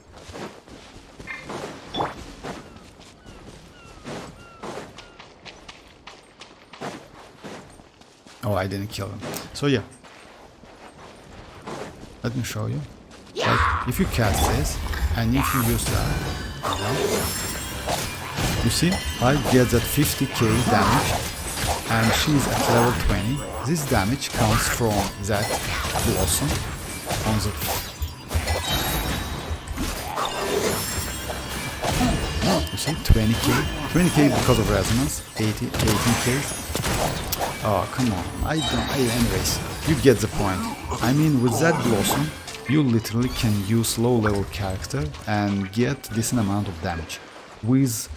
Oh, I didn't kill him. So yeah. Let me show you. Like, if you cast this, and if you use that, you see, I get that 50k damage, and she's at level 20. This damage comes from that blossom on the... You see, 20k? 20k because of resonance, 18k. Oh, come on, anyways, you get the point. I mean, with that blossom, you literally can use low-level character and get decent amount of damage. With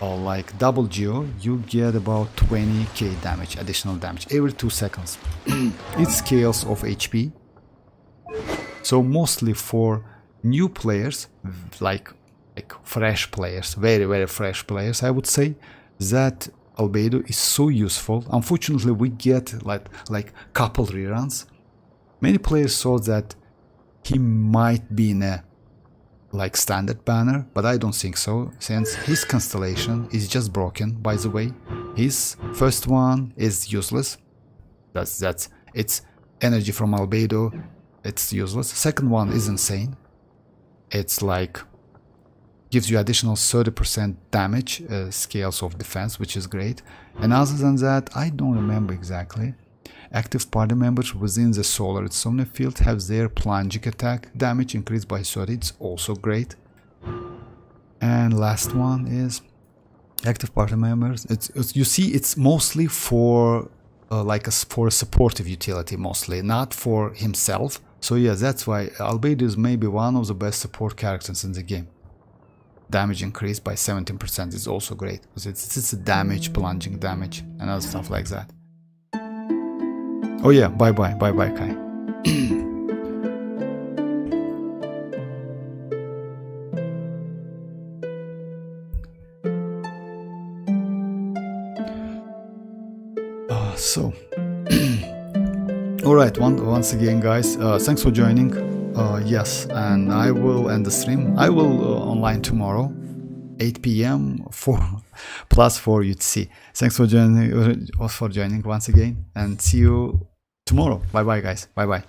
like double Geo, you get about 20k damage, additional damage, every 2 seconds. It scales of HP. So mostly for new players, like fresh players, very, very fresh players, I would say, that Albedo is so useful. Unfortunately, we get like couple reruns. Many players thought that he might be in a like standard banner, but I don't think so, since his constellation is just broken. By the way, his first one is useless. That's it's energy from Albedo. It's useless. Second one is insane. It's like gives you additional 30% damage scales of defense, which is great. And other than that, I don't remember exactly. Active party members within the solar insomnia field have their plunging attack damage increased by 30. It's also great. And last one is active party members. You see, it's mostly for for a supportive utility, mostly not for himself. So yeah, that's why Albedo is maybe one of the best support characters in the game. Damage increased by 17% is also great, because it's a damage, plunging damage, and other stuff like that. Oh yeah, bye bye Kai. So, all right, once again, guys, thanks for joining. Yes, and I will end the stream. I will online tomorrow, 8 p.m. 4 +4 UTC. Thanks for joining once again, and see you tomorrow. Bye bye, guys. Bye bye.